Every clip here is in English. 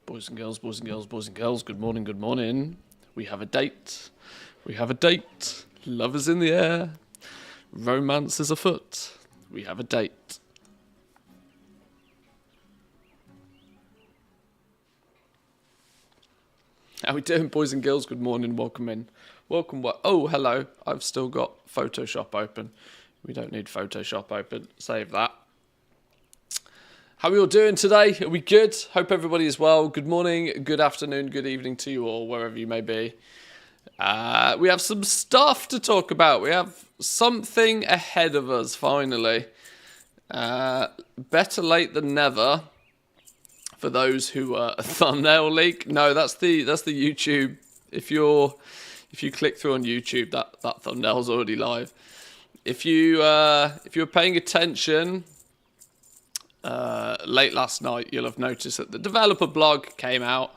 Boys and girls, boys and girls, boys and girls, good morning, good morning. We have a date. We have a date. Love is in the air. Romance is afoot. We have a date. How we doing, boys and girls? Good morning, welcome in. Welcome, oh, hello. I've still got Photoshop open. We don't need Photoshop open. Save that. How are we all doing today? Are we good? Hope everybody is well. Good morning, good afternoon, good evening to you all, wherever you may be. We have some stuff to talk about. We have something ahead of us, finally. Better late than never. For those who a thumbnail leak. No, that's the YouTube. If you click through on YouTube, that thumbnail's already live. If you were paying attention late last night, you'll have noticed that the developer blog came out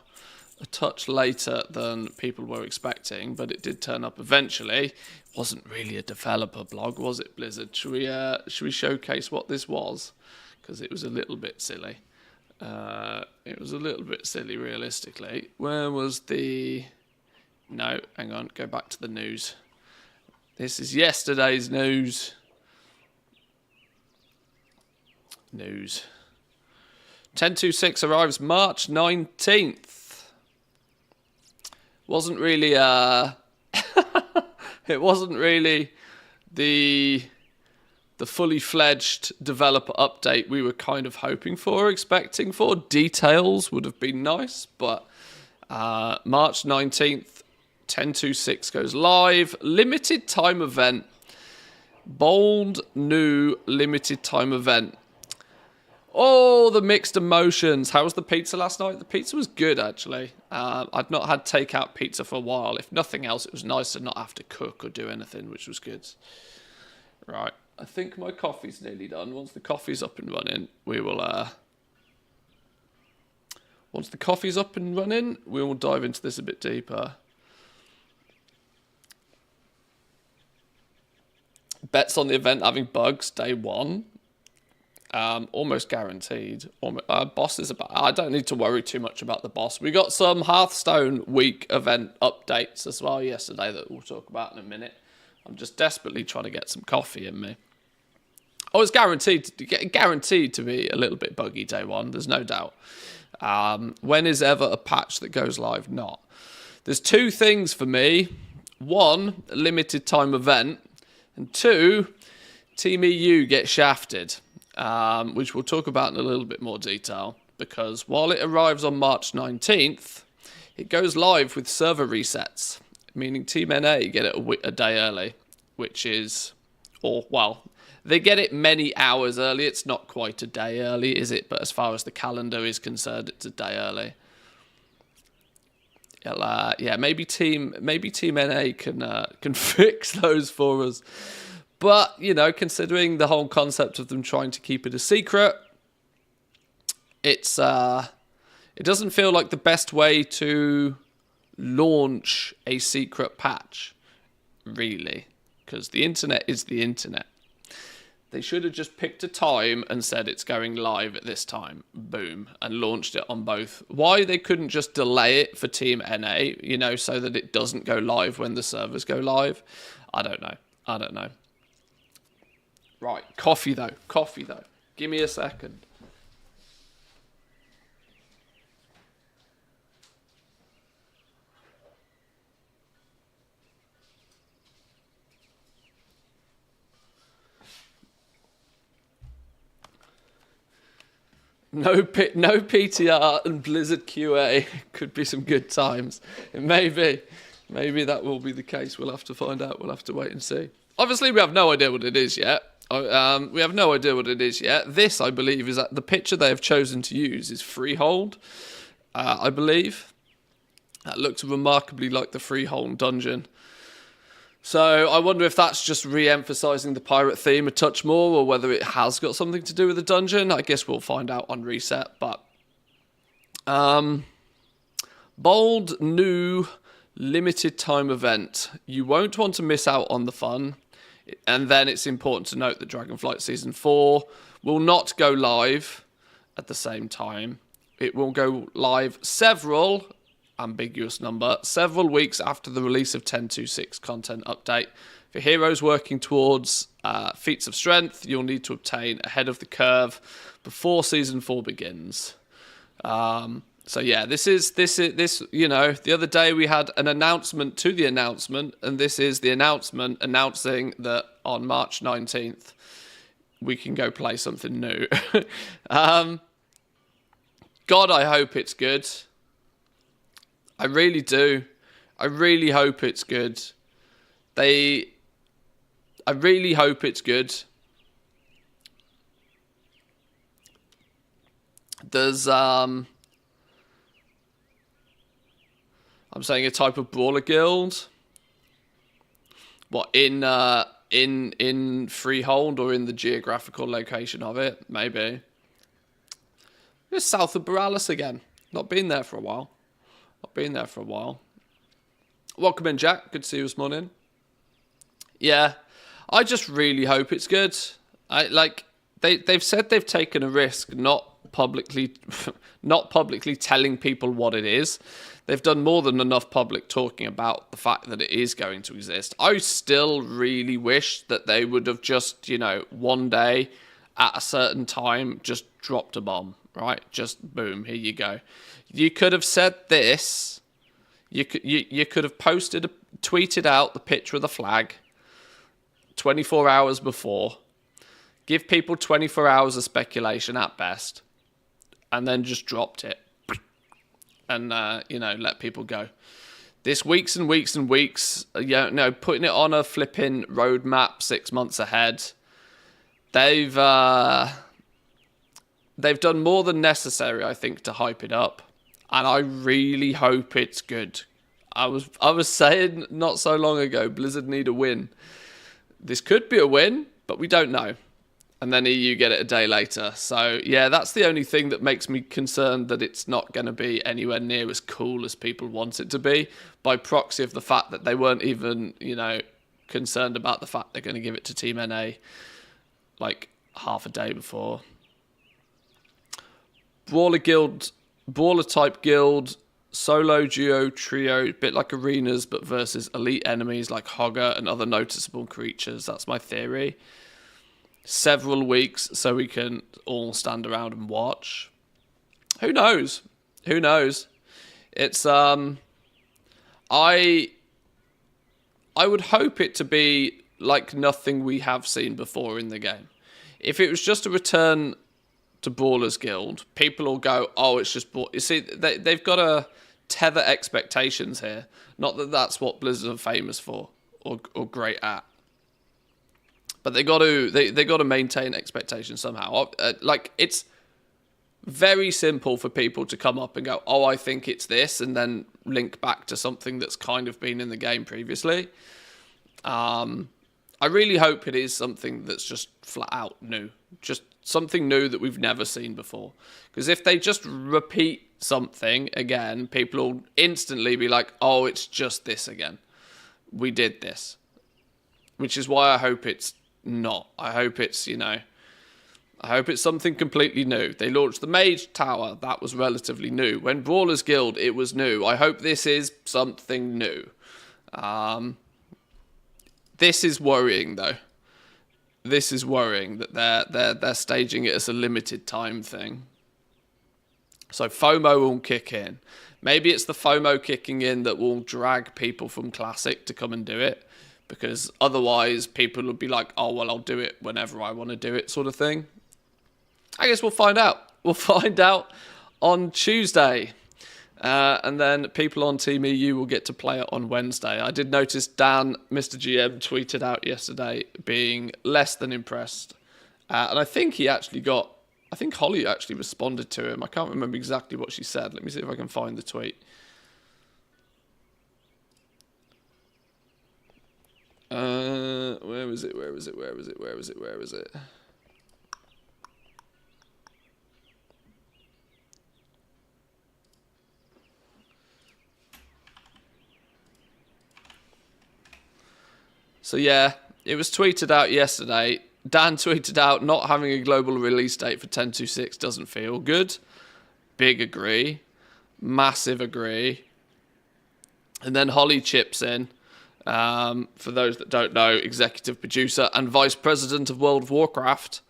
a touch later than people were expecting, but it did turn up eventually. It wasn't really a developer blog, was it, Blizzard? Should we showcase what this was? Because it was a little bit silly. It was a little bit silly, realistically. Where was the... No, hang on, go back to the news. This is yesterday's news. News. 10.26 arrives March 19th. Wasn't really it wasn't really the fully fledged developer update we were kind of hoping for, expecting for. Details would have been nice, but March 19th, 10.26 goes live. Limited time event. Bold new limited time event. Oh, the mixed emotions. How was the pizza last night? The pizza was good, actually. I'd not had takeout pizza for a while. If nothing else, it was nice to not have to cook or do anything, which was good. Right. I think my coffee's nearly done. Once the coffee's up and running, we will... Once the coffee's up and running, we will dive into this a bit deeper. Bets on the event having bugs, day one. Almost guaranteed. Boss is about... I don't need to worry too much about the boss. We got some Hearthstone week event updates as well yesterday that we'll talk about in a minute. I'm just desperately trying to get some coffee in me. Oh, it's guaranteed to be a little bit buggy day one. There's no doubt. When is ever a patch that goes live? Not. There's two things for me. One, a limited time event. And two, Team EU gets shafted. Which we'll talk about in a little bit more detail, because while it arrives on March 19th, it goes live with server resets, meaning Team NA get it a day early, which is, they get it many hours early. It's not quite a day early, is it? But as far as the calendar is concerned, it's a day early. Yeah, maybe Team NA can fix those for us. But, you know, considering the whole concept of them trying to keep it a secret, it doesn't feel like the best way to launch a secret patch, really, because the internet is the internet. They should have just picked a time and said it's going live at this time, boom, and launched it on both. Why they couldn't just delay it for Team NA, you know, so that it doesn't go live when the servers go live? I don't know. Right, coffee though. Give me a second. No PTR and Blizzard QA. Could be some good times. It may be. Maybe that will be the case. We'll have to find out. We'll have to wait and see. Obviously, we have no idea what it is yet. This, I believe, is that the picture they have chosen to use is Freehold, I believe. That looks remarkably like the Freehold dungeon. So I wonder if that's just re-emphasising the pirate theme a touch more, or whether it has got something to do with the dungeon. I guess we'll find out on reset. But bold new limited time event. You won't want to miss out on the fun. And then it's important to note that Dragonflight Season 4 will not go live at the same time. It will go live several, ambiguous number, several weeks after the release of 10.2.6 content update. For heroes working towards feats of strength, you'll need to obtain ahead of the curve before Season 4 begins. So yeah, this, you know, the other day we had an announcement to the announcement, and this is the announcement announcing that on March 19th, we can go play something new. God, I hope it's good. I really do. I really hope it's good. I really hope it's good. There's, I'm saying a type of brawler guild. What, in Freehold or in the geographical location of it? Maybe. It's south of Borealis again. Not been there for a while. Welcome in, Jack. Good to see you this morning. Yeah, I just really hope it's good. They've said they've taken a risk, not publicly telling people what it is. They've done more than enough public talking about the fact that it is going to exist. I still really wish that they would have just, you know, one day at a certain time just dropped a bomb, right? Just boom, here you go. You could have said this. You could have tweeted out the picture of the flag 24 hours before. Give people 24 hours of speculation at best. And then just dropped it. And, you know, let people go. This weeks and weeks and weeks, you know, putting it on a flipping roadmap 6 months ahead. They've done more than necessary, I think, to hype it up. And I really hope it's good. I was saying not so long ago, Blizzard need a win. This could be a win, but we don't know. And then EU get it a day later. So, yeah, that's the only thing that makes me concerned that it's not going to be anywhere near as cool as people want it to be, by proxy of the fact that they weren't even, you know, concerned about the fact they're going to give it to Team NA like half a day before. Brawler type guild, solo, duo, trio, bit like arenas, but versus elite enemies like Hogger and other noticeable creatures. That's my theory. Several weeks so we can all stand around and watch. Who knows? It's I would hope it to be like nothing we have seen before in the game. If it was just a return to Brawlers Guild, people will go, oh, it's just You see, they've got to tether expectations here. Not that that's what Blizzard are famous for or great at. But they got to maintain expectations somehow. Like, it's very simple for people to come up and go, oh, I think it's this, and then link back to something that's kind of been in the game previously. I really hope it is something that's just flat out new. Just something new that we've never seen before. Because if they just repeat something again, people will instantly be like, oh, it's just this again. We did this. Which is why I hope it's not. I hope it's, you know, I hope it's something completely new. They launched the Mage Tower. That was relatively new. When Brawlers Guild, it was new. I hope this is something new. This is worrying, though. This is worrying that they're staging it as a limited time thing. So FOMO will kick in. Maybe it's the FOMO kicking in that will drag people from Classic to come and do it. Because otherwise people will be like, oh, well, I'll do it whenever I want to do it, sort of thing. I guess we'll find out. We'll find out on Tuesday. And then people on Team EU will get to play it on Wednesday. I did notice Dan, Mr. GM, tweeted out yesterday being less than impressed. And I think he actually I think Holly actually responded to him. I can't remember exactly what she said. Let me see if I can find the tweet. Where was it? So yeah, it was tweeted out yesterday. Dan tweeted out, not having a global release date for 10.2.6 doesn't feel good. big agree, massive agree. And then Holly chips in. For those that don't know, executive producer and vice president of World of Warcraft.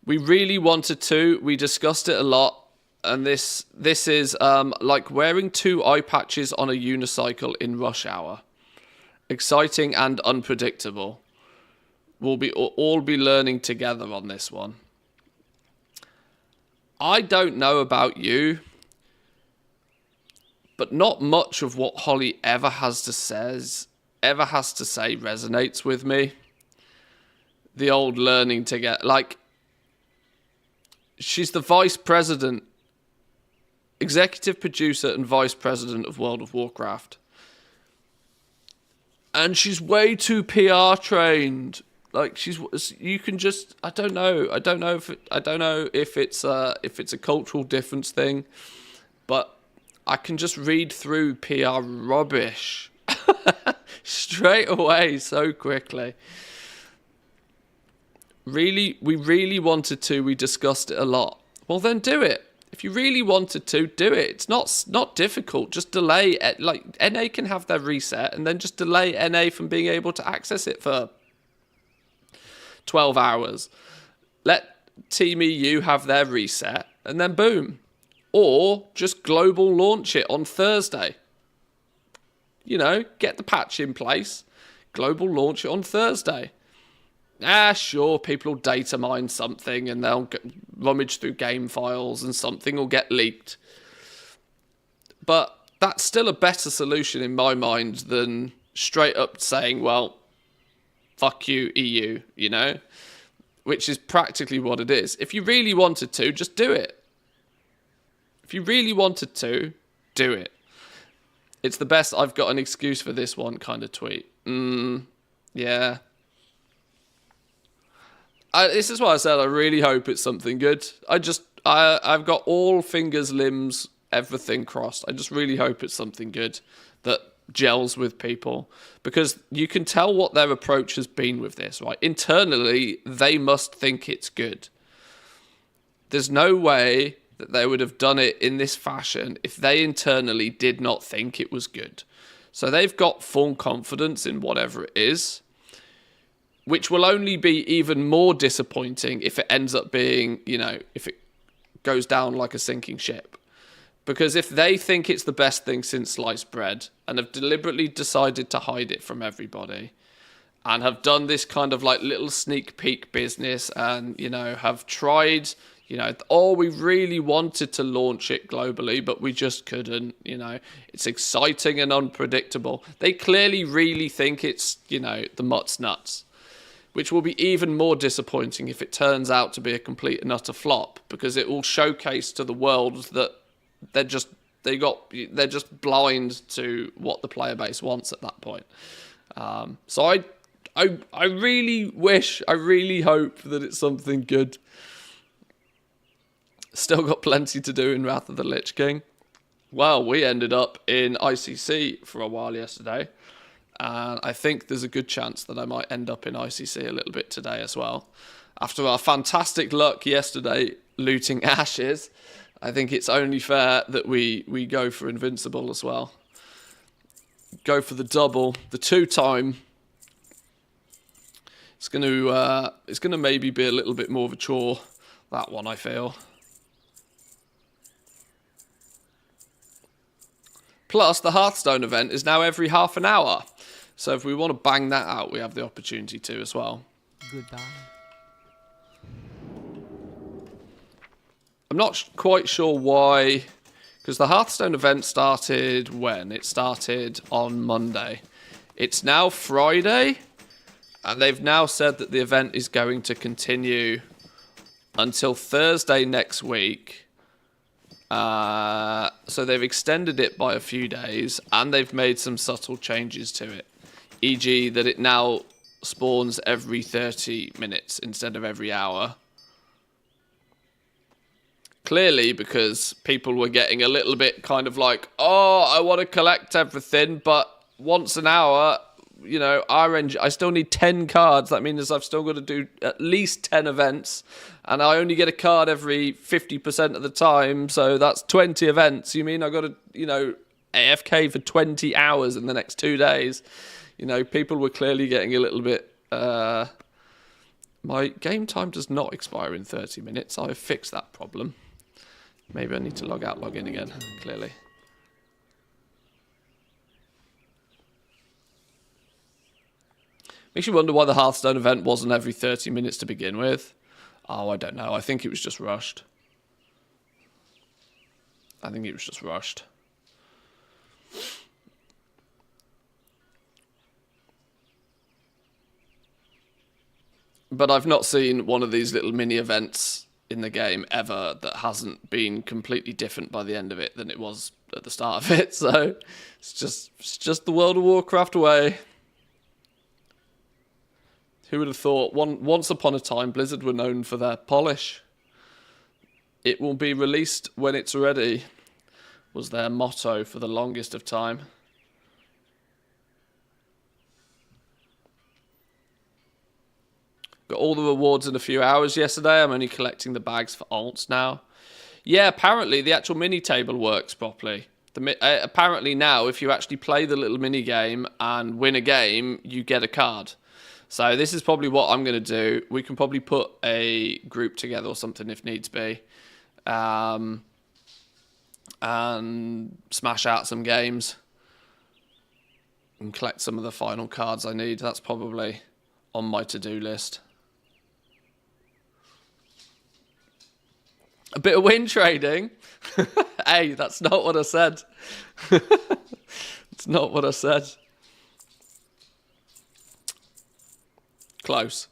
We really wanted to. We discussed it a lot. And this is like wearing 2 eye patches on a unicycle in rush hour. Exciting and unpredictable. We'll all be learning together on this one. I don't know about you, but not much of what Holly ever has to say resonates with me. The old learning together, like, she's the vice president, executive producer and vice president of World of Warcraft. And she's way too PR trained. Like, you can just, I don't know if it's a cultural difference thing, but I can just read through PR rubbish straight away so quickly. We really wanted to. We discussed it a lot. Well, then do it. If you really wanted to, do it. It's not difficult. Just delay it. Like, NA can have their reset, and then just delay NA from being able to access it for 12 hours. Let Team EU have their reset, and then boom. Or just global launch it on Thursday. You know, get the patch in place. Global launch it on Thursday. Sure, people will data mine something and they'll rummage through game files and something will get leaked. But that's still a better solution in my mind than straight up saying, well, fuck you, EU, you know? Which is practically what it is. If you really wanted to, just do it. If you really wanted to, do it. It's the best I've got an excuse for this one kind of tweet. Yeah. This is why I said I really hope it's something good. I've got all fingers, limbs, everything crossed. I just really hope it's something good that gels with people. Because you can tell what their approach has been with this, right? Internally, they must think it's good. There's no way that they would have done it in this fashion if they internally did not think it was good. So they've got full confidence in whatever it is, which will only be even more disappointing if it ends up being, you know, if it goes down like a sinking ship. Because if they think it's the best thing since sliced bread and have deliberately decided to hide it from everybody and have done this kind of like little sneak peek business and, you know, have tried, you know, we really wanted to launch it globally, but we just couldn't, you know, it's exciting and unpredictable. They clearly really think it's, you know, the mutt's nuts, which will be even more disappointing if it turns out to be a complete and utter flop, because it will showcase to the world that they're just blind to what the player base wants at that point. So I really wish, I really hope that it's something good. Still got plenty to do in Wrath of the Lich King. Well, we ended up in ICC for a while yesterday. And I think there's a good chance that I might end up in ICC a little bit today as well. After our fantastic luck yesterday looting Ashes, I think it's only fair that we go for Invincible as well. Go for the double, the 2-time. It's going to maybe be a little bit more of a chore, that one, I feel. Plus, the Hearthstone event is now every half an hour. So if we want to bang that out, we have the opportunity to as well. Goodbye. I'm not quite sure why, because the Hearthstone event started when? It started on Monday. It's now Friday, and they've now said that the event is going to continue until Thursday next week. So they've extended it by a few days, and they've made some subtle changes to it. E.g. that it now spawns every 30 minutes instead of every hour. Clearly because people were getting a little bit kind of like, oh, I want to collect everything, but once an hour, you know, RNG, I still need 10 cards. That means I've still got to do at least 10 events, and I only get a card every 50% of the time, so that's 20 events. You mean I've got to, you know, AFK for 20 hours in the next 2 days? You know, people were clearly getting a little bit... My game time does not expire in 30 minutes. I've fixed that problem. Maybe I need to log out, log in again, clearly. Makes you wonder why the Hearthstone event wasn't every 30 minutes to begin with. Oh, I don't know. I think it was just rushed. I think it was just rushed. But I've not seen one of these little mini events in the game ever that hasn't been completely different by the end of it than it was at the start of it. So it's just the World of Warcraft way. Who would have thought? Once upon a time, Blizzard were known for their polish. It will be released when it's ready, was their motto for the longest of time. Got all the rewards in a few hours yesterday. I'm only collecting the bags for alts now. Yeah, apparently the actual mini table works properly. Apparently now, if you actually play the little mini game and win a game, you get a card. So this is probably what I'm going to do. We can probably put a group together or something if needs be. And smash out some games. And collect some of the final cards I need. That's probably on my to-do list. A bit of win trading. Hey, that's not what I said. It's not what I said. Close.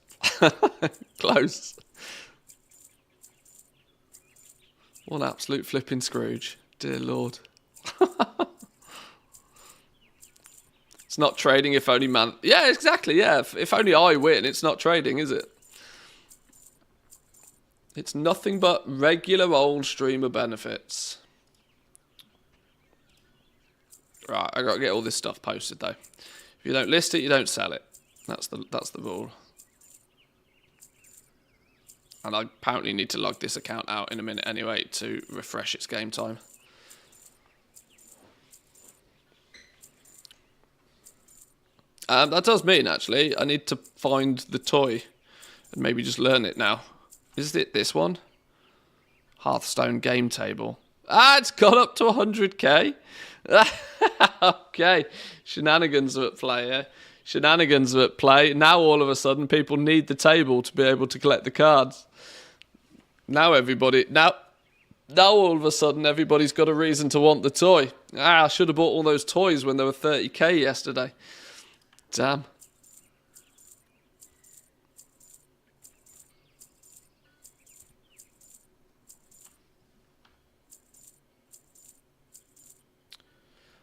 Close. One absolute flipping Scrooge. Dear Lord. It's not trading if only man... Yeah, exactly, yeah. If only I win, it's not trading, is it? It's nothing but regular old streamer benefits. Right, I got to get all this stuff posted, though. If you don't list it, you don't sell it. That's the rule. And I apparently need to log this account out in a minute anyway to refresh its game time. That does mean, actually, I need to find the toy and maybe just learn it now. Is it this one? Hearthstone game table. Ah, it's gone up to 100k. Okay, shenanigans are at play, yeah? Shenanigans are at play. Now all of a sudden people need the table to be able to collect the cards. Now all of a sudden everybody's got a reason to want the toy. Ah, I should have bought all those toys when they were 30k yesterday. Damn.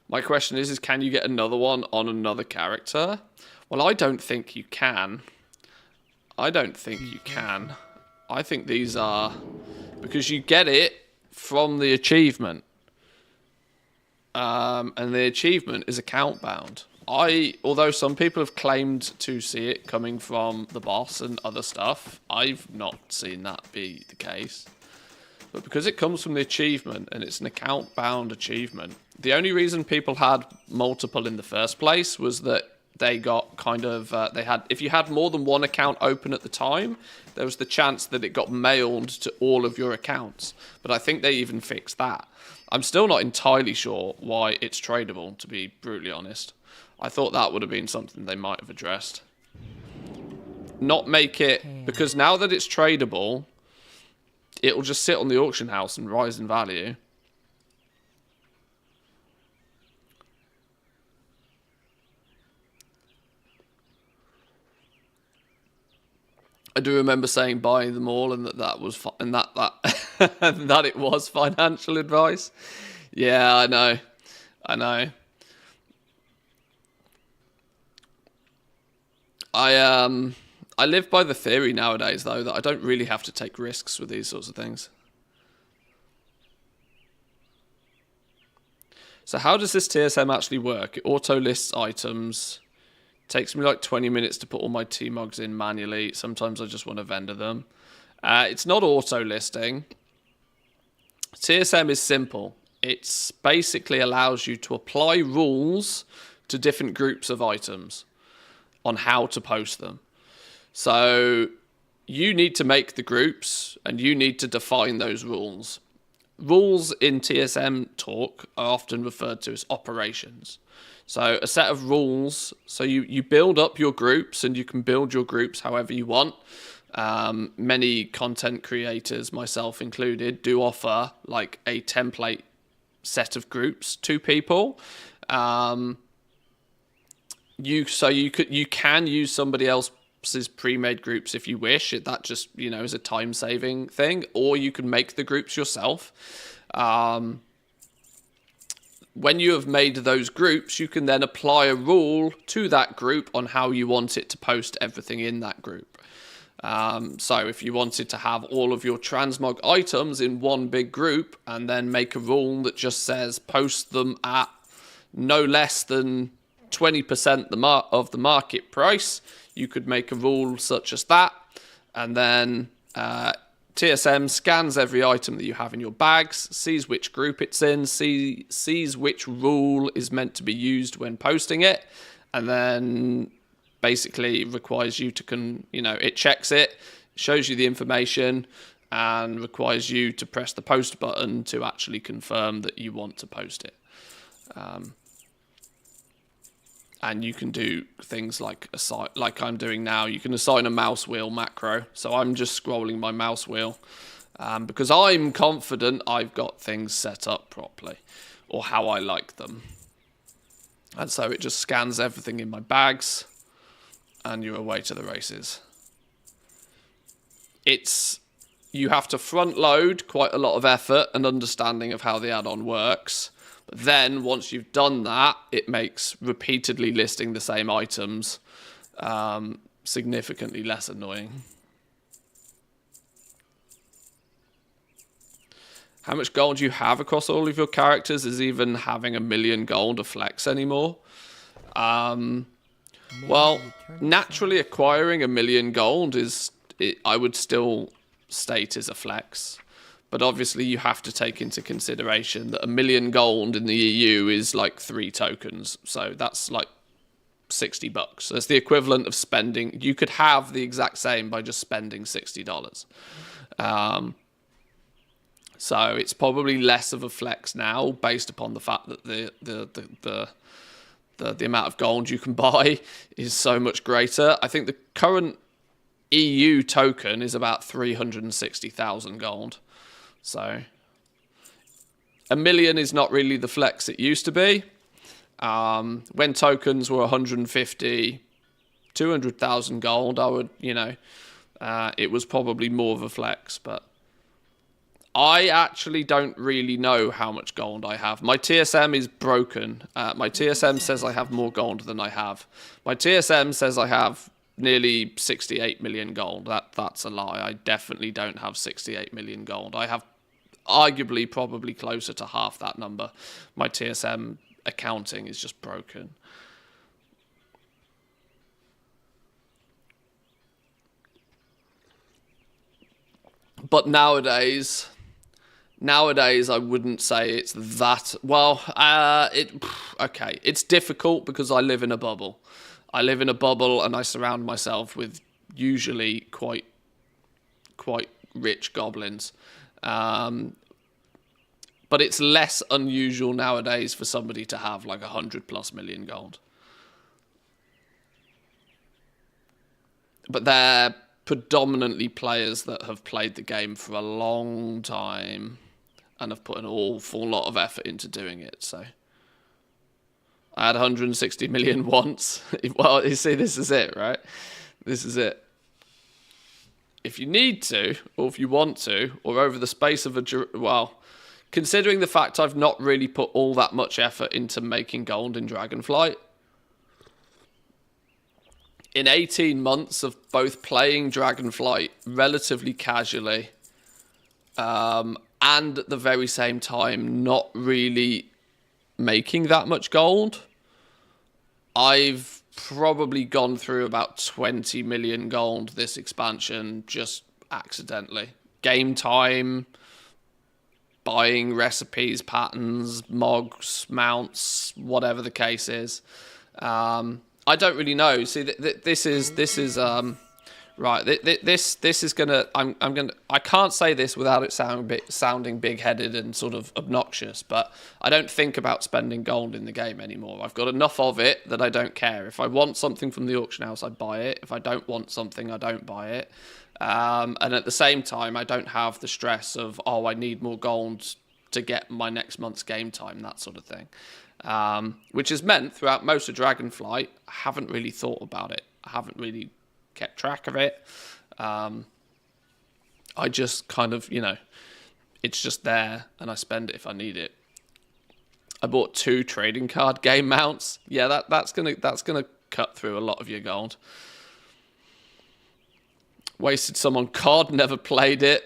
My question is can you get another one on another character? Well, I don't think you can. I don't think you can. I think these are... Because you get it from the achievement. And the achievement is account bound. Although some people have claimed to see it coming from the boss and other stuff, I've not seen that be the case. But because it comes from the achievement and it's an account bound achievement, the only reason people had multiple in the first place was that they got kind of, if you had more than one account open at the time, there was the chance that it got mailed to all of your accounts. But I think they even fixed that. I'm still not entirely sure why it's tradable, to be brutally honest. I thought that would have been something they might have addressed. Not make it, because now that it's tradable, it'll just sit on the auction house and rise in value. I do remember saying buy them all, and that was that it was financial advice. Yeah, I know. I live by the theory nowadays, though, that I don't really have to take risks with these sorts of things. So how does this TSM actually work? It auto lists items, Takes me like 20 minutes to put all my T-Mogs in manually. Sometimes I just want to vendor them. It's not auto-listing. TSM is simple. It basically allows you to apply rules to different groups of items on how to post them. So you need to make the groups and you need to define those rules. Rules in TSM talk are often referred to as operations. So a set of rules, so you build up your groups and you can build your groups however you want. Many content creators, myself included, do offer like a template set of groups to people. You can use somebody else's pre-made groups if you wish. That just, is a time-saving thing. Or you can make the groups yourself. When you have made those groups, you can then apply a rule to that group on how you want it to post everything in that group. So if you wanted to have all of your transmog items in one big group and then make a rule that just says post them at no less than 20% of the market price, you could make a rule such as that. And then TSM scans every item that you have in your bags, sees which group it's in, sees which rule is meant to be used when posting it, and then basically requires you to, it checks it, shows you the information, and requires you to press the post button to actually confirm that you want to post it. And you can do things like I'm doing now. You can assign a mouse wheel macro. So I'm just scrolling my mouse wheel because I'm confident I've got things set up properly or how I like them. And so it just scans everything in my bags and you're away to the races. You have to front load quite a lot of effort and understanding of how the add-on works. But then once you've done that, it makes repeatedly listing the same items significantly less annoying. How much gold you have across all of your characters is even having 1 million gold a flex anymore. Well, naturally acquiring 1 million gold I would still state is a flex. But obviously you have to take into consideration that 1 million gold in the EU is like 3 tokens. So that's like $60. So it's the equivalent of spending. You could have the exact same by just spending $60. So it's probably less of a flex now based upon the fact that the amount of gold you can buy is so much greater. I think the current EU token is about 360,000 gold. So 1 million is not really the flex it used to be. When tokens were 150, 200,000 gold, I would, it was probably more of a flex, but I actually don't really know how much gold I have. My TSM is broken. My TSM says I have more gold than I have. My TSM says I have nearly 68 million gold. That's a lie. I definitely don't have 68 million gold. I have arguably probably closer to half that number. My TSM accounting is just broken. But nowadays I wouldn't say it's that. Well, okay. It's difficult because I live in a bubble. I live in a bubble and I surround myself with usually quite rich goblins. But it's less unusual nowadays for somebody to have like 100+ million gold. But they're predominantly players that have played the game for a long time and have put an awful lot of effort into doing it. So I had 160 million once. Well, you see, this is it, right? This is it. If you need to, or if you want to, or over the space of considering the fact I've not really put all that much effort into making gold in Dragonflight, in 18 months of both playing Dragonflight relatively casually and at the very same time not really making that much gold, I've probably gone through about 20 million gold this expansion just accidentally. Game time, buying recipes, patterns, mogs, mounts, whatever the case is. I don't really know. See, this is right. This is gonna. I'm gonna. I can't say this without it sounding big-headed and sort of obnoxious. But I don't think about spending gold in the game anymore. I've got enough of it that I don't care. If I want something from the auction house, I buy it. If I don't want something, I don't buy it. And at the same time, I don't have the stress of, oh, I need more gold to get my next month's game time, that sort of thing. Which has meant throughout most of Dragonflight, I haven't really thought about it. I haven't really kept track of it. I just kind of, it's just there and I spend it if I need it. I bought 2 trading card game mounts. Yeah, that's gonna cut through a lot of your gold. Wasted some on COD, never played it.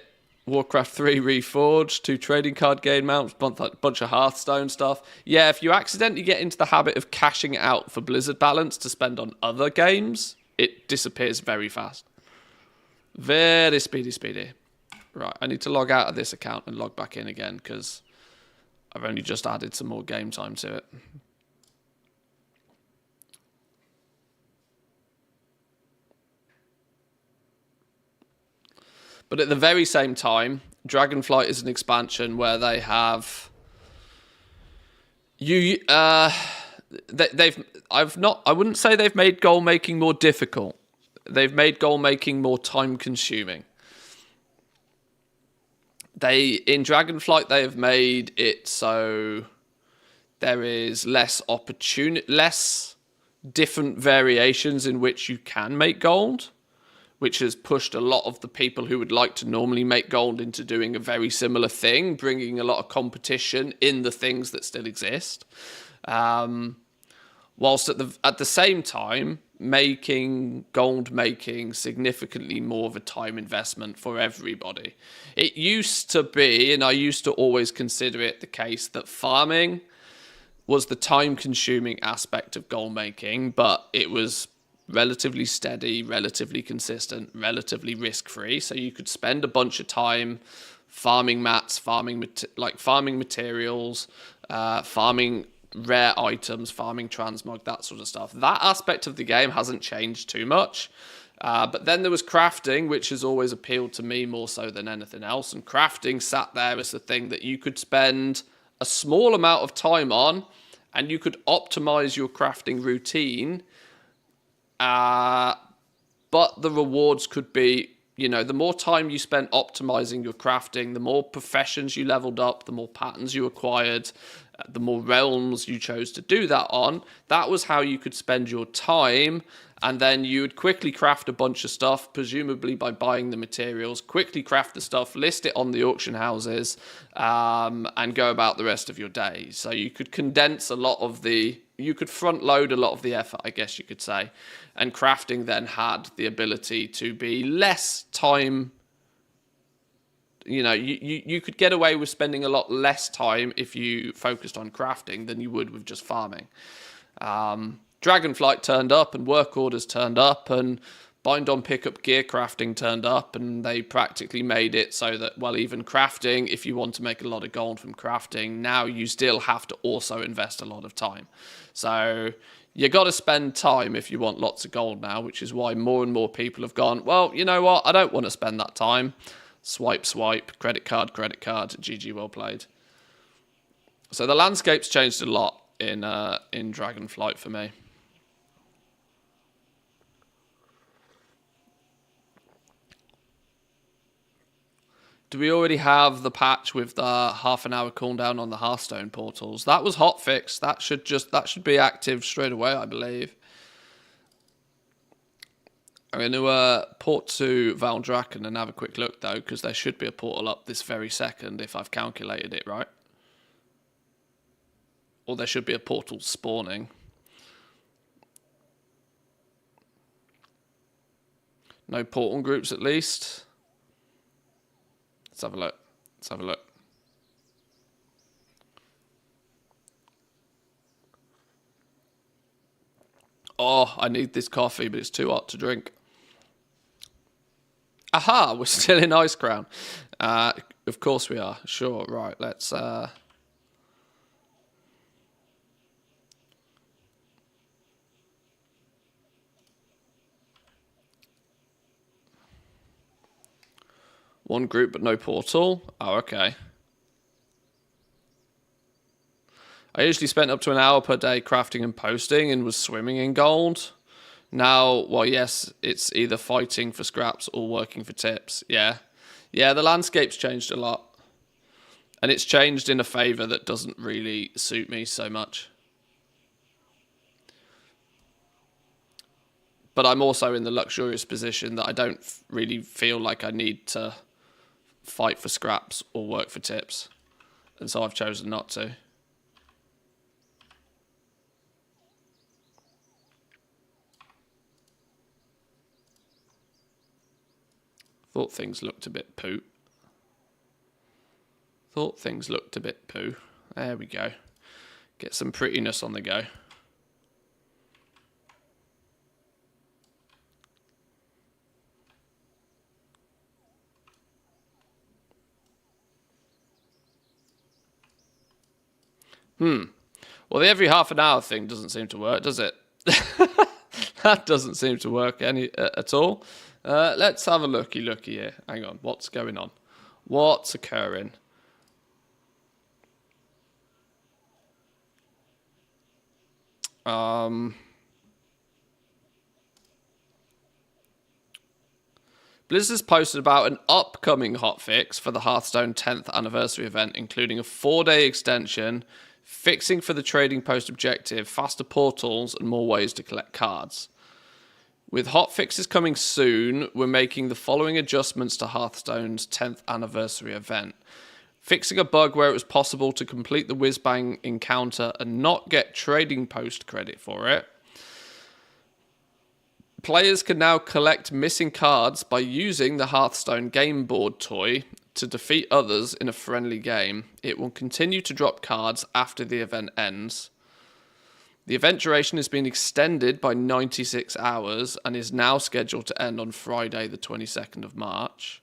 Warcraft 3 Reforged, 2 trading card game mounts, bunch of Hearthstone stuff. Yeah, if you accidentally get into the habit of cashing it out for Blizzard balance to spend on other games, it disappears very fast. Very speedy. Right, I need to log out of this account and log back in again because I've only just added some more game time to it. But at the very same time, Dragonflight is an expansion where they have I wouldn't say they've made goal making more difficult. They've made goal making more time consuming. In Dragonflight they have made it so there is less different variations in which you can make gold, which has pushed a lot of the people who would like to normally make gold into doing a very similar thing, bringing a lot of competition in the things that still exist. Whilst at the same time, making significantly more of a time investment for everybody. It used to be, and I used to always consider it the case, that farming was the time-consuming aspect of gold making, but it was relatively steady, relatively consistent, relatively risk-free. So you could spend a bunch of time farming mats, farming materials, farming rare items, farming transmog, that sort of stuff. That aspect of the game hasn't changed too much. But then there was crafting, which has always appealed to me more so than anything else. And crafting sat there as the thing that you could spend a small amount of time on, and you could optimize your crafting routine. But the rewards could be, the more time you spent optimizing your crafting, the more professions you leveled up, the more patterns you acquired, the more realms you chose to do that on. That was how you could spend your time. And then you would quickly craft a bunch of stuff, presumably by buying the materials, quickly craft the stuff, list it on the auction houses, and go about the rest of your day. So you could condense you could front load a lot of the effort, I guess you could say. And crafting then had the ability to be less time. You could get away with spending a lot less time if you focused on crafting than you would with just farming. Dragonflight turned up and work orders turned up and bind on pickup gear crafting turned up, and they practically made it so that, well, even crafting, if you want to make a lot of gold from crafting, now you still have to also invest a lot of time. So you got to spend time if you want lots of gold now, which is why more and more people have gone, well, you know what, I don't want to spend that time. Swipe, credit card, GG, well played. So the landscape's changed a lot in Dragonflight for me. Do we already have the patch with the half-an-hour cooldown on the Hearthstone portals? That was hotfixed. That should be active straight away, I believe. I'm going to port to Valdra and have a quick look, though, because there should be a portal up this very second if I've calculated it right. Or there should be a portal spawning. No portal groups, at least. Let's have a look. Oh, I need this coffee, but it's too hot to drink. Aha, we're still in Ice Crown. Of course we are. Sure, right, let's... One group, but no portal. Oh, okay. I usually spent up to an hour per day crafting and posting and was swimming in gold. Now, well, yes, it's either fighting for scraps or working for tips. Yeah. Yeah, the landscape's changed a lot. And it's changed in a favour that doesn't really suit me so much. But I'm also in the luxurious position that I don't really feel like I need to fight for scraps or work for tips. And so I've chosen not to. Thought things looked a bit poo. Thought things looked a bit poo. There we go. Get some prettiness on the go. Well, the every half an hour thing doesn't seem to work, does it? That doesn't seem to work at all. Let's have a looky here. Hang on, what's going on? What's occurring? Blizzard's posted about an upcoming hotfix for the Hearthstone 10th anniversary event, including a 4-day extension, fixing for the trading post objective, faster portals, and more ways to collect cards. With hotfixes coming soon, we're making the following adjustments to Hearthstone's 10th anniversary event. Fixing a bug where it was possible to complete the whiz-bang encounter and not get trading post credit for it. Players can now collect missing cards by using the Hearthstone game board toy to defeat others in a friendly game. It will continue to drop cards after the event ends. The event duration has been extended by 96 hours and is now scheduled to end on Friday, the 22nd of March.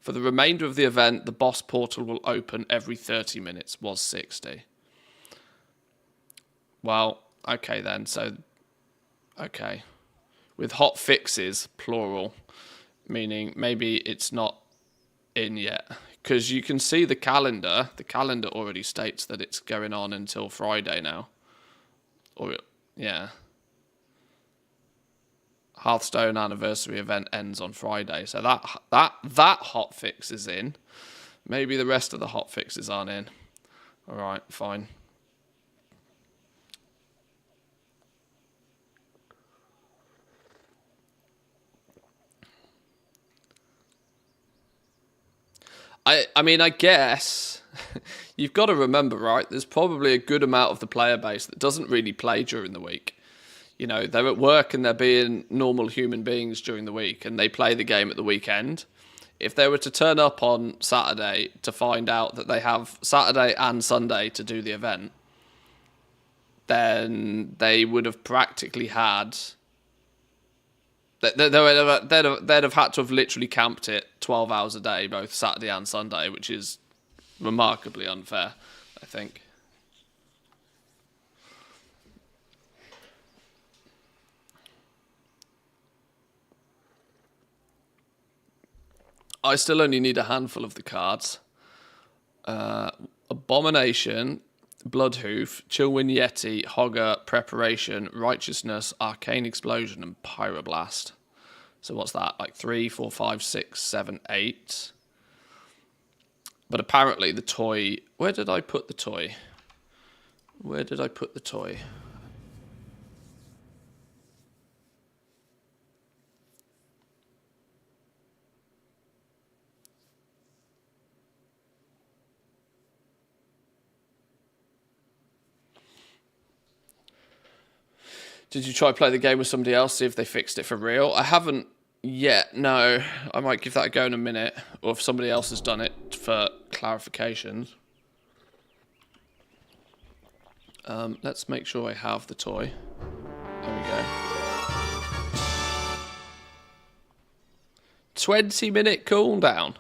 For the remainder of the event, the boss portal will open every 30 minutes, was 60. Well, okay then, so, okay. With hot fixes, plural, meaning maybe it's not in yet. Because you can see the calendar already states that it's going on until Friday now. Or, yeah. Hearthstone anniversary event ends on Friday, so that hot fix is in. Maybe the rest of the hot fixes aren't in. Alright, fine. I mean, I guess you've got to remember, right? There's probably a good amount of the player base that doesn't really play during the week. You know, they're at work and they're being normal human beings during the week and they play the game at the weekend. If they were to turn up on Saturday to find out that they have Saturday and Sunday to do the event, then they would have practically had... They'd have had to have literally camped it 12 hours a day, both Saturday and Sunday, which is remarkably unfair, I think. I still only need a handful of the cards. Abomination, Bloodhoof, Chillwind Yeti, Hogger, Preparation, Righteousness, Arcane Explosion, and Pyroblast. So what's that? Like 3, 4, 5, 6, 7, 8. But apparently the toy... Where did I put the toy? Where did I put the toy? Did you try play the game with somebody else, see if they fixed it for real? I haven't yet, no. I might give that a go in a minute, or if somebody else has done it for clarifications. Let's make sure I have the toy. There we go. 20-minute cooldown.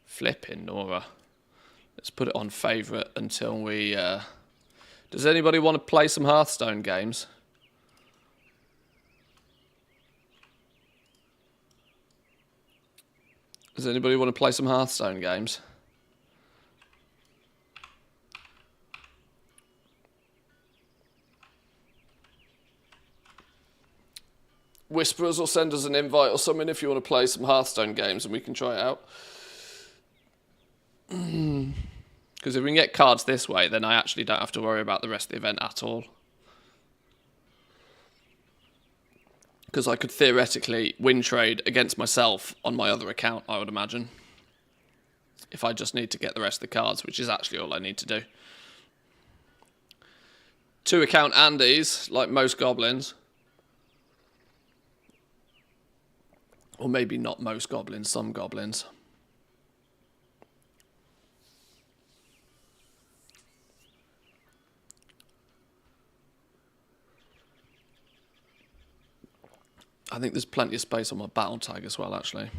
Flipping Nora. Let's put it on favourite until we... Does anybody want to play some Hearthstone games? Does anybody want to play some Hearthstone games? Whisperers will send us an invite or something if you want to play some Hearthstone games and we can try it out. Because if we can get cards this way, then I actually don't have to worry about the rest of the event at all. Because I could theoretically win trade against myself on my other account, I would imagine. If I just need to get the rest of the cards, which is actually all I need to do. 2 account Andes, like most goblins. Or maybe not most goblins, some goblins. I think there's plenty of space on my battle tag as well, actually.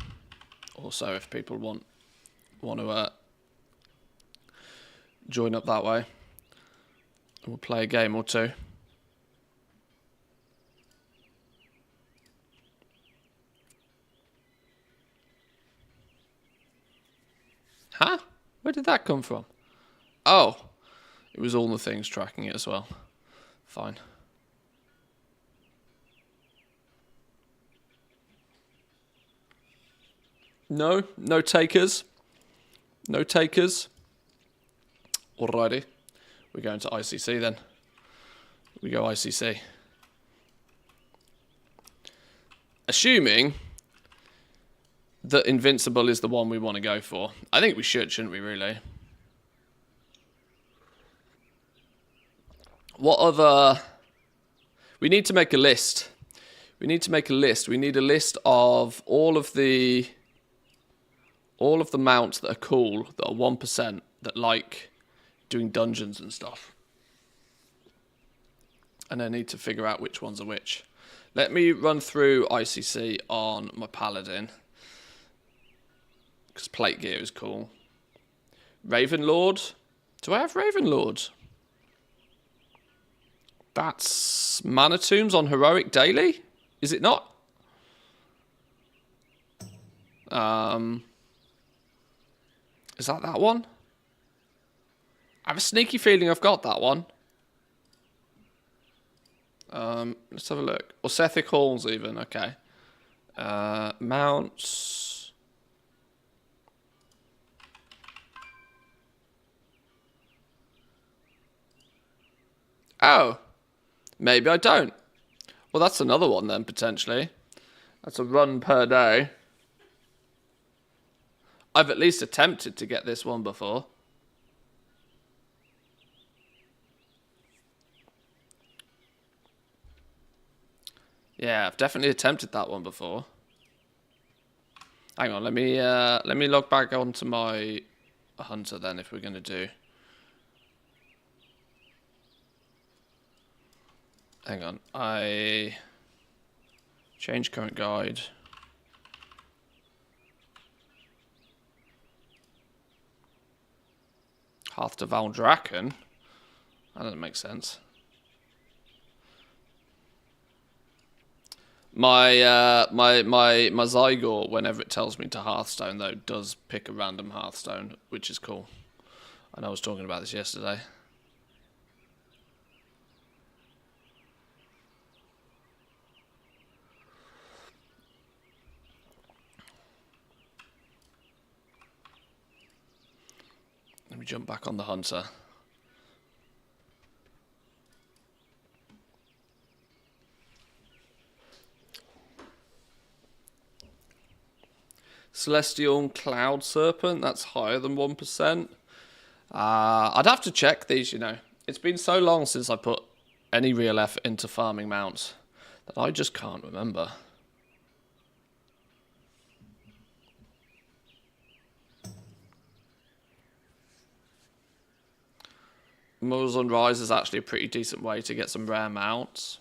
Also, if people want to join up that way, we'll play a game or two. Huh? Where did that come from? Oh, it was all the things tracking it as well. Fine. No takers. No takers. Alrighty. We're going to ICC then. We go ICC. Assuming that Invincible is the one we want to go for. I think we should, shouldn't we, really? What other... We need to make a list. We need to make a list. We need a list of all of the mounts that are cool, that are 1%, that like doing dungeons and stuff. And I need to figure out which ones are which. Let me run through ICC on my Paladin. Because plate gear is cool. Ravenlord. Do I have Ravenlord? That's Mana Tombs on Heroic Daily? Is it not? Is that one? I have a sneaky feeling I've got that one. Let's have a look. Or Sethic Halls even, okay. Mounts. Oh. Maybe I don't. Well, that's another one then, potentially. That's a run per day. I've at least attempted to get this one before. Yeah, I've definitely attempted that one before. Hang on, let me log back onto my hunter then if we're gonna do. Hang on, I change current guide. Hearth to Valdra. That doesn't make sense. My Zygor, whenever it tells me to Hearthstone, though, does pick a random Hearthstone, which is cool. And I was talking about this yesterday. Let me jump back on the hunter. Celestial Cloud Serpent, that's higher than 1%. I'd have to check these, you know. It's been so long since I put any real effort into farming mounts that I just can't remember. Muzzle Rise is actually a pretty decent way to get some rare mounts.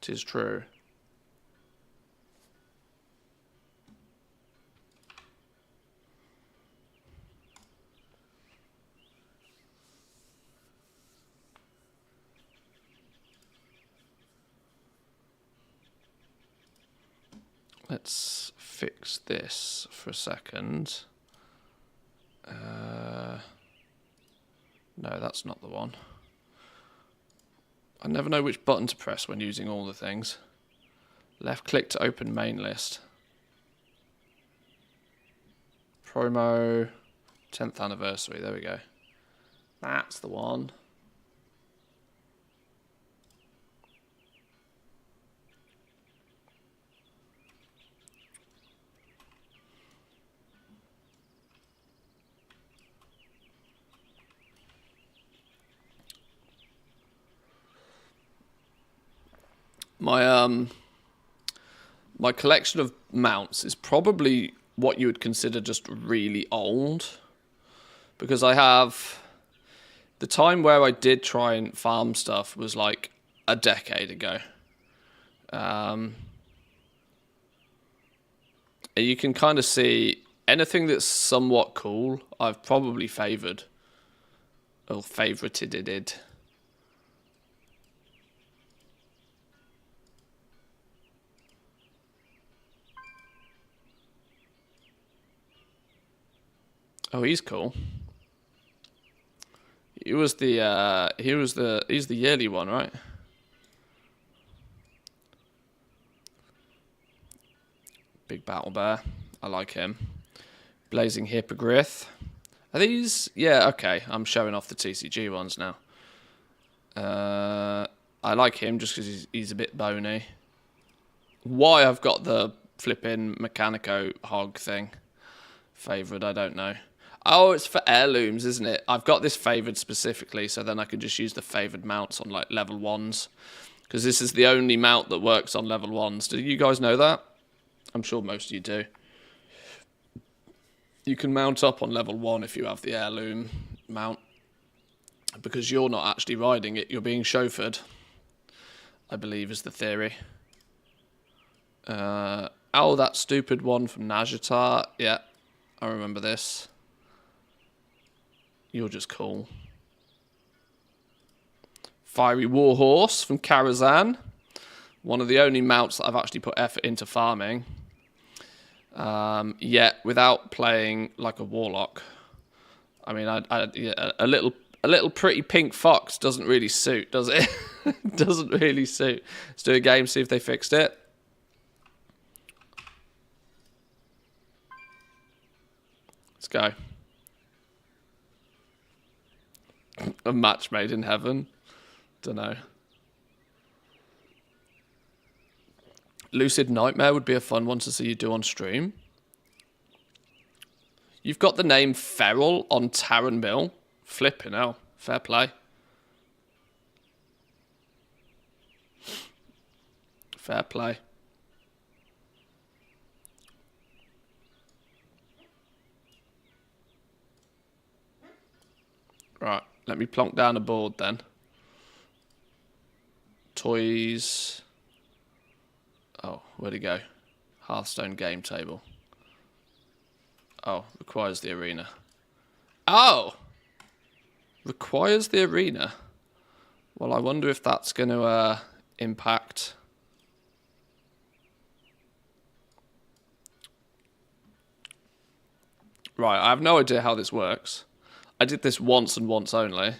Tis true. Let's fix this for a second. No, that's not the one. I never know which button to press when using all the things. Left click to open main list. Promo 10th anniversary, there we go. That's the one. My collection of mounts is probably what you would consider just really old, because I have the time where I did try and farm stuff was like a decade ago. And you can kind of see anything that's somewhat cool, I've probably favoured or favorited it. Oh, he's cool. He's the yearly one, right? Big Battle Bear. I like him. Blazing Hippogriff. Are these? Yeah, okay. I'm showing off the TCG ones now. I like him just because he's a bit bony. Why I've got the flipping Mechanico hog thing favoured, I don't know. Oh, it's for heirlooms, isn't it? I've got this favoured specifically, so then I can just use the favoured mounts on like level 1s. Because this is the only mount that works on level 1s. Do you guys know that? I'm sure most of you do. You can mount up on level 1 if you have the heirloom mount. Because you're not actually riding it, you're being chauffeured. I believe is the theory. Oh, that stupid one from Najatar. Yeah, I remember this. You're just cool. Fiery Warhorse from Karazhan. One of the only mounts that I've actually put effort into farming. Yet without playing like a warlock. I mean, yeah, a little pretty pink fox doesn't really suit, does it? Doesn't really suit. Let's do a game, see if they fixed it. Let's go. A match made in heaven. Dunno. Lucid Nightmare would be a fun one to see you do on stream. You've got the name Feral on Taran Mill. Flipping hell. Fair play. Fair play. Right, let me plonk down a board then. Toys. Oh, where'd it go? Hearthstone game table. Oh, requires the arena. Oh! Requires the arena. Well, I wonder if that's going to impact. Right, I have no idea how this works. I did this once and once only.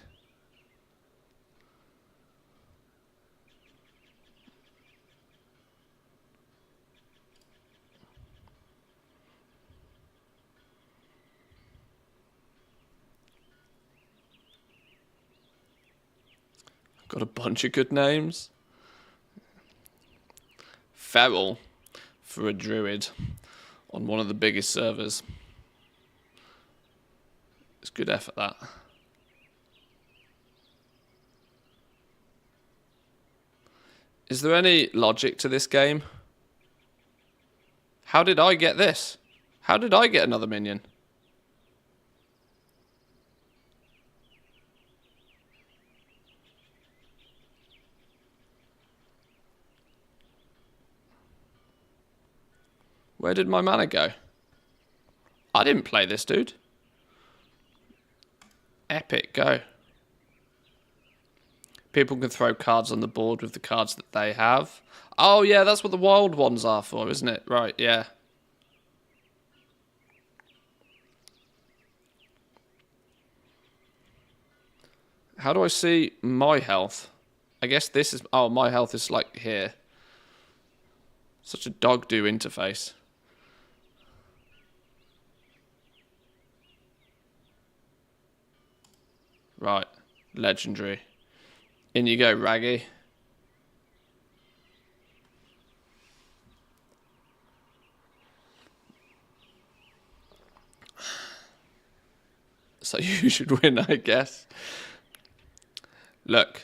Got a bunch of good names. Feral for a druid on one of the biggest servers. It's good effort, that. Is there any logic to this game? How did I get this? How did I get another minion? Where did my mana go? I didn't play this, dude. Epic, go. People can throw cards on the board with the cards that they have. Oh, yeah, that's what the wild ones are for, isn't it? Right, yeah. How do I see my health? I guess this is... Oh, my health is like here. Such a dog-do interface. Right. Legendary. In you go, Raggy. So you should win, I guess. Look.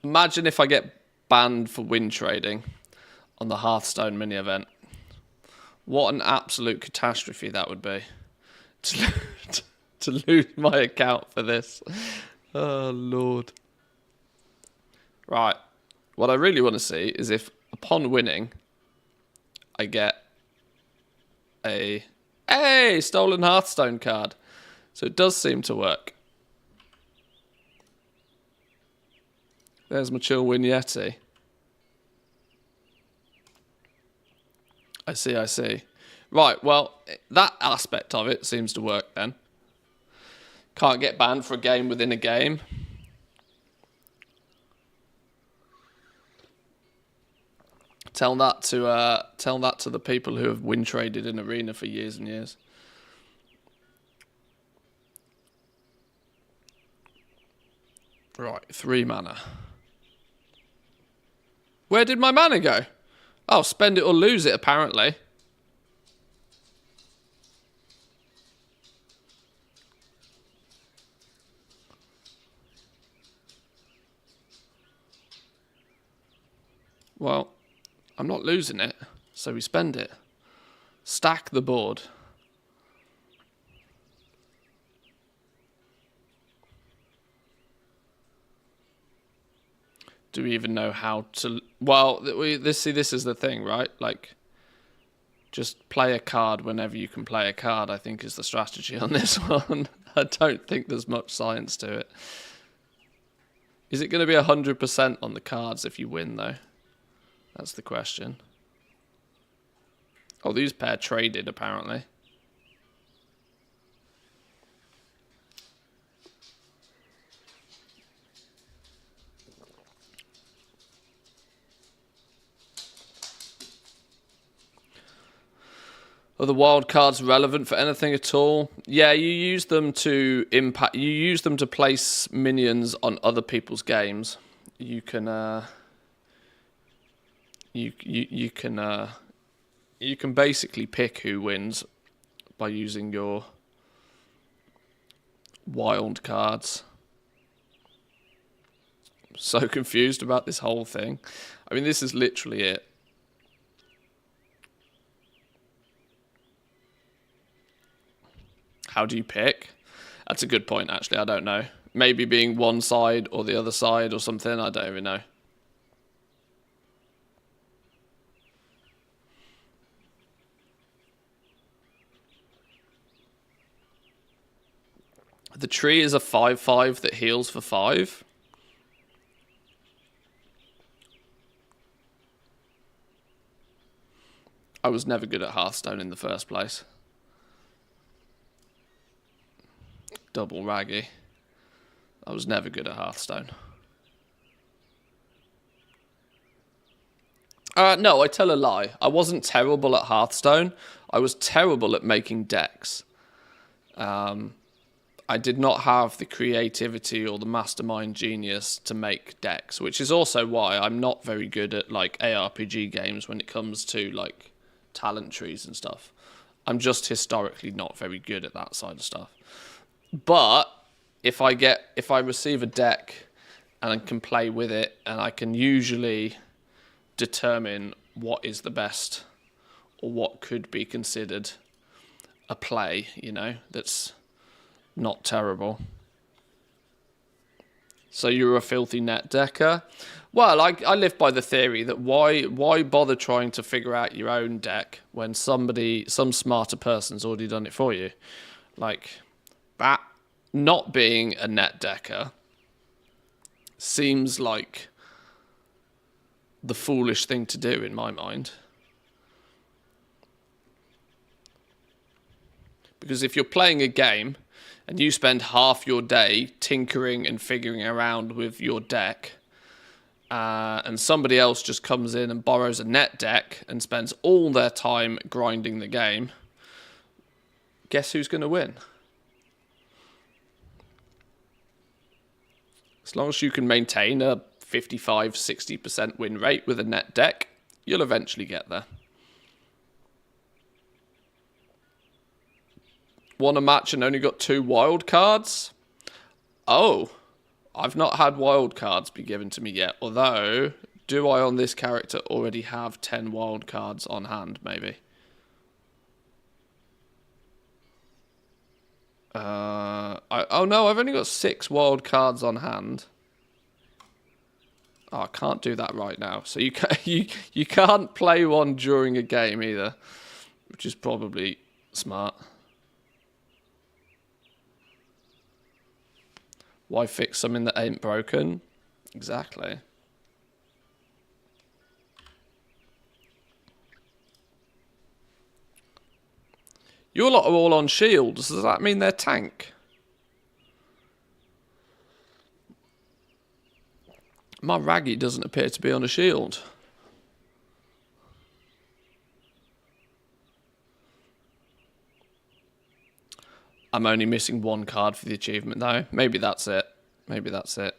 Imagine if I get banned for win trading on the Hearthstone mini event. What an absolute catastrophe that would be. To lose my account for this. Oh, Lord. Right. What I really want to see is if, upon winning, I get a... Hey! Stolen Hearthstone card. So it does seem to work. There's my Chill Win Yeti. I see, I see. Right, well, that aspect of it seems to work then. Can't get banned for a game within a game. Tell that to the people who have win traded in Arena for years and years. Right, 3 mana. Where did my mana go? Oh, spend it or lose it, apparently. Well, I'm not losing it, so we spend it. Stack the board. Do we even know how to... Well, this is the thing, right? Like, just play a card whenever you can play a card, I think, is the strategy on this one. I don't think there's much science to it. Is it going to be 100% on the cards if you win, though? That's the question. Oh, these pair traded, apparently. Are the wild cards relevant for anything at all? Yeah, you use them to impact. You use them to place minions on other people's games. You can. You can basically pick who wins by using your wild cards. I'm so confused about this whole thing. I mean, this is literally it. How do you pick? That's a good point, actually. I don't know. Maybe being one side or the other side or something. I don't even know. The tree is a 5/5 that heals for 5. I was never good at Hearthstone in the first place. Double Raggy. I was never good at Hearthstone. No, I tell a lie. I wasn't terrible at Hearthstone. I was terrible at making decks. I did not have the creativity or the mastermind genius to make decks, which is also why I'm not very good at like ARPG games when it comes to like talent trees and stuff. I'm just historically not very good at that side of stuff. But if I receive a deck and I can play with it, and I can usually determine what is the best or what could be considered a play, you know, that's not terrible. So you're a filthy net decker? Well, I live by the theory that why bother trying to figure out your own deck when some smarter person's already done it for you? Like, that not being a net decker seems like the foolish thing to do in my mind. Because if you're playing a game and you spend half your day tinkering and figuring around with your deck, and somebody else just comes in and borrows a net deck and spends all their time grinding the game, guess who's going to win? As long as you can maintain a 55-60% win rate with a net deck, you'll eventually get there. Won a match and only got 2 wild cards? Oh, I've not had wild cards be given to me yet. Although, do I on this character already have 10 wild cards on hand, maybe? Oh no, I've only got 6 wild cards on hand. Oh, I can't do that right now. So you can't play one during a game either, which is probably smart. Why fix something that ain't broken? Exactly. Your lot are all on shields. Does that mean they're tank? My Raggy doesn't appear to be on a shield. I'm only missing 1 card for the achievement though. Maybe that's it. Maybe that's it.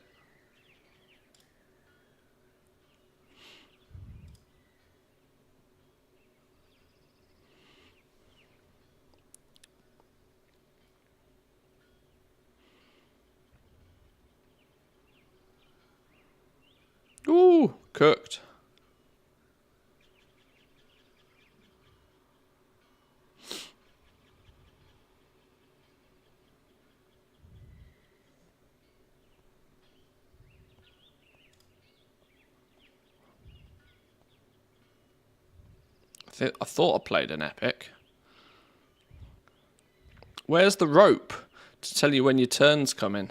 Ooh, cooked. I thought I played an epic. Where's the rope to tell you when your turn's coming?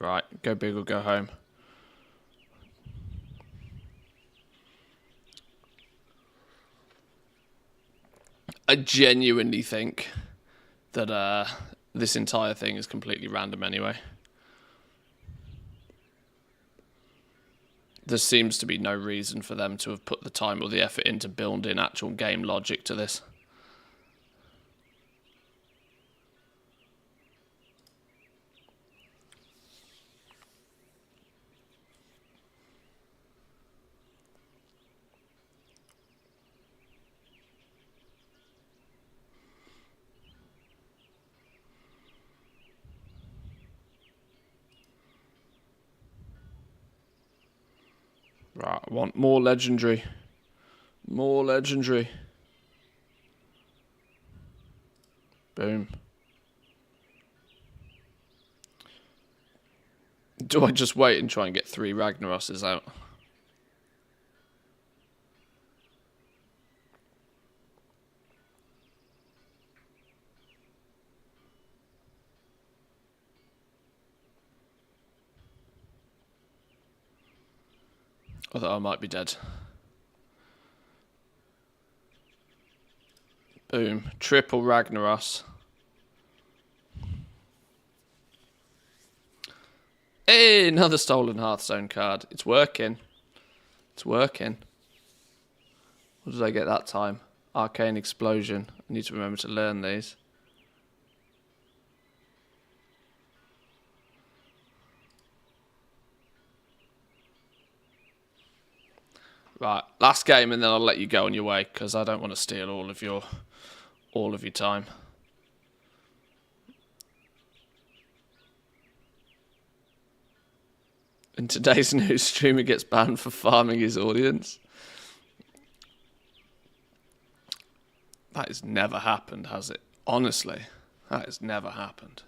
Right, go big or go home. I genuinely think that this entire thing is completely random anyway. There seems to be no reason for them to have put the time or the effort into building actual game logic to this. Right, I want more legendary. More legendary. Boom. Do I just wait and try and get 3 Ragnarosses out? Although I might be dead. Boom. Triple Ragnaros. Hey, another stolen Hearthstone card. It's working. It's working. What did I get that time? Arcane Explosion. I need to remember to learn these. Right, last game and then I'll let you go on your way because I don't want to steal all of your time. In today's news, streamer gets banned for farming his audience. That has never happened, has it? Honestly, that has never happened.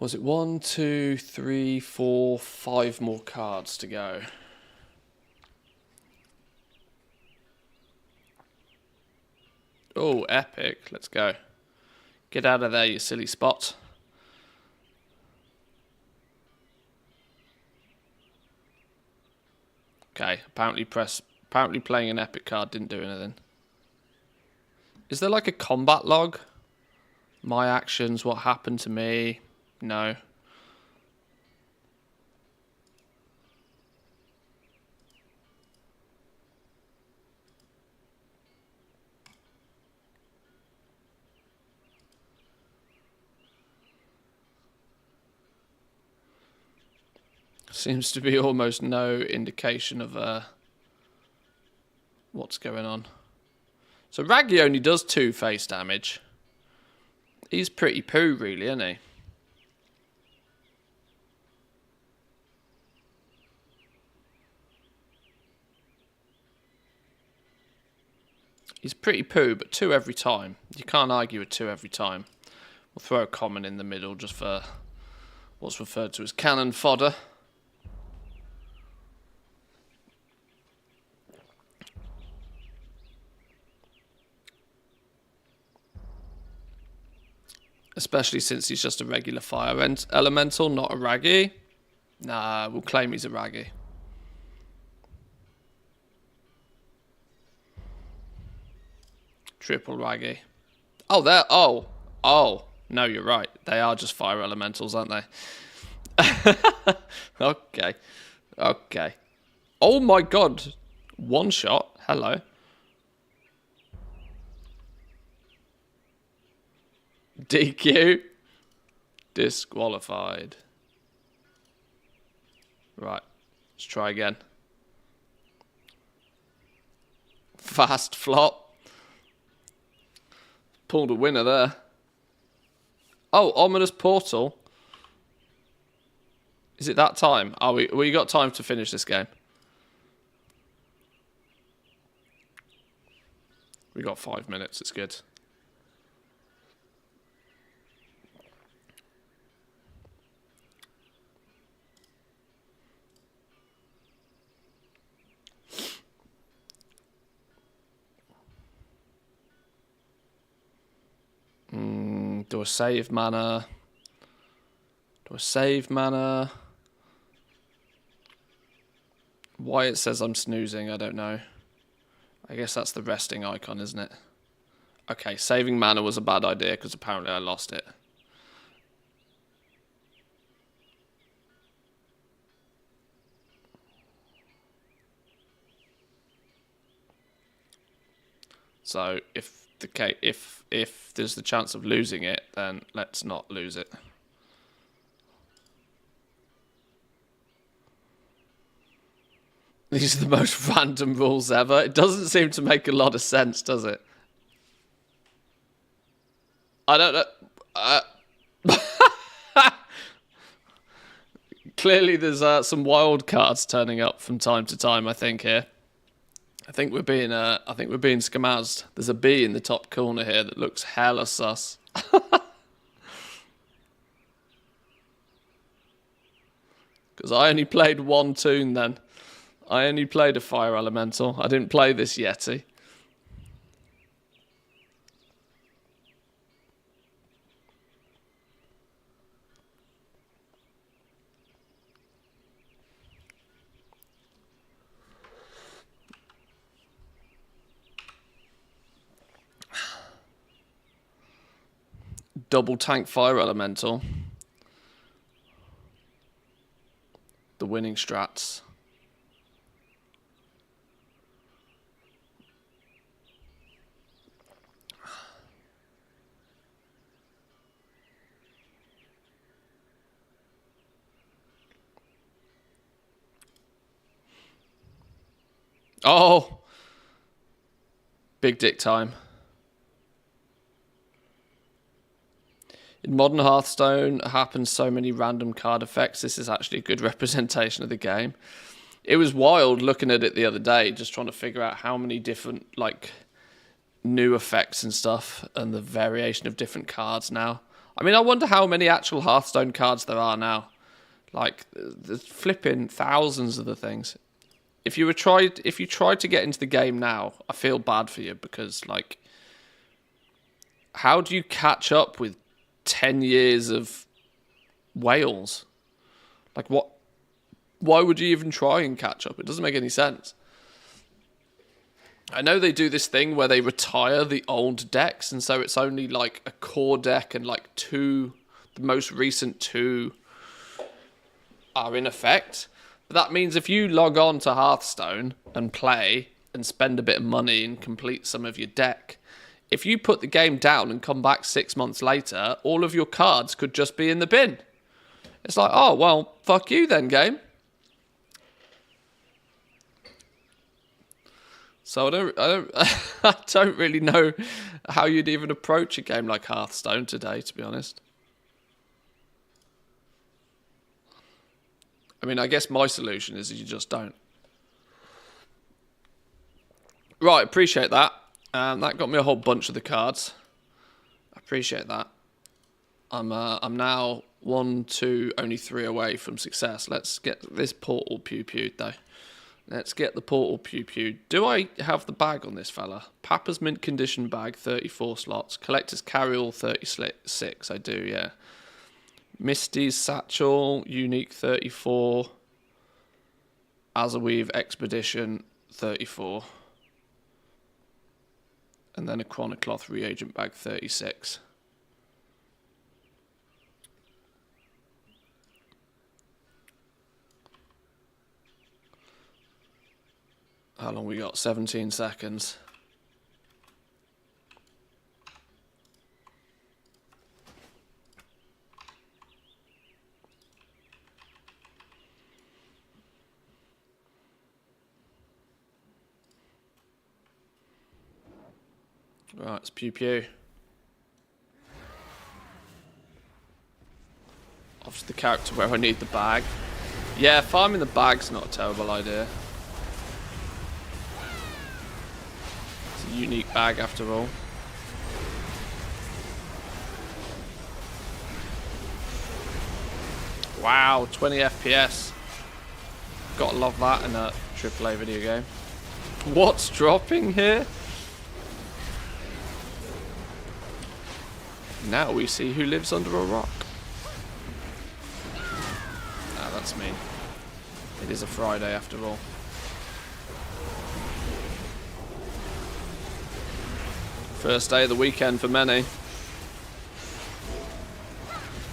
Was it 1, 2, 3, 4, 5 more cards to go? Oh, epic. Let's go. Get out of there, you silly spot. Okay, apparently playing an epic card didn't do anything. Is there like a combat log? My actions, what happened to me? No. Seems to be almost no indication of what's going on. So Raggy only does 2 face damage. He's pretty poo, really, isn't he? He's pretty poo, but 2 every time. You can't argue with 2 every time. We'll throw a common in the middle just for what's referred to as cannon fodder. Especially since he's just a regular fire elemental, not a raggy. Nah, we'll claim he's a raggy. Triple raggy. Oh, there. Oh. No, you're right. They are just fire elementals, aren't they? Okay. Oh my god. 1 shot. Hello. DQ. Disqualified. Right. Let's try again. Fast flop. Pulled a winner there. Oh, ominous portal. Is it that time? Oh, we got time to finish this game. We got 5 minutes. It's good. Do a save mana. Why it says I'm snoozing, I don't know. I guess that's the resting icon, isn't it? Okay, saving mana was a bad idea because apparently I lost it. So if there's the chance of losing it, then let's not lose it. These are the most random rules ever. It doesn't seem to make a lot of sense, does it? I don't know. Clearly, there's some wild cards turning up from time to time. I think here. I think we're being skamazed. There's a bee in the top corner here that looks hella sus. Because I only played 1 toon then. I only played a fire elemental. I didn't play this Yeti. Double tank fire elemental. The winning strats. Oh! Big dick time. In modern Hearthstone happens so many random card effects. This is actually a good representation of the game. It was wild looking at it the other day, just trying to figure out how many different like new effects and stuff and the variation of different cards now. I mean, I wonder how many actual Hearthstone cards there are now. Like, there's flipping thousands of the things. If you tried to get into the game now, I feel bad for you because, like, how do you catch up with 10 years of Wales? Like, what? Why would you even try and catch up? It doesn't make any sense. I know they do this thing where they retire the old decks, and so it's only like a core deck and like the most recent two are in effect. But that means if you log on to Hearthstone and play and spend a bit of money and complete some of your deck, if you put the game down and come back 6 months later, all of your cards could just be in the bin. It's like, oh, well, fuck you then, game. So I don't really know how you'd even approach a game like Hearthstone today, to be honest. I mean, I guess my solution is you just don't. Right, appreciate that. That got me a whole bunch of the cards. I appreciate that. I'm now 1, 2, only 3 away from success. Let's get this portal pew-pewed, though. Let's get the portal pew-pewed. Do I have the bag on this fella? Papa's mint condition bag, 34 slots. Collector's carryall, 36. I do, yeah. Misty's satchel, unique, 34. Azaweave expedition, 34. And then a Chronocloth reagent bag, 36. How long we got? 17 seconds. Right, it's pew pew. Off to the character where I need the bag. Yeah, farming the bag's not a terrible idea. It's a unique bag after all. Wow, 20 FPS. Gotta love that in a AAA video game. What's dropping here? Now we see who lives under a rock. Ah, that's me. It is a Friday after all. First day of the weekend for many.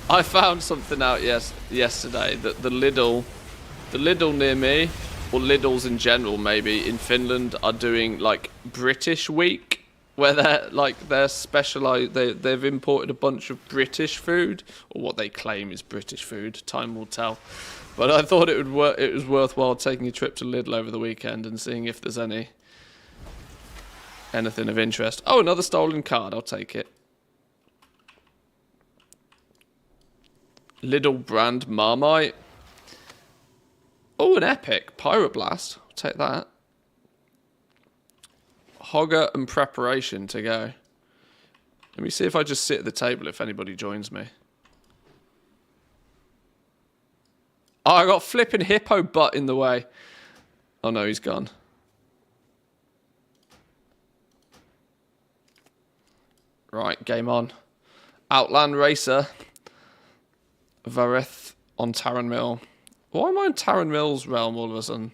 I found something out yesterday that the Lidl near me, or Lidls in general maybe, in Finland are doing like British Week. Where they're specialized, they've imported a bunch of British food, or what they claim is British food. Time will tell. But I thought it was worthwhile taking a trip to Lidl over the weekend and seeing if there's anything of interest. Oh, another stolen card. I'll take it. Lidl brand Marmite. Oh, an epic Pyroblast. I'll take that. Hogger and preparation to go. Let me see if I just sit at the table if anybody joins me. Oh, I got flipping hippo butt in the way. Oh no, he's gone. Right, game on. Outland Racer. Vareth on Taran Mill. Why am I in Taran Mill's realm all of a sudden?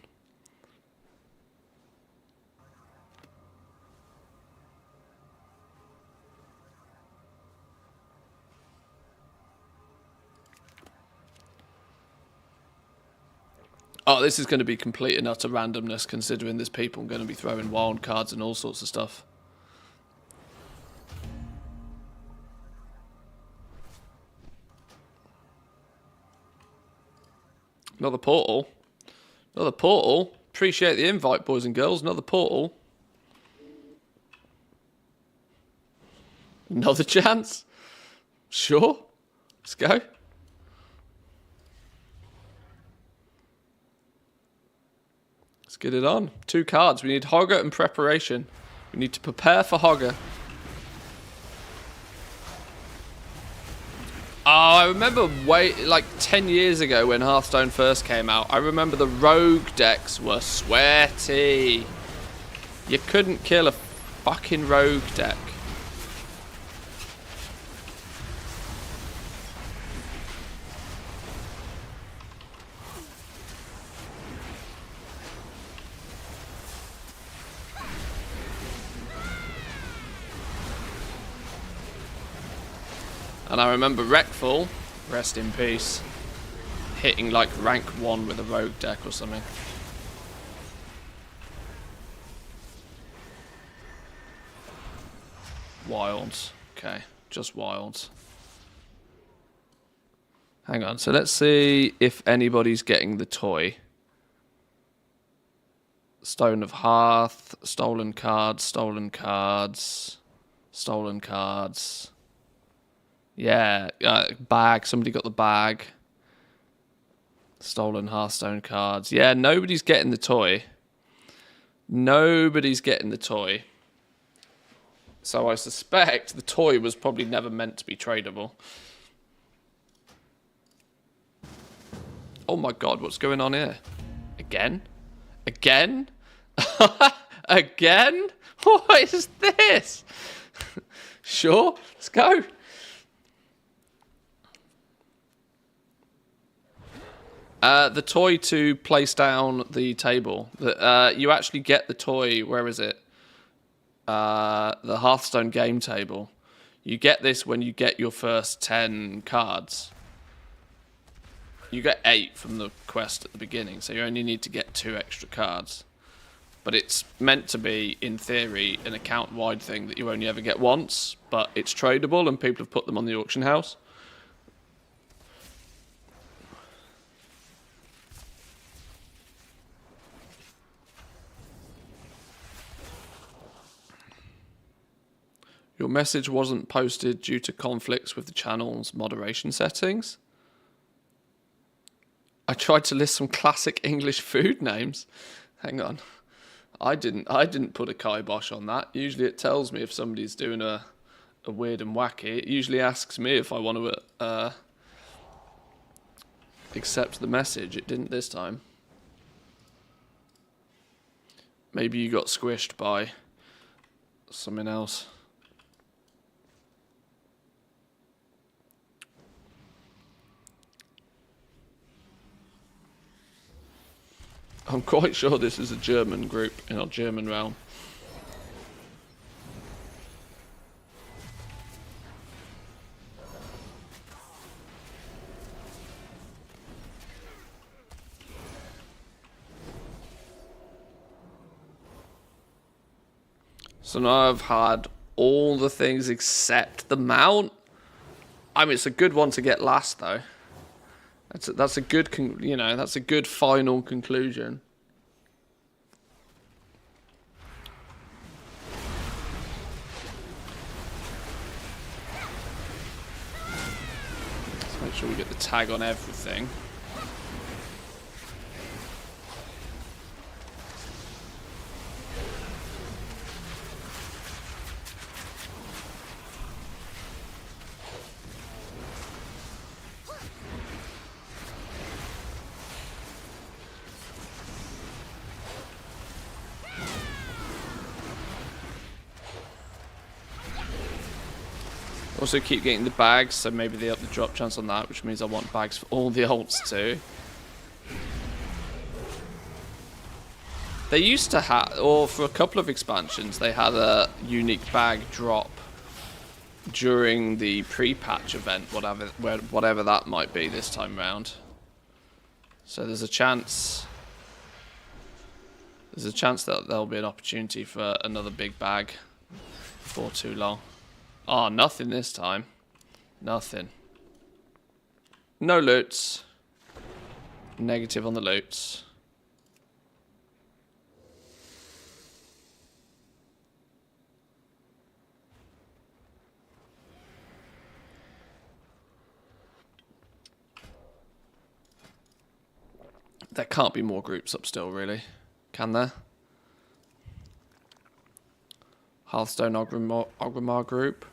Oh, this is going to be complete and utter randomness, considering there's people going to be throwing wild cards and all sorts of stuff. Another portal. Another portal. Appreciate the invite, boys and girls. Another portal. Another chance. Sure. Let's go. Let's get it on. 2 cards. We need Hogger and Preparation. We need to prepare for Hogger. Oh, I remember like 10 years ago when Hearthstone first came out. I remember the rogue decks were sweaty. You couldn't kill a fucking rogue deck. And I remember Wreckful, rest in peace, hitting like rank 1 with a rogue deck or something. Wilds. Okay, just wilds. Hang on, so let's see if anybody's getting the toy. Stone of Hearth, stolen cards, stolen cards, stolen cards. Yeah, bag. Somebody got the bag. Stolen Hearthstone cards. Yeah, nobody's getting the toy. Nobody's getting the toy. So I suspect the toy was probably never meant to be tradable. Oh my god, what's going on here? Again? Again? Again? What is this? Sure, let's go. The toy to place down the table. You actually get the toy, where is it? The Hearthstone game table. You get this when you get your first 10 cards. You get 8 from the quest at the beginning, so you only need to get 2 extra cards. But it's meant to be, in theory, an account-wide thing that you only ever get once, but it's tradable and people have put them on the auction house. Your message wasn't posted due to conflicts with the channel's moderation settings. I tried to list some classic English food names. Hang on. I didn't put a kibosh on that. Usually it tells me if somebody's doing a weird and wacky. It usually asks me if I want to accept the message. It didn't this time. Maybe you got squished by something else. I'm quite sure this is a German group in our German realm. So now I've had all the things except the mount. I mean, it's a good one to get last, though. That's a good, that's a good final conclusion. Let's make sure we get the tag on everything. Also keep getting the bags, so maybe they up the drop chance on that, which means I want bags for all the alts too. They used to have, or for a couple of expansions, they had a unique bag drop during the pre-patch event, whatever that might be this time round. So there's a chance that there'll be an opportunity for another big bag before too long. Oh, nothing this time. Nothing. No loots. Negative on the loots. There can't be more groups up still, really. Can there? Hearthstone Ogrimmar group.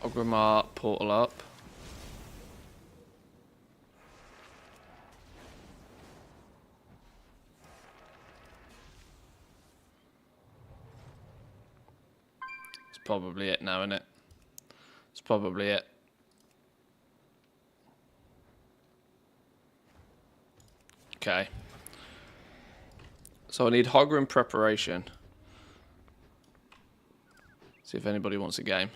Ogrimmar portal up. It's probably it now, isn't it? It's probably it. Okay. So I need Hogrim preparation. See if anybody wants a game.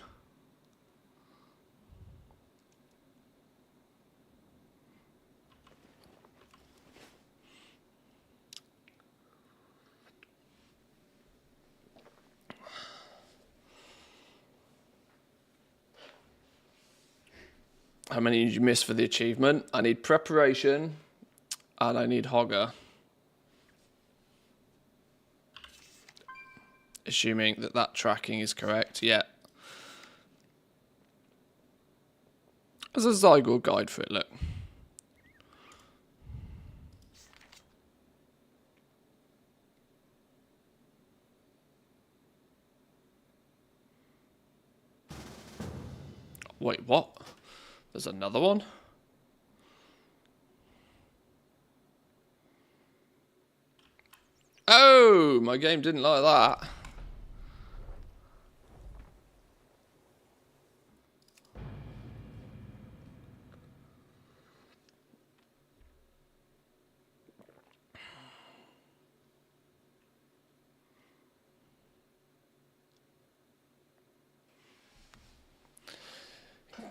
How many did you miss for the achievement? I need preparation and I need Hogger. Assuming that that tracking is correct, yeah. There's a Zygor guide for it, look. Wait, what? There's another one? Oh, my game didn't like that.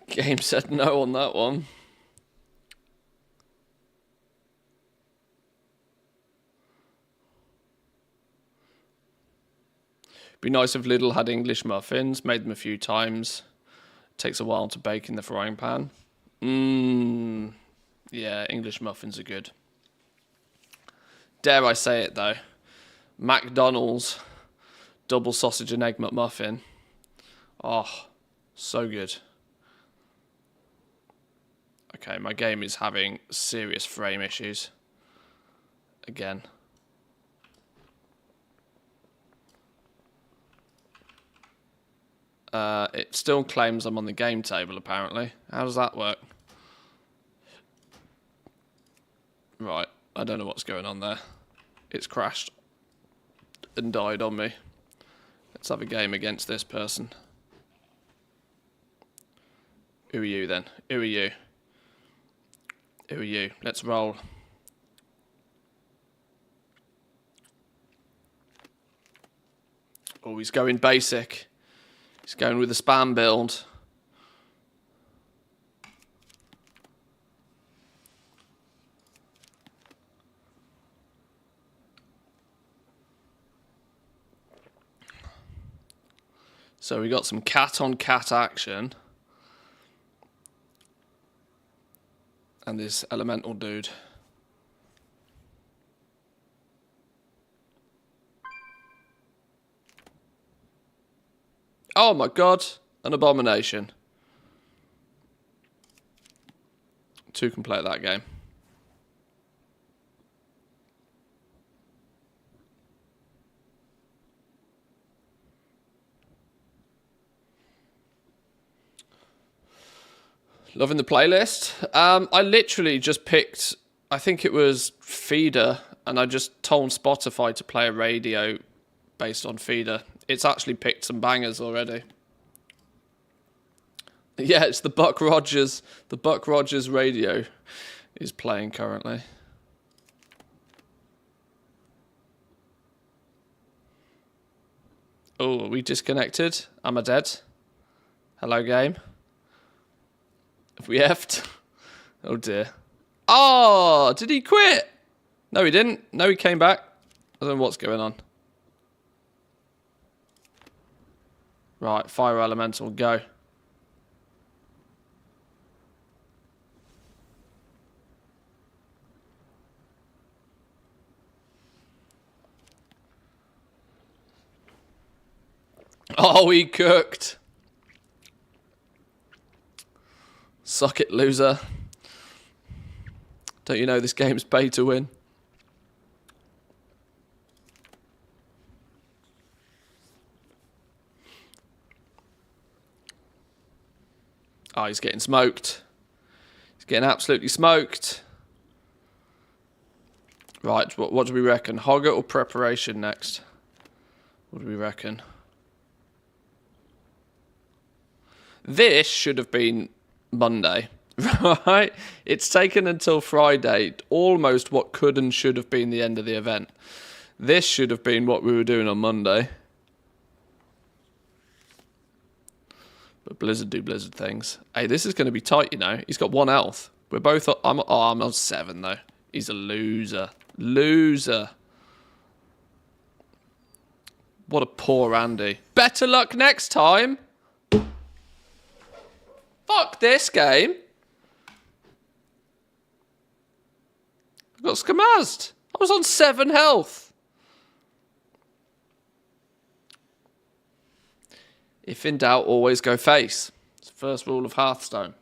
Game said no on that one. Be nice if Lidl had English muffins. Made them a few times. Takes a while to bake in the frying pan. Yeah, English muffins are good. Dare I say it though. McDonald's double sausage and egg McMuffin. Oh, so good. Okay, my game is having serious frame issues. Again. It still claims I'm on the game table, apparently. How does that work? Right, I don't know what's going on there. It's crashed and died on me. Let's have a game against this person. Who are you then? Who are you? Who are you? Let's roll. Oh, he's going basic. He's going with the spam build. So we got some cat-on-cat action. And this elemental dude. Oh my god, an abomination. Two can play that game. Loving the playlist. I literally just picked, I think it was Feeder, and I just told Spotify to play a radio based on Feeder. It's actually picked some bangers already. Yeah, it's the Buck Rogers. The Buck Rogers radio is playing currently. Oh, are we disconnected? Am I dead? Hello, game. Have we effed? Oh dear. Oh, did he quit? No, he didn't. No, he came back. I don't know what's going on. Right, Fire Elemental, go. Oh, he cooked. Suck it, loser. Don't you know this game's pay to win? Oh, he's getting smoked. He's getting absolutely smoked. Right, what do we reckon? Hogger or preparation next? What do we reckon? This should have been Monday, right? It's taken until Friday, almost what could and should have been the end of the event. This should have been what we were doing on Monday. But Blizzard do Blizzard things. Hey, this is going to be tight, you know. He's got 1 health. We're both... I'm on 7, though. He's a loser. Loser. What a poor Andy. Better luck next time. Fuck this game. I got scamazed. I was on 7 health. If in doubt, always go face. It's the first rule of Hearthstone.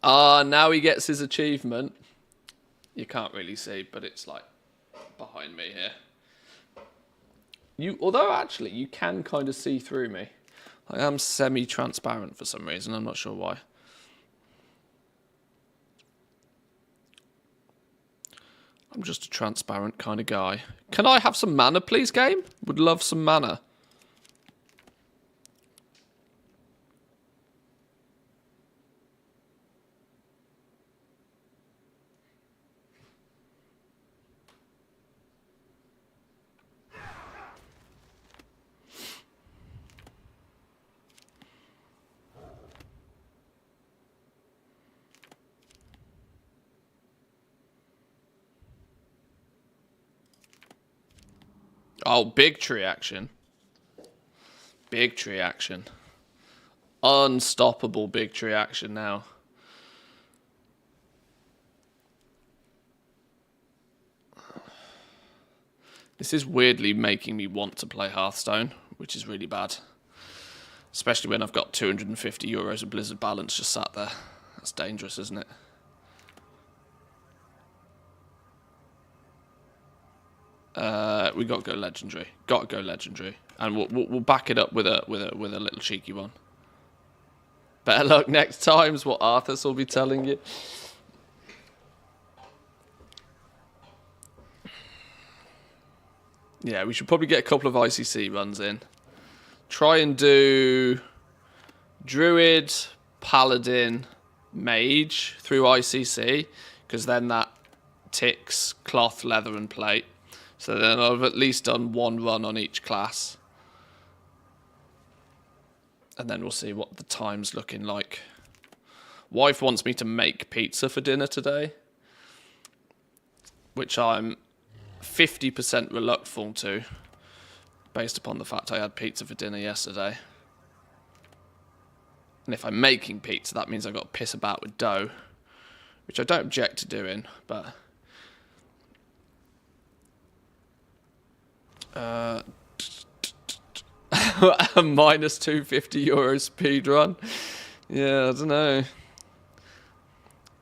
Now he gets his achievement. You can't really see, but it's like behind me here. Although actually you can kind of see through me. I am semi-transparent for some reason. I'm not sure why. I'm just a transparent kind of guy. Can I have some mana, please, game? Would love some mana. Oh, big tree action. Big tree action. Unstoppable big tree action now. This is weirdly making me want to play Hearthstone, which is really bad. Especially when I've got 250 euros of Blizzard balance just sat there. That's dangerous, isn't it? We got to go legendary. Got to go legendary, and we'll back it up with a little cheeky one. Better luck next time's what Arthas will be telling you. Yeah, we should probably get a couple of ICC runs in. Try and do Druid, Paladin, Mage through ICC, because then that ticks cloth, leather, and plate. So then I've at least done 1 run on each class. And then we'll see what the time's looking like. Wife wants me to make pizza for dinner today, which I'm 50% reluctant to, based upon the fact I had pizza for dinner yesterday. And if I'm making pizza, that means I've got to piss about with dough, which I don't object to doing, but... a minus 250 euro speed run. Yeah, I don't know.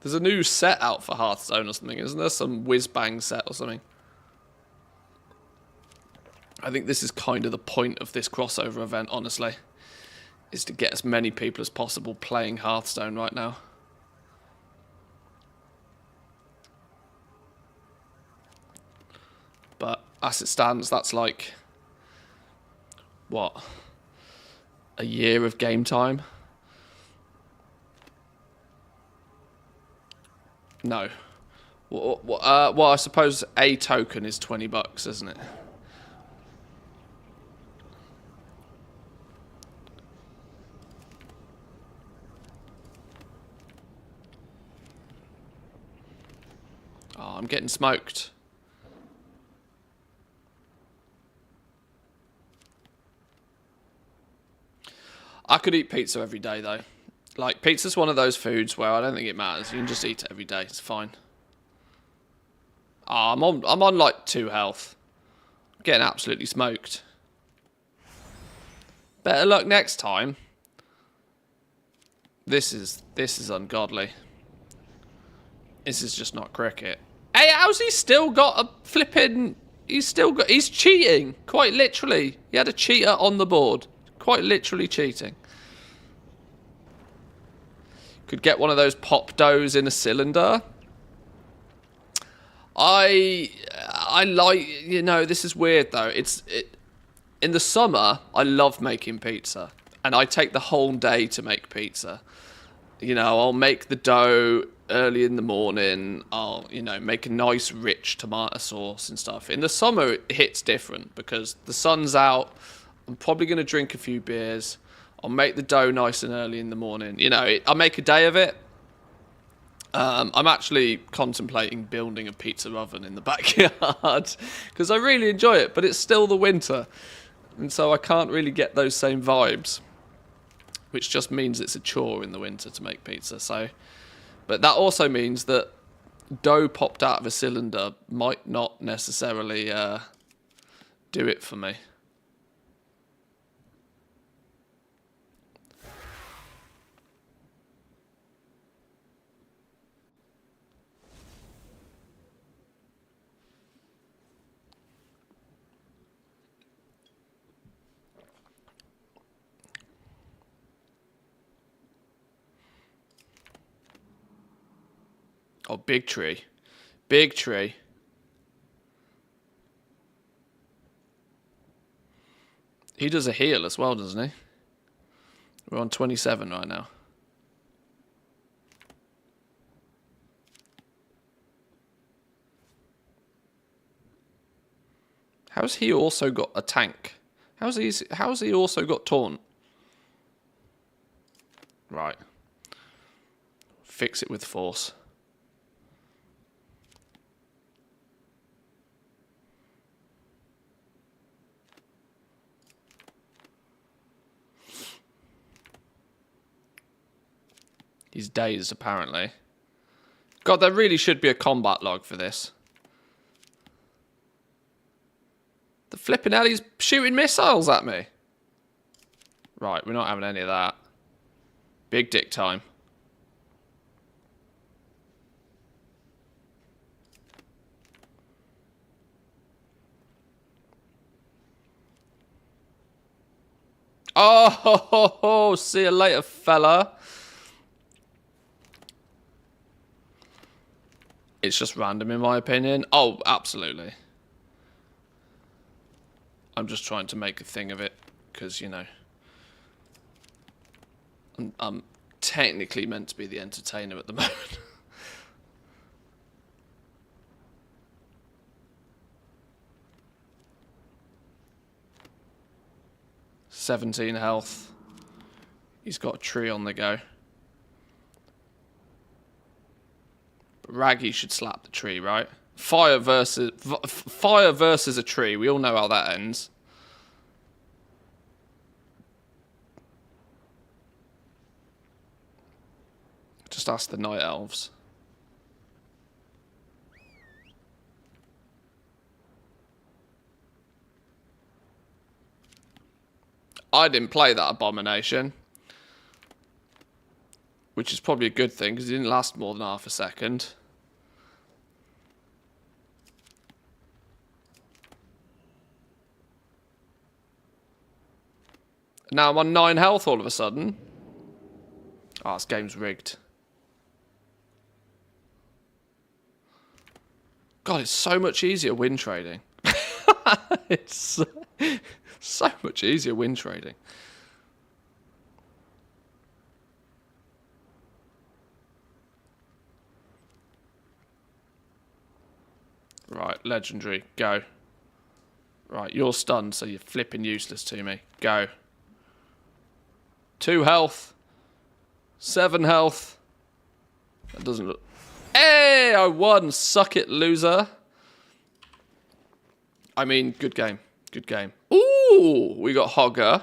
There's a new set out for Hearthstone or something, isn't there? Some whiz-bang set or something. I think this is kind of the point of this crossover event, honestly, is to get as many people as possible playing Hearthstone right now. But as it stands, that's like, what, a year of game time? No. Well, I suppose a token is $20, isn't it? Oh, I'm getting smoked. I could eat pizza every day, though. Like, pizza's one of those foods where I don't think it matters. You can just eat it every day. It's fine. Oh, I'm on like 2 health. Getting absolutely smoked. Better luck next time. This is ungodly. This is just not cricket. Hey, how's he still got a flipping... He's cheating, quite literally. He had a cheater on the board. Quite literally cheating. Could get one of those pop doughs in a cylinder. I like, you know, this is weird though. In the summer, I love making pizza. And I take the whole day to make pizza. You know, I'll make the dough early in the morning. I'll, you know, make a nice rich tomato sauce and stuff. In the summer, it hits different because the sun's out. I'm probably going to drink a few beers. I'll make the dough nice and early in the morning. You know, I'll make a day of it. I'm actually contemplating building a pizza oven in the backyard because I really enjoy it, but it's still the winter. And so I can't really get those same vibes, which just means it's a chore in the winter to make pizza. So, but that also means that dough popped out of a cylinder might not necessarily do it for me. Oh, big tree. Big tree. He does a heal as well, doesn't he? We're on 27 right now. How's he also got a tank? How's he also got taunt? Right. Fix it with force. He's dazed, apparently. God, there really should be a combat log for this. The flipping hell, he's shooting missiles at me. Right, we're not having any of that. Big dick time. Oh, see you later, fella. It's just random, in my opinion. Oh, absolutely. I'm just trying to make a thing of it, because, you know, I'm technically meant to be the entertainer at the moment. $17 health. He's got a tree on the go. But Raggy should slap the tree, right? Fire versus a tree. We all know how that ends. Just ask the night elves. I didn't play that abomination, which is probably a good thing because it didn't last more than half a second. Now I'm on 9 health all of a sudden. Oh, this game's rigged. God, it's so much easier win trading. It's so much easier win trading. Right, legendary, go. Right, you're stunned, so you're flipping useless to me. Go. 2 health. 7 health. That doesn't look... Hey, I won. Suck it, loser. I mean, good game. Good game. Ooh, we got Hogger.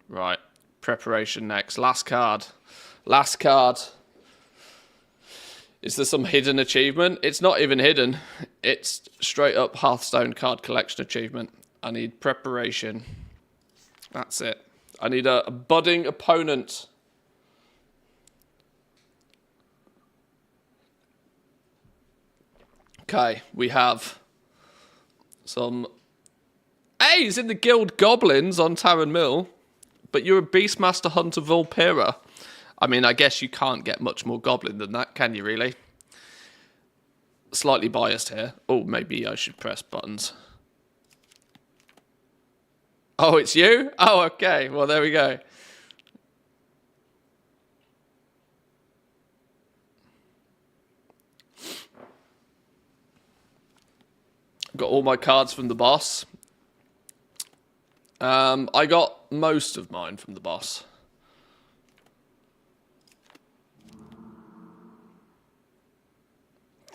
Right. Preparation next. Last card. Last card. Is there some hidden achievement? It's not even hidden. It's straight up Hearthstone card collection achievement. I need preparation. That's it. I need a budding opponent. Okay, we have some... Hey, he's in the Guild Goblins on Taran Mill. But you're a Beastmaster Hunter Vulpera. I mean, I guess you can't get much more goblin than that, can you really? Slightly biased here. Oh, maybe I should press buttons. Oh, it's you? Oh, okay. Well, there we go. Got all my cards from the boss. I got most of mine from the boss.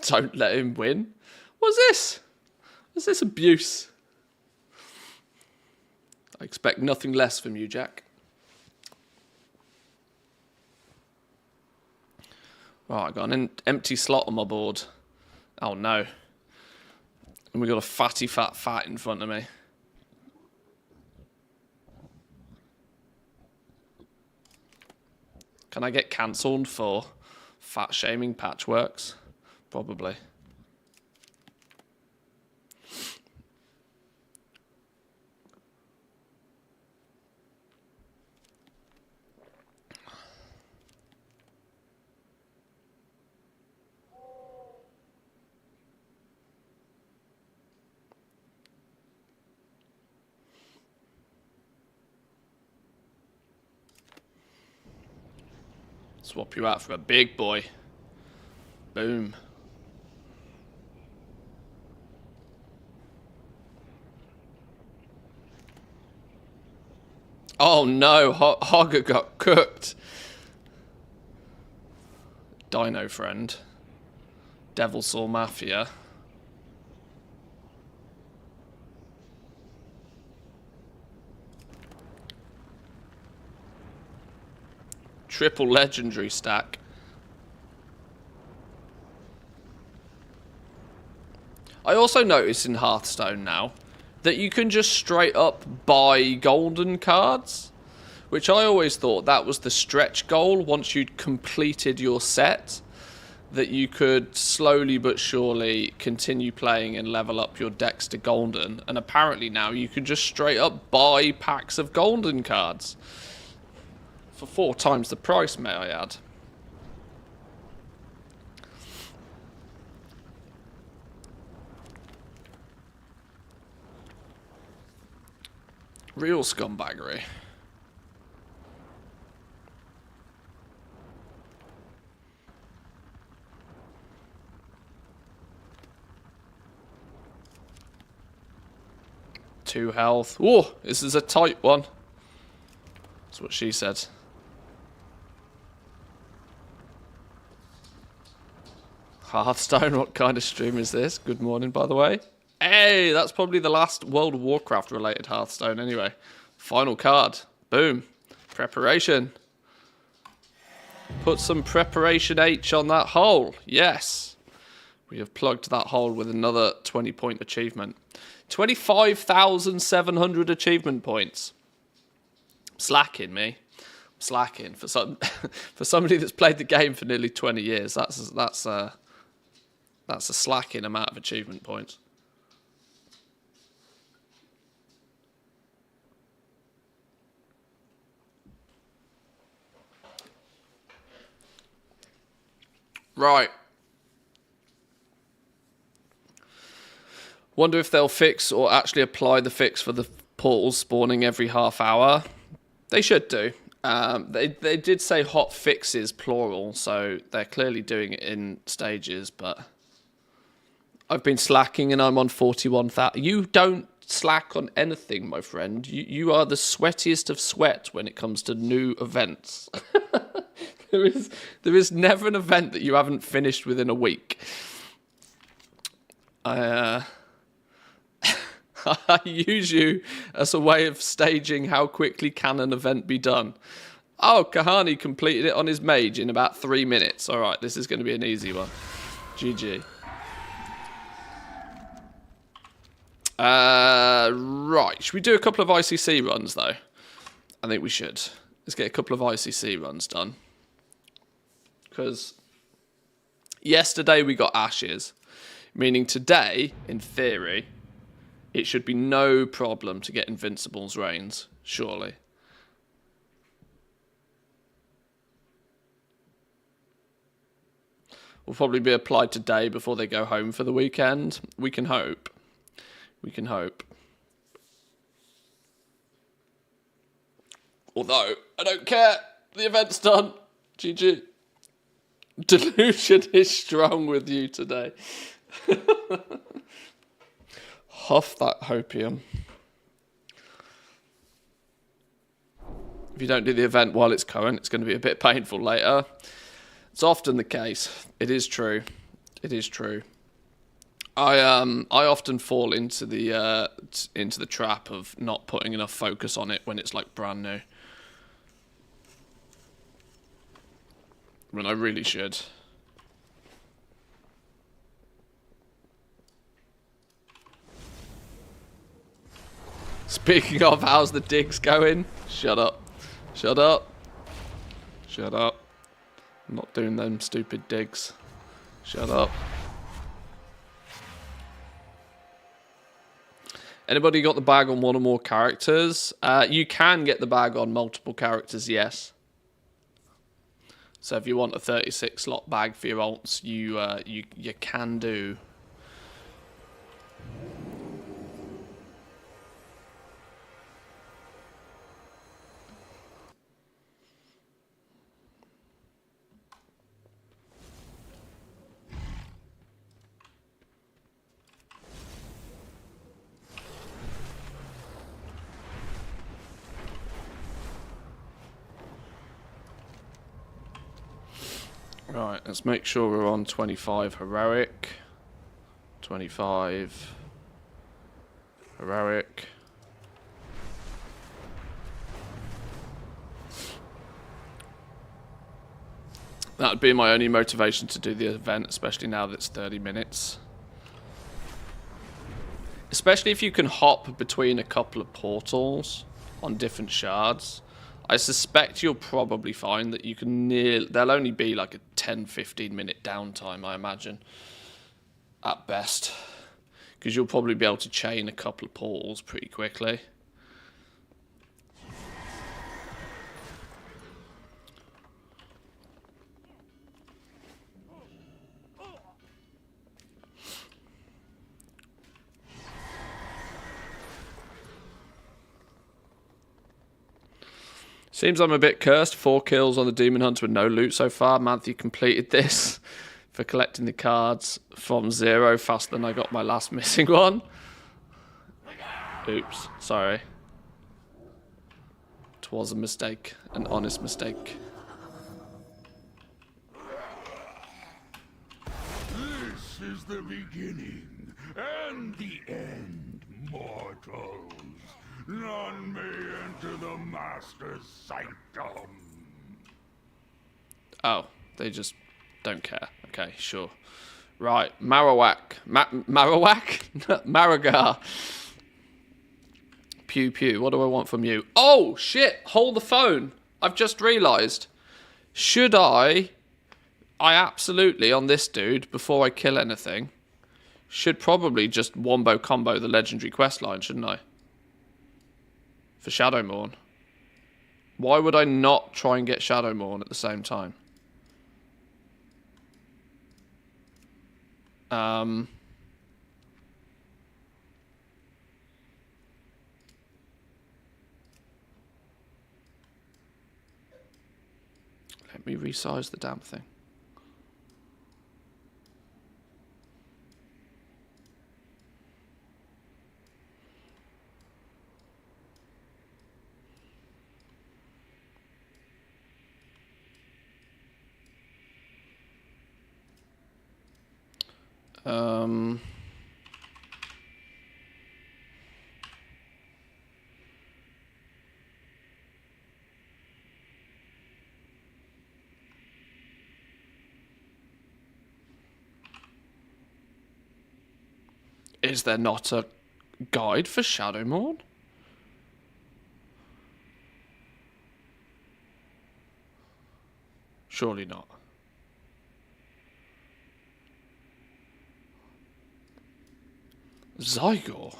Don't let him win. What's this? What's this abuse? I expect nothing less from you, Jack. Right, I got an empty slot on my board. Oh no. And we got a fatty fat in front of me. Can I get cancelled for fat shaming Patchworks? Probably. Swap you out for a big boy. Boom. Oh no, Hogger got cooked. Dino Friend. Devil Saw Mafia. Triple legendary stack. I also notice in Hearthstone now that you can just straight up buy golden cards, which I always thought that was the stretch goal once you'd completed your set, that you could slowly but surely continue playing and level up your decks to golden, and apparently now you can just straight up buy packs of golden cards for 4 times the price, may I add. Real scumbaggery. Two health. Oh, this is a tight one. That's what she said. Hearthstone, what kind of stream is this? Good morning, by the way. Hey, that's probably the last World of Warcraft related Hearthstone anyway. Final card. Boom. Preparation. Put some preparation H on that hole. Yes. We have plugged that hole with another 20-point achievement. 25,700 achievement points. Slacking me. Slacking for for somebody that's played the game for nearly 20 years. That's a slacking amount of achievement points. Right. Wonder if they'll fix or actually apply the fix for the portals spawning every half hour. They should do. They did say hot fixes, plural, so they're clearly doing it in stages, but I've been slacking and I'm on 41,000. You don't slack on anything, my friend. You are the sweatiest of sweat when it comes to new events. There is never an event that you haven't finished within a week. I use you as a way of staging how quickly can an event be done. Oh, Kahani completed it on his mage in about 3 minutes. All right, this is going to be an easy one. GG. Right, should we do a couple of ICC runs, though? I think we should. Let's get a couple of ICC runs done. Because yesterday we got Ashes, meaning today, in theory, it should be no problem to get Invincible's Reigns, surely. Will probably be applied today before they go home for the weekend. We can hope. We can hope. Although, I don't care. The event's done. GG. Delusion is strong with you today. Huff that hopium. If you don't do the event while it's current, it's going to be a bit painful later. It's often the case. It is true. It is true. I often fall into the trap of not putting enough focus on it when it's like brand new. When I really should. Speaking of, how's the digs going? Shut up. Shut up. Shut up. I'm not doing them stupid digs. Shut up. Anybody got the bag on one or more characters? You can get the bag on multiple characters, yes. So if you want a 36 slot bag for your alts, you can do. Right, let's make sure we're on 25 heroic. 25 heroic. That would be my only motivation to do the event, especially now that it's 30 minutes. Especially if you can hop between a couple of portals on different shards. I suspect you'll probably find that you can there'll only be like a 10-15 minute downtime, I imagine, at best. Because you'll probably be able to chain a couple of portals pretty quickly. Seems I'm a bit cursed. 4 kills on the Demon Hunter with no loot so far. Matthew completed this for collecting the cards from 0 faster than I got my last missing one. Oops, sorry. It was a mistake, an honest mistake. This is the beginning and the end, mortals. None may enter the Master's sanctum. Oh, they just don't care. Okay, sure. Right, Marowak. Marowak? Maragar. Pew pew, what do I want from you? Oh, shit, hold the phone. I've just realised. Should I absolutely, on this dude, before I kill anything, should probably just wombo combo the legendary questline, shouldn't I? For Shadowmourne. Why would I not try and get Shadowmourne at the same time? Let me resize the damn thing. Is there not a guide for Shadowmourne? Surely not. Zygor.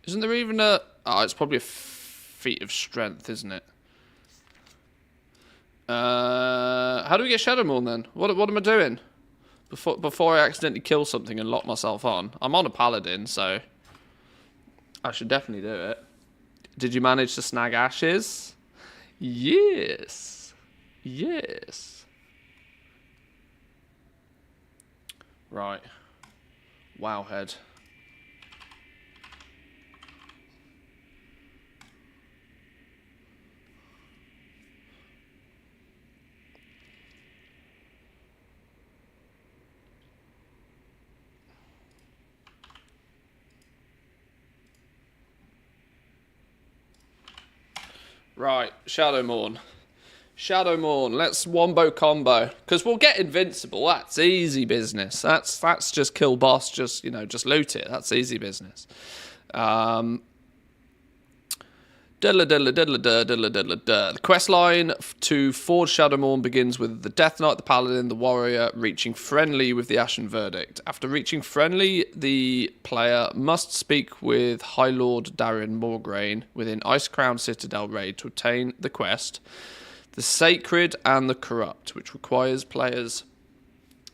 Isn't there even a... Oh, it's probably a feat of strength, isn't it? How do we get Shadowmourne then? What am I doing? Before I accidentally kill something and lock myself on. I'm on a paladin, so... I should definitely do it. Did you manage to snag ashes? Yes. Yes. Right. Wowhead. Right, Shadowmourn. Let's wombo combo. Because we'll get invincible. That's easy business. That's just kill boss, just loot it. That's easy business. The quest line to forge Shadowmourne begins with the Death Knight, the Paladin, the Warrior reaching friendly with the Ashen Verdict. After reaching friendly, the player must speak with High Lord Darren Morgraine within Icecrown Citadel raid to obtain the quest, the Sacred and the Corrupt, which requires players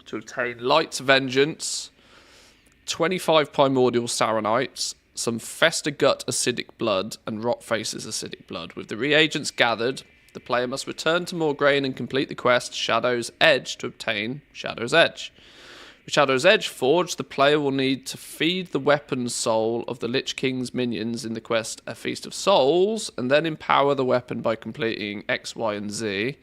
to obtain Light's Vengeance, 25 Primordial Saronites, some Fester Gut acidic blood, and Rotface's acidic blood. With the reagents gathered, the player must return to Morgraine and complete the quest Shadow's Edge to obtain Shadow's Edge. With Shadow's Edge forged, the player will need to feed the weapon soul of the Lich King's minions in the quest A Feast of Souls, and then empower the weapon by completing X, Y, and Z.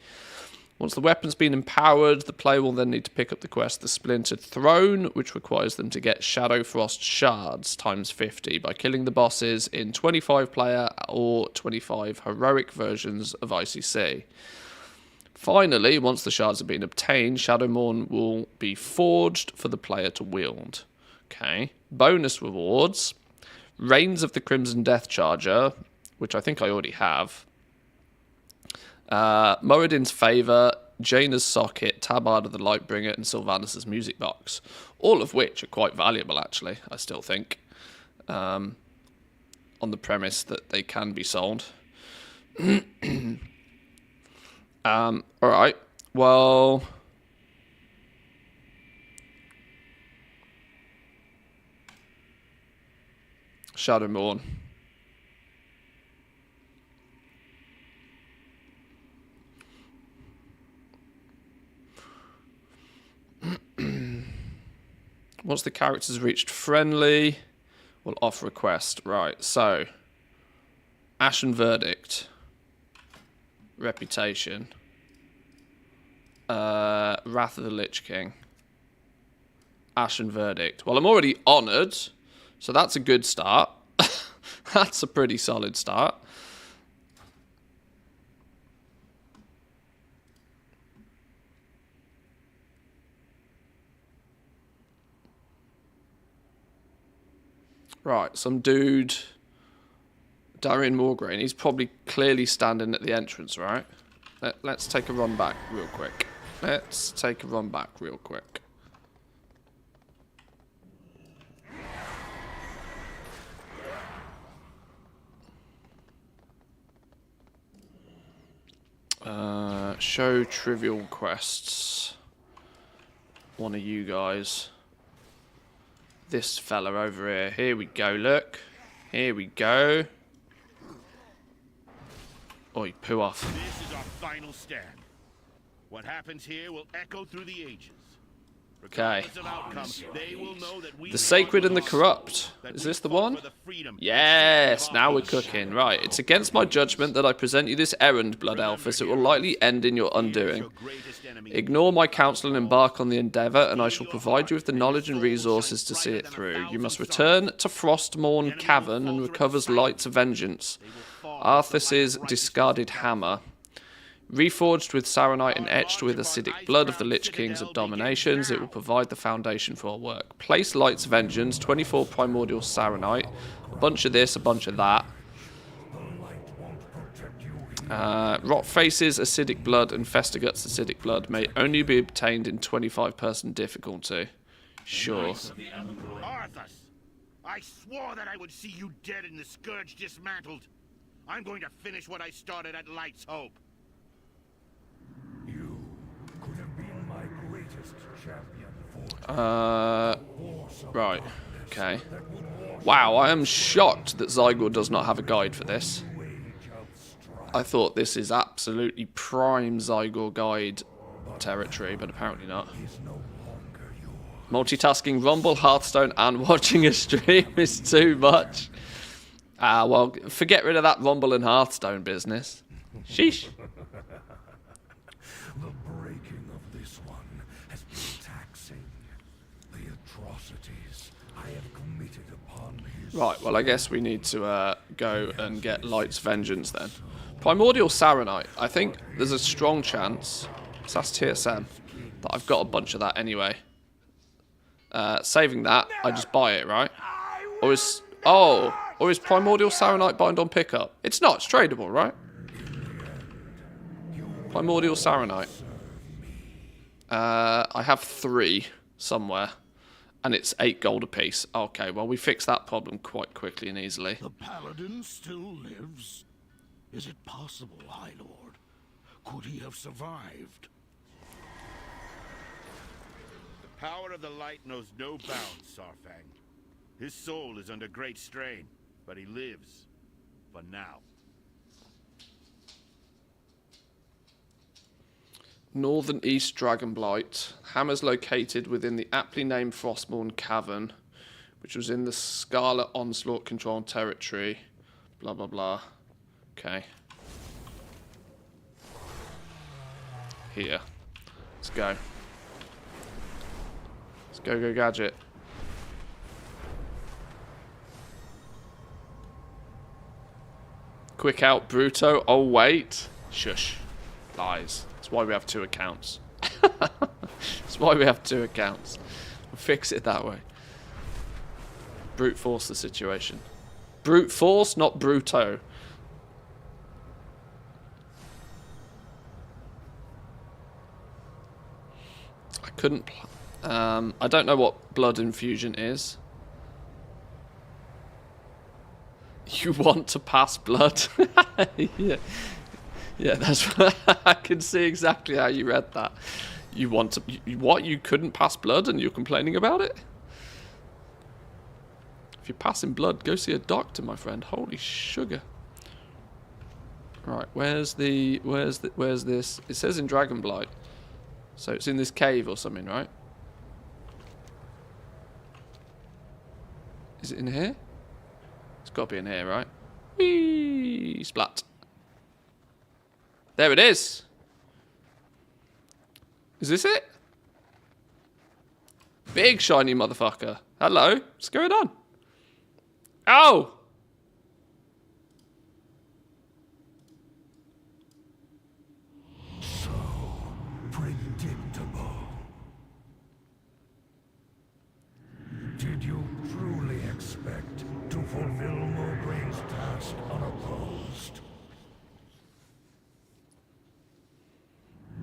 Once the weapon's been empowered, the player will then need to pick up the quest The Splintered Throne, which requires them to get Shadowfrost shards times 50 by killing the bosses in 25 player or 25 heroic versions of ICC. Finally, once the shards have been obtained, Shadowmourne will be forged for the player to wield. Okay. Bonus rewards. Reigns of the Crimson Death Charger, which I think I already have. Moradin's Favour, Jaina's Socket, Tabard of the Lightbringer, and Sylvanas' Music Box. All of which are quite valuable, actually, I still think. On the premise that they can be sold. Alright, well... Shadowmourne. Once the character's reached friendly, we'll offer a quest. Right, so... Ashen Verdict. Reputation. Wrath of the Lich King. Ashen Verdict. Well, I'm already honoured, so that's a good start. That's a pretty solid start. Right, some dude, Darren Morgraine, he's probably clearly standing at the entrance, right? Let's take a run back real quick. Show trivial quests. One of you guys. This fella over here. Here we go, look. Here we go. Oi, poo off. This is our final stand. What happens here will echo through the ages. Okay. Regardless of outcome, they will know that we The Sacred and the Corrupt. Is this the one? Yes, now we're cooking. Right, it's against my judgment that I present you this errand, Blood Elf, as it will likely end in your undoing. Ignore my counsel and embark on the endeavour, and I shall provide you with the knowledge and resources to see it through. You must return to Frostmourne Cavern and recover Light's Vengeance, Arthas's discarded hammer. Reforged with Saronite and etched with acidic blood of the Lich Kings of Dominations, it will provide the foundation for our work. Place Light's Vengeance, 24 Primordial Saronite, a bunch of this, a bunch of that. Rot Faces, Acidic Blood, and Festiguts, Acidic Blood may only be obtained in 25-person difficulty. Sure. Arthas, I swore that I would see you dead and the Scourge dismantled. I'm going to finish what I started at Light's Hope. You could have been my greatest champion for Right. Okay. Wow, I am shocked that Zygor does not have a guide for this. I thought this is absolutely prime Zygor guide territory, but apparently not. Multitasking Rumble, Hearthstone, and watching a stream is too much. Well, forget rid of that Rumble and Hearthstone business. Sheesh. The breaking of this one has been taxing. The atrocities I have committed upon his... Right, well, I guess we need to go and get Light's Vengeance then. Primordial Saronite. I think there's a strong chance, so that's TSM, that I've got a bunch of that anyway. Saving that, I just buy it, right? Or is Primordial Saronite bind on pickup? It's not, it's tradable, right? Primordial Saronite. I have 3 somewhere, and it's 8 gold apiece. Okay, well, we fixed that problem quite quickly and easily. The paladin still lives? Is it possible, High Lord? Could he have survived? The power of the light knows no bounds, Sarfang. His soul is under great strain, but he lives. For now. Northern East Dragonflight. Hammer's located within the aptly named Frostmourne Cavern, which was in the Scarlet Onslaught controlled territory. Blah, blah, blah. Okay. Here. Let's go. Let's go, Gadget. Quick out, Bruto. Oh, wait. Shush. Lies. That's why we have 2 accounts. That's why we have 2 accounts. We'll fix it that way. Brute force the situation. Brute force, not Bruto. I couldn't... I don't know what blood infusion is. You want to pass blood? Yeah. Yeah, that's I can see exactly how you read that. You want to... what? You couldn't pass blood and you're complaining about it? If you're passing blood, go see a doctor, my friend. Holy sugar. Right, where's this? It says in Dragonflight. So it's in this cave or something, right? Is it in here? It's got to be in here, right? Whee! Splat. There it is. Is this it? Big shiny motherfucker. Hello. What's going on? Oh! So predictable. Did you truly expect to fulfill Mograine's task unopposed?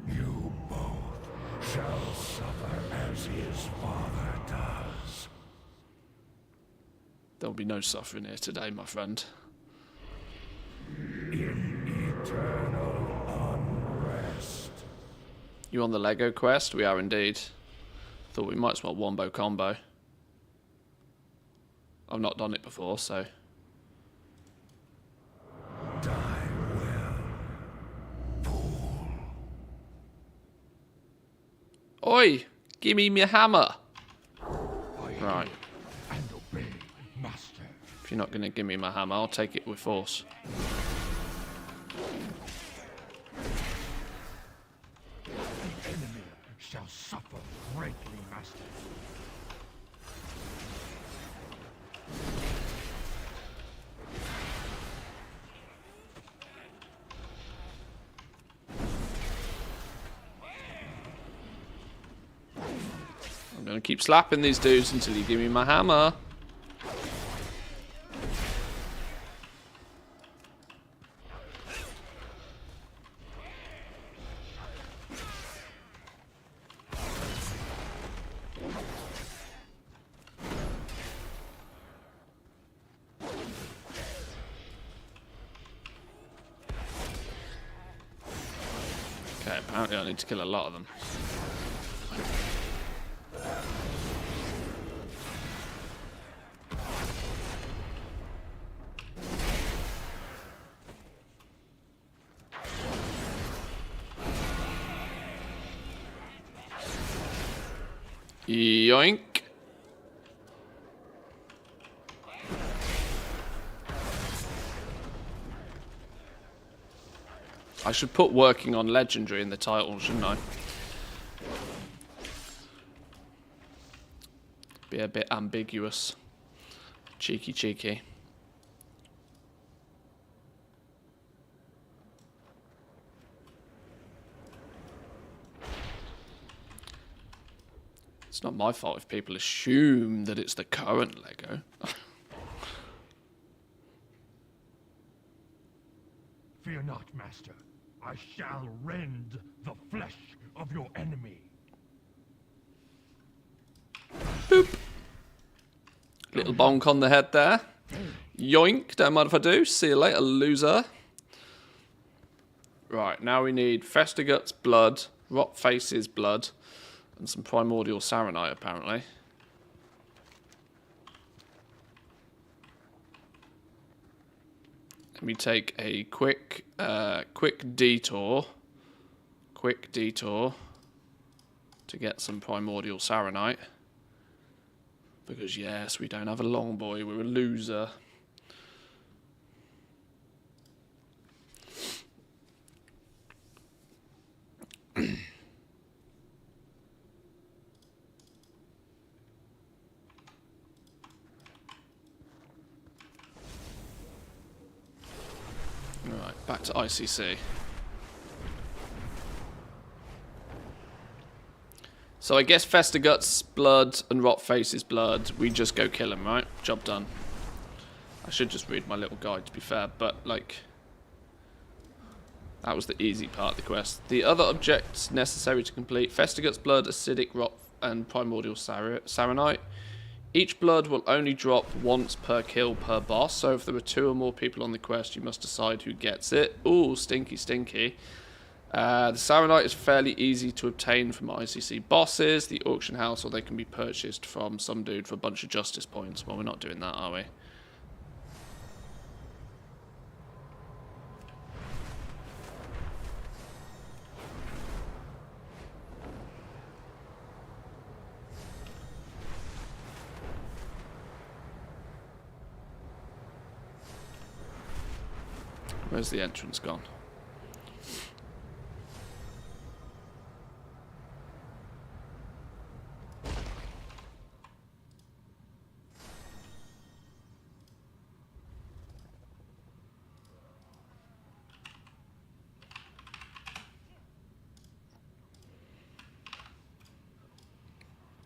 You both shall suffer as his father does. There'll be no suffering here today, my friend. In eternal unrest. You on the Lego quest? We are indeed. Thought we might as well wombo combo. I've not done it before, so... Die well, fool. Oi! Give me my hammer! Right. And obey, master. If you're not going to give me my hammer, I'll take it with force. The enemy shall suffer greatly, master. gonna keep slapping these dudes until you give me my hammer. Okay, apparently I need to kill a lot of them. Yoink. I should put working on legendary in the title, shouldn't I? Be a bit ambiguous. Cheeky, cheeky. It's not my fault if people assume that it's the current Lego. Fear not, master. I shall rend the flesh of your enemy. Boop. Little bonk on the head there. Yoink. Don't mind if I do. See you later, loser. Right, now we need Festigut's blood, Rotface's blood, and some primordial saronite, apparently. Let me take a quick detour to get some primordial saronite. Because yes, we don't have a long boy, we're a loser. Right, back to ICC. So I guess Festigut's blood and Rotface's blood, we just go kill him, right? Job done. I should just read my little guide, to be fair, but, like, that was the easy part of the quest. The other objects necessary to complete: Festigut's blood, acidic rot, and primordial saronite. Each blood will only drop once per kill per boss, so if there are 2 or more people on the quest, you must decide who gets it. Ooh, stinky, stinky. The saronite is fairly easy to obtain from ICC bosses, the auction house, or they can be purchased from some dude for a bunch of justice points. Well, we're not doing that, are we? Where's the entrance gone?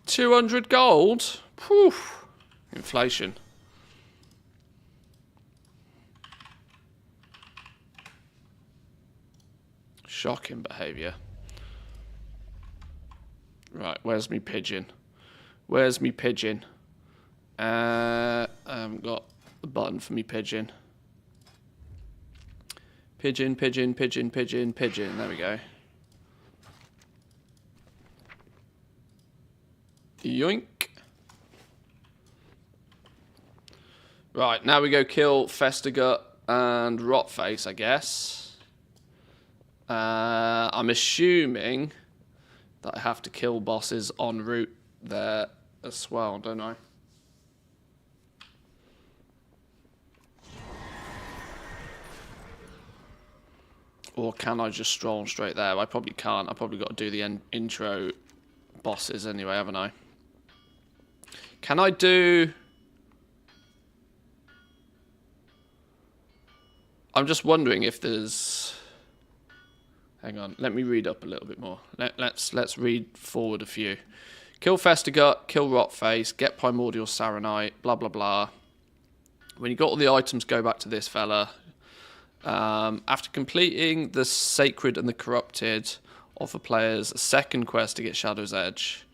$200 gold? Whew. Inflation. Shocking behaviour. Right, where's me pigeon? Where's me pigeon? I haven't got a button for me pigeon. Pigeon, pigeon, pigeon, pigeon, pigeon. There we go. Yoink. Right, now we go kill Festigut and Rotface, I guess. I'm assuming that I have to kill bosses en route there as well, don't I? Or can I just stroll straight there? I probably can't. I probably got to do the intro bosses anyway, haven't I? Can I do... I'm just wondering if there's... Hang on, let me read up a little bit more. Let's read forward a few. Kill Festigut, kill Rotface, get Primordial Saronite, blah, blah, blah. When you got all the items, go back to this fella. After completing the Sacred and the Corrupted, offer players a second quest to get Shadow's Edge.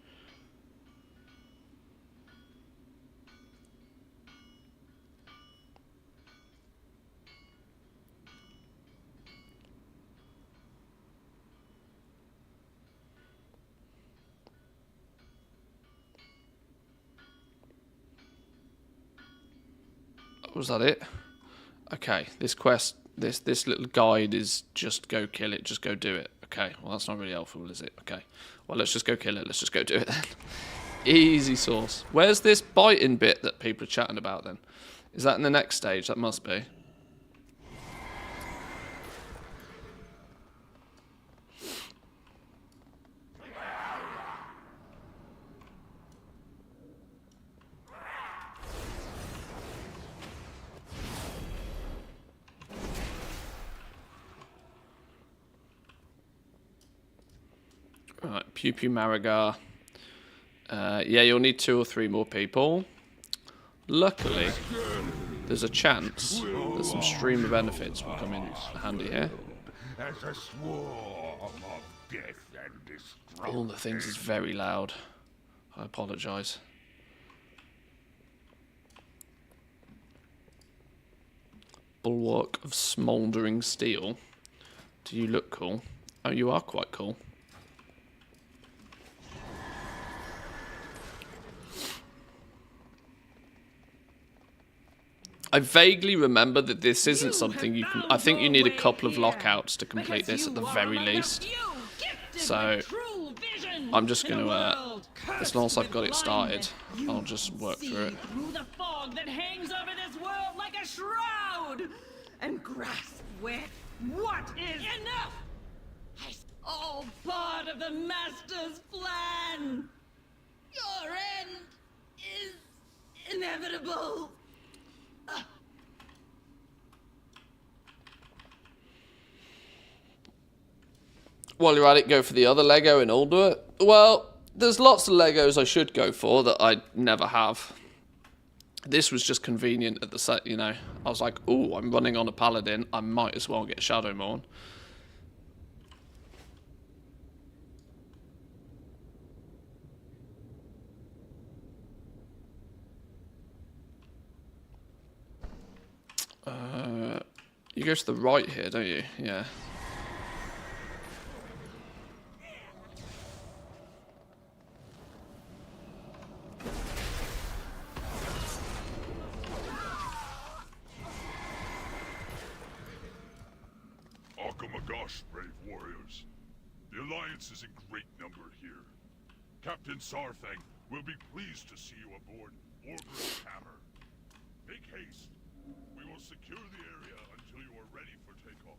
Was that it? Okay, this quest, this little guide is just go kill it, just go do it. Okay, well that's not really helpful, is it? Okay, well let's just go kill it, let's just go do it then. Easy sauce. Where's this biting bit that people are chatting about then? Is that in the next stage? That must be. Right, Pew Pew Marigar. Yeah, you'll need 2 or 3 more people. Luckily, there's a chance that some streamer benefits will come in handy here. As a swarm of death and destruction. All the things is very loud. I apologise. Bulwark of Smouldering Steel. Do you look cool? Oh, you are quite cool. I vaguely remember that this isn't something you can... I think you need a couple of lockouts to complete this at the very least. So, I'm just going to... as long as I've got it started, I'll just work through it. Through the fog that hangs over this world like a shroud, and grasp with what is enough. All part of the Master's plan. Your end is inevitable. While you're at it, go for the other Lego in Ulduat. Well, there's lots of Legos I should go for that I never have. This was just convenient at the set, you know. I was like, ooh, I'm running on a Paladin. I might as well get Shadowmourne. You go to the right here, don't you? Yeah. Gosh, brave warriors. The Alliance is in great number here. Captain Sarfang will be pleased to see you aboard Warcraft Hammer. Make haste. We will secure the area until you are ready for takeoff.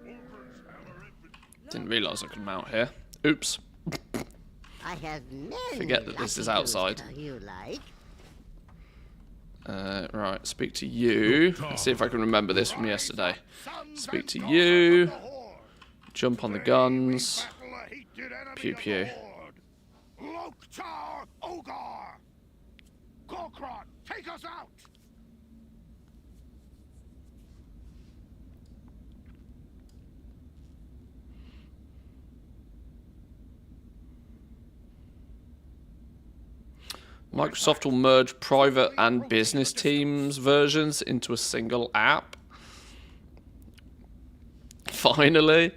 Warcraft's Hammer infantry. Didn't realise I could mount here. Oops. I have many Forget that this is outside. you like. Right, speak to you. Let's see if I can remember this from yesterday. Speak to you. Jump on the guns. Pew pew. Loktar Ogar! Gorkron, take us out! Microsoft will merge private and business teams versions into a single app. Finally.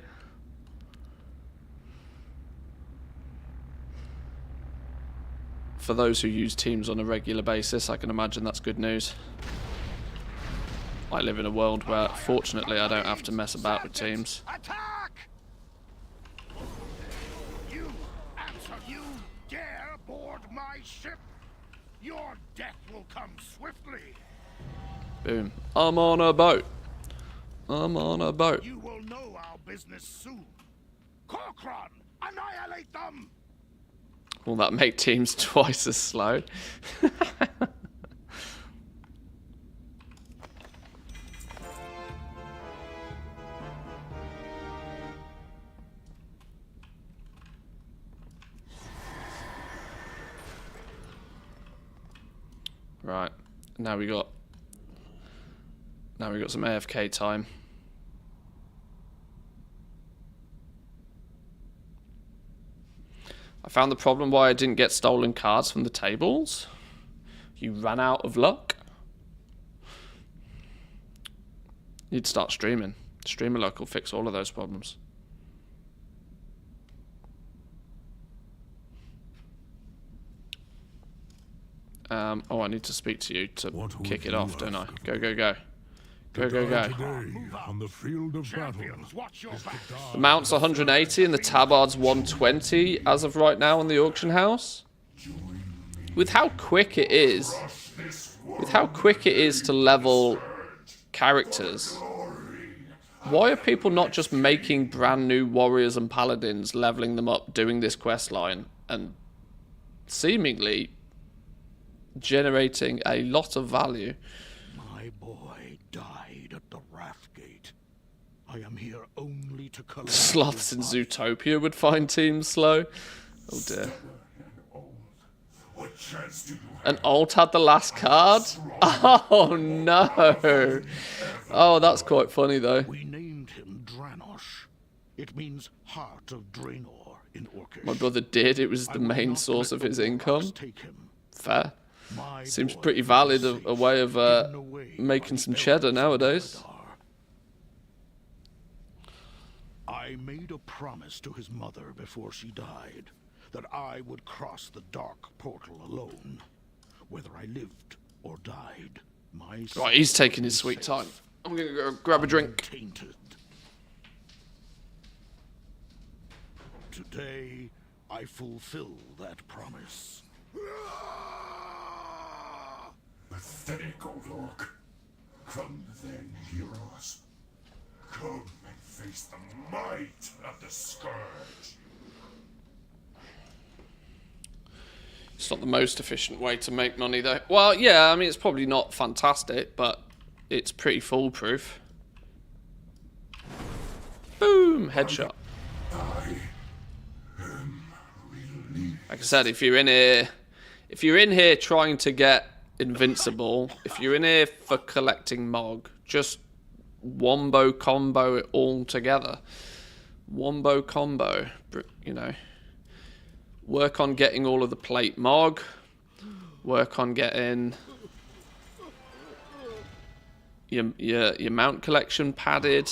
For those who use Teams on a regular basis, I can imagine that's good news. I live in a world where, fortunately, I don't have to mess about with Teams. Attack! You answer, you dare board my ship? Your death will come swiftly. Boom. I'm on a boat. I'm on a boat. You will know our business soon. Gorkron, annihilate them! Will that make Teams twice as slow? Right. Now we got some AFK time. I found the problem why I didn't get stolen cards from the tables. You ran out of luck. You'd start streaming. Streamer luck will fix all of those problems. Oh, I need to speak to you to kick it off, don't I? Go, go, go. Go, go, go. On the field of battle. The mount's 180 and the tabard's 120 as of right now on the auction house. With how quick it is, to level characters, why are people not just making brand new warriors and paladins, leveling them up, doing this quest line, and seemingly generating a lot of value? My boy died at the Wrathgate. I am here only to collect. Sloths in Zootopia would find teams slow. Oh dear. And Alt had the last card? Oh no! Oh, that's quite funny though. We named him Dranosh. It means Heart of Draenor in Orcish. My brother did. It was the main source of his income. Fair. Seems pretty valid, a way of making some cheddar nowadays. I made a promise to his mother before she died that I would cross the dark portal alone, whether I lived or died. My Right, he's taking his sweet time. I'm gonna go grab a drink. Tainted. Today, I fulfill that promise. Pathetic old orc. Come then, heroes. Come and face the might of the Scourge. It's not the most efficient way to make money, though. Well, yeah, I mean, it's probably not fantastic, but it's pretty foolproof. Boom! Headshot. Like I said, if you're in here trying to get invincible, if you're in here for collecting Mog, just wombo combo it all together. Wombo combo, you know. Work on getting all of the plate Mog. Work on getting your mount collection padded.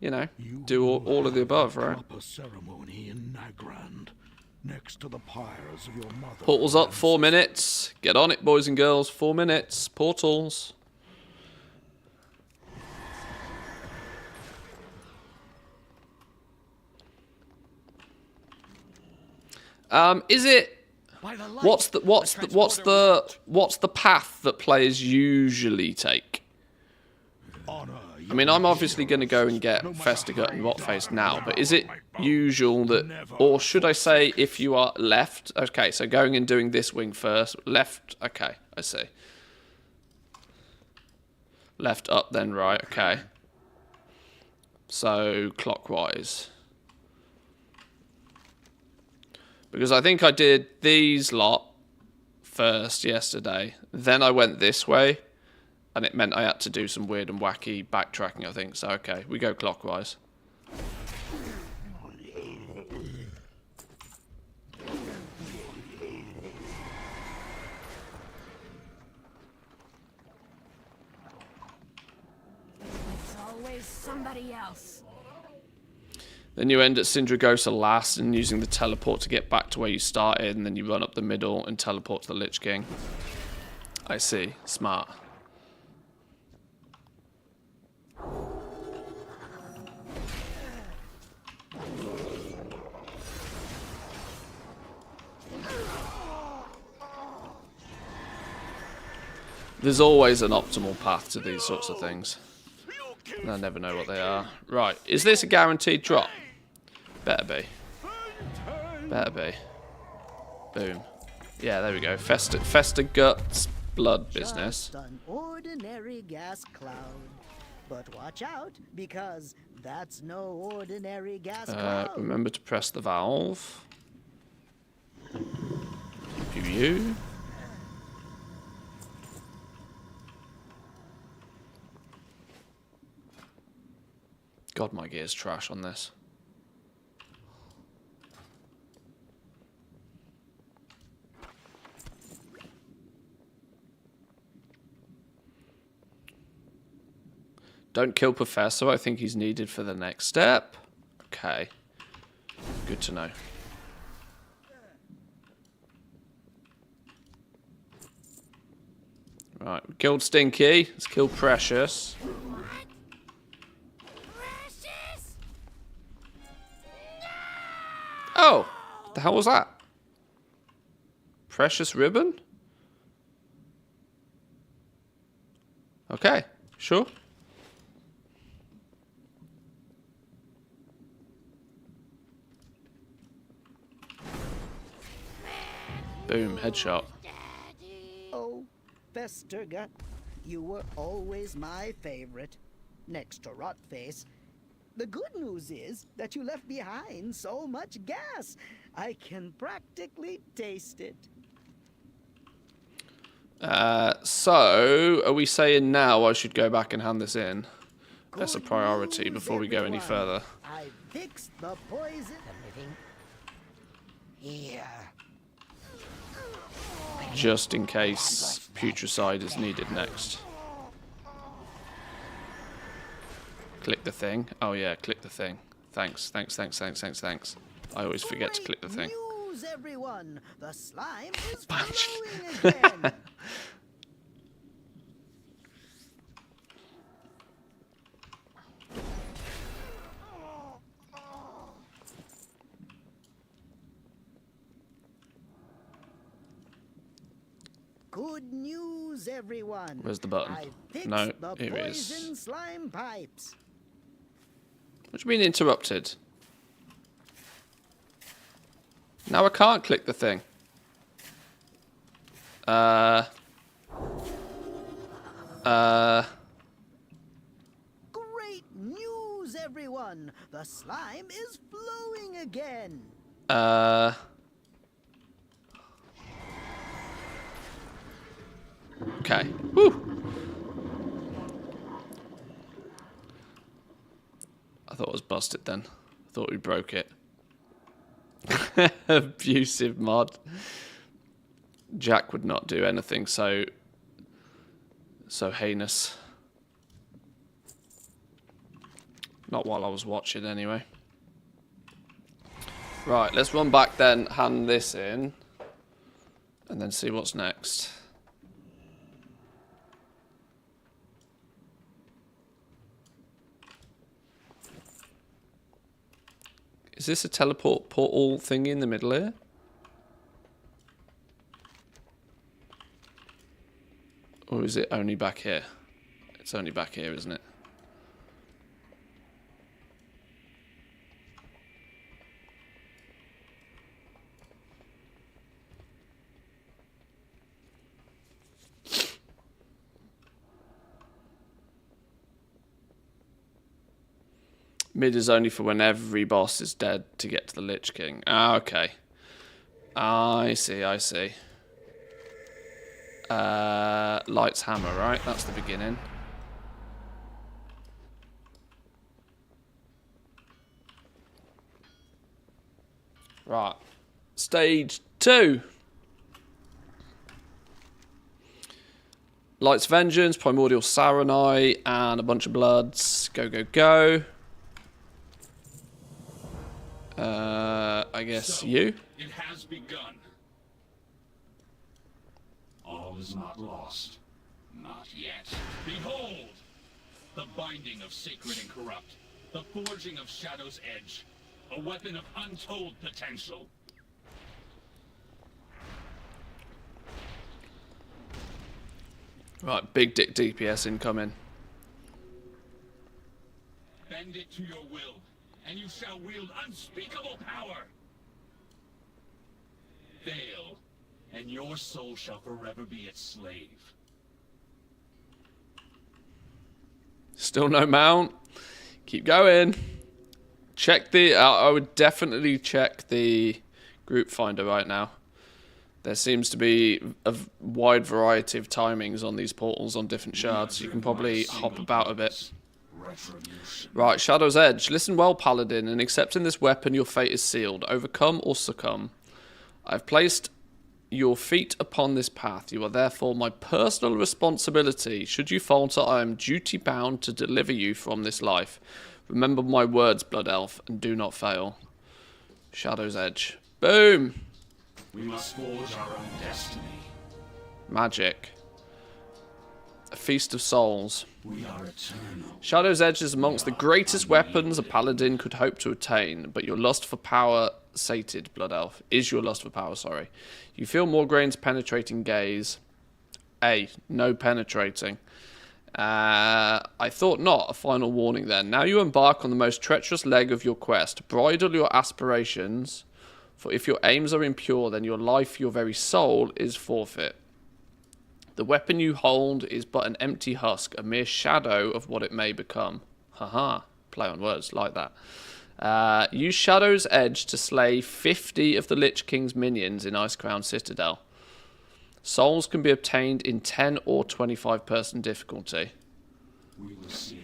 You know, do all of the above, right? A ceremony in Nagrand, next to the pyres of your mother. Portals up, 4 minutes. Get on it, boys and girls. 4 minutes. Portals. Is it? What's the path that players usually take? I mean, I'm obviously going to go and get Festigut and Rotface now, but is it usual that, or should I say, if you are left? Okay, so going and doing this wing first, left. Okay, I see. Left, up, then right. Okay. So clockwise. Because I think I did these lot first yesterday. Then I went this way. And it meant I had to do some weird and wacky backtracking, I think. So, okay, we go clockwise. It's always somebody else. Then you end at Sindragosa last and using the teleport to get back to where you started. And then you run up the middle and teleport to the Lich King. I see. Smart. There's always an optimal path to these sorts of things. And I never know what they are. Right, is this a guaranteed drop? Better be. Better be. Boom. Yeah, there we go. Fester Guts blood business. Just an ordinary gas cloud. But watch out, because that's no ordinary gas cloud. Remember to press the valve. Pew. God, my gear's trash on this. Don't kill Professor. I think he's needed for the next step. Okay. Good to know. Right, we killed Stinky. Let's kill Precious. Precious! Oh! The hell was that? Precious ribbon? Okay, sure. Boom, headshot. Oh, Festergut, you were always my favorite, next to Rotface. The good news is that you left behind so much gas. I can practically taste it. So, are we saying now I should go back and hand this in? That's a Good priority news, before we go any everyone. further. I fixed the poison. Here. Just in case Putricide is needed next. Click the thing. Oh yeah, click the thing. Thanks. I always forget to click the thing. News, everyone. The slime is flowing again. Good news, everyone. Where's the button? I fixed No, the here it is. poison slime pipes. What do you mean interrupted? Now I can't click the thing. Great news, everyone. The slime is flowing again. Okay. Woo! I thought it was busted then. I thought we broke it. Abusive mod. Jack would not do anything so heinous. Not while I was watching anyway. Right, let's run back then, hand this in, and then see what's next. Is this a teleport portal thing in the middle here? Or is it only back here? It's only back here, isn't it? Mid is only for when every boss is dead to get to the Lich King. Ah, okay. I see. Light's Hammer, right? That's the beginning. Right. Stage 2. Light's Vengeance, Primordial Saranite, and a bunch of bloods. Go. I guess So, you? It has begun. All is not lost. Not yet. Behold! The binding of sacred and corrupt. The forging of Shadow's Edge. A weapon of untold potential. Right, big dick DPS incoming. Bend it to your will, and you shall wield unspeakable power. Fail, and your soul shall forever be its slave. Still no mount. Keep going. Check the... I would definitely check the group finder right now. There seems to be a wide variety of timings on these portals on different shards. You can probably hop about a bit. Retribution. Right, Shadow's Edge. Listen well, Paladin. In accepting this weapon, your fate is sealed. Overcome or succumb. I've placed your feet upon this path. You are therefore my personal responsibility. Should you falter, I am duty-bound to deliver you from this life. Remember my words, Blood Elf, and do not fail. Shadow's Edge. Boom! We must forge our own destiny. Magic. A Feast of Souls. We are eternal. Shadow's Edge is amongst the greatest weapons a paladin could hope to attain, but your lust for power sated, Blood Elf. Is your lust for power, sorry. You feel Morgraine's penetrating gaze. No penetrating. I thought not. A final warning then. Now you embark on the most treacherous leg of your quest. Bridle your aspirations, for if your aims are impure, then your life, your very soul, is forfeit. The weapon you hold is but an empty husk, a mere shadow of what it may become. Haha, play on words, like that. Use Shadow's Edge to slay 50 of the Lich King's minions in Icecrown Citadel. Souls can be obtained in 10 or 25 person difficulty.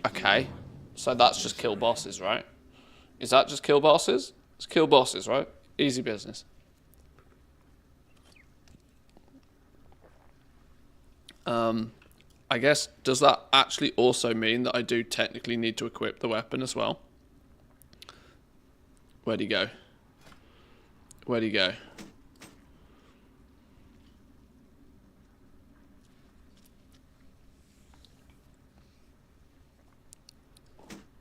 Okay, so that's just kill bosses, right? Is that just kill bosses? It's kill bosses, right? Easy business. I guess, does that actually also mean that I do technically need to equip the weapon as well? Where'd he go? Where'd he go?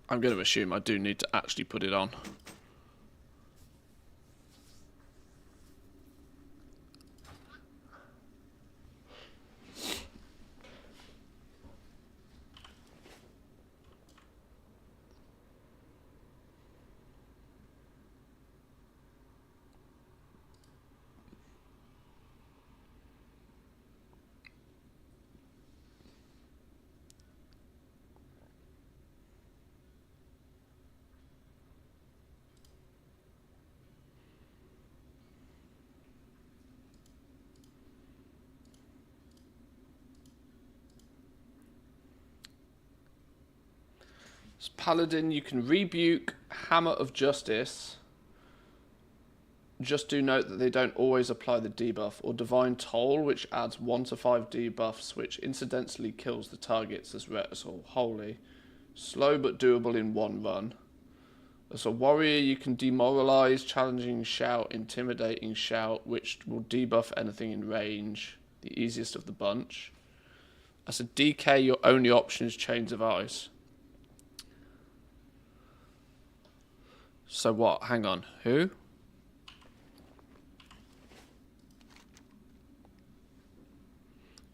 I'm going to assume I do need to actually put it on. Paladin, you can rebuke Hammer of Justice. Just do note that they don't always apply the debuff. Or Divine Toll, which adds 1 to 5 debuffs, which incidentally kills the targets as holy. Slow but doable in one run. As a warrior, you can demoralize, challenging shout, intimidating shout, which will debuff anything in range. The easiest of the bunch. As a DK, your only option is Chains of Ice. So what? Hang on. Who?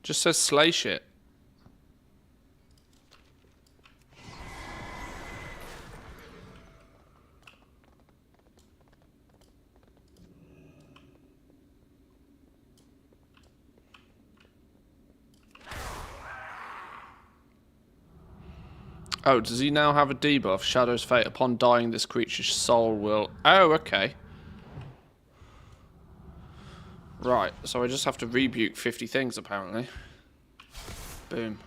Just says slay shit. Oh, does he now have a debuff? Shadow's Fate. Upon dying, this creature's soul will... Oh, okay. Right, so I just have to rebuke 50 things, apparently. Boom.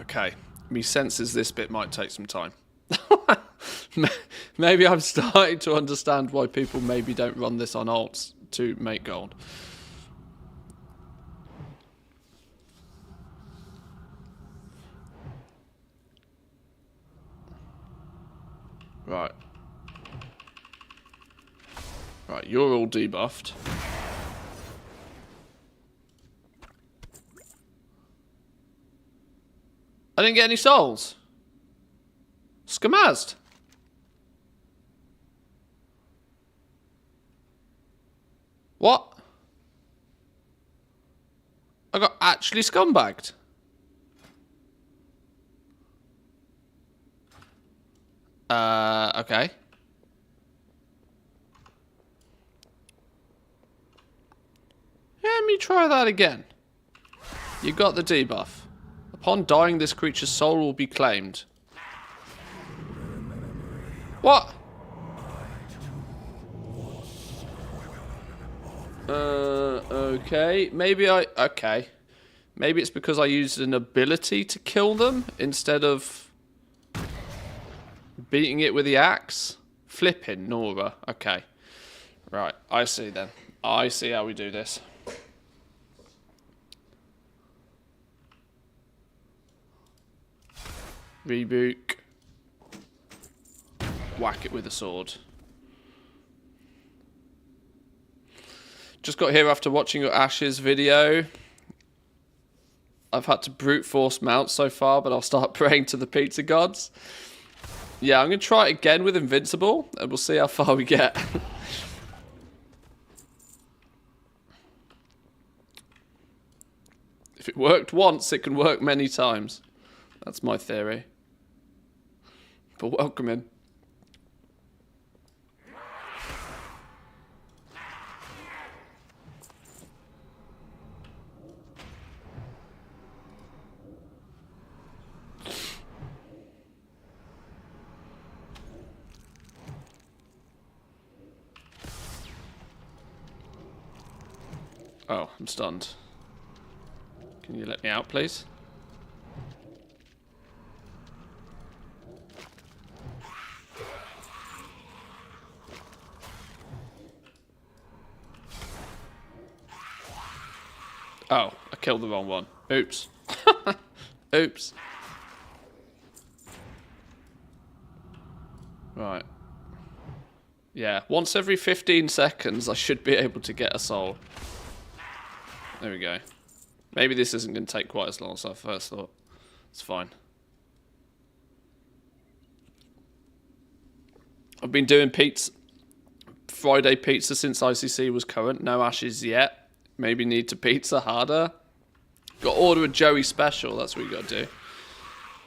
Okay, me senses this bit might take some time. Maybe I'm starting to understand why people maybe don't run this on alts to make gold. Right. Right, you're all debuffed. I didn't get any souls. Skamazed. What? I got actually scumbagged. Okay. me try that again. You got the debuff. Upon dying, this creature's soul will be claimed. What? Okay. Maybe okay. Maybe it's because I used an ability to kill them instead of beating it with the axe. Flipping Nora. Okay. Right. I see then. I see how we do this. Reboot. Whack it with a sword. Just got here after watching your Ashes video. I've had to brute force mount so far, but I'll start praying to the pizza gods. Yeah, I'm going to try it again with Invincible, and we'll see how far we get. If it worked once, it can work many times. That's my theory. But welcome in. Oh, I'm stunned. Can you let me out, please? Oh, I killed the wrong one. Oops. Oops. Right. Yeah, once every 15 seconds I should be able to get a soul. There we go. Maybe this isn't going to take quite as long as I first thought. It's fine. I've been doing Friday pizza since ICC was current. No Ashes yet. Maybe need to pizza harder. Got to order a Joey Special. That's what you got to do.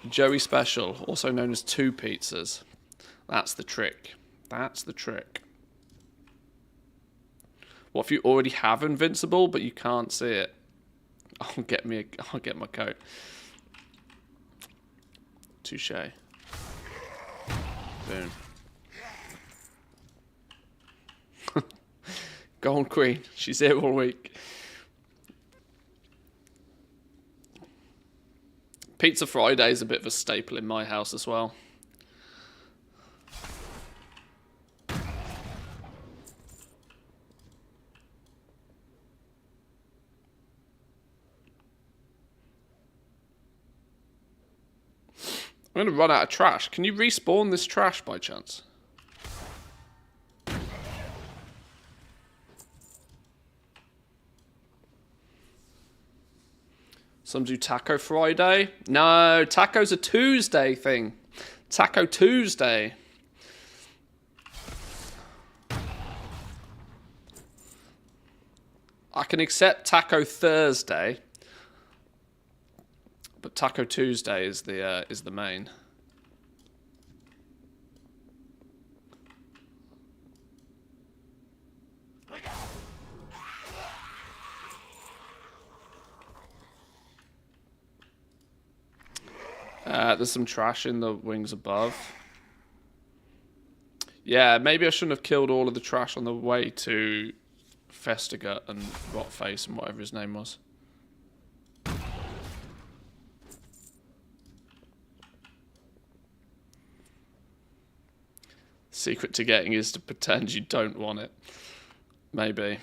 Joey Special, also known as 2 pizzas. That's the trick. That's the trick. What if you already have Invincible, but you can't see it? I'll get my coat. Touche. Boom. Gold Queen. She's here all week. Pizza Friday is a bit of a staple in my house as well. I'm going to run out of trash. Can you respawn this trash by chance? Some do Taco Friday. No, Taco's a Tuesday thing. Taco Tuesday. I can accept Taco Thursday. But Taco Tuesday is the main. There's some trash in the wings above. Yeah, maybe I shouldn't have killed all of the trash on the way to Festigut and Rotface and whatever his name was. Secret to getting is to pretend you don't want it. Maybe.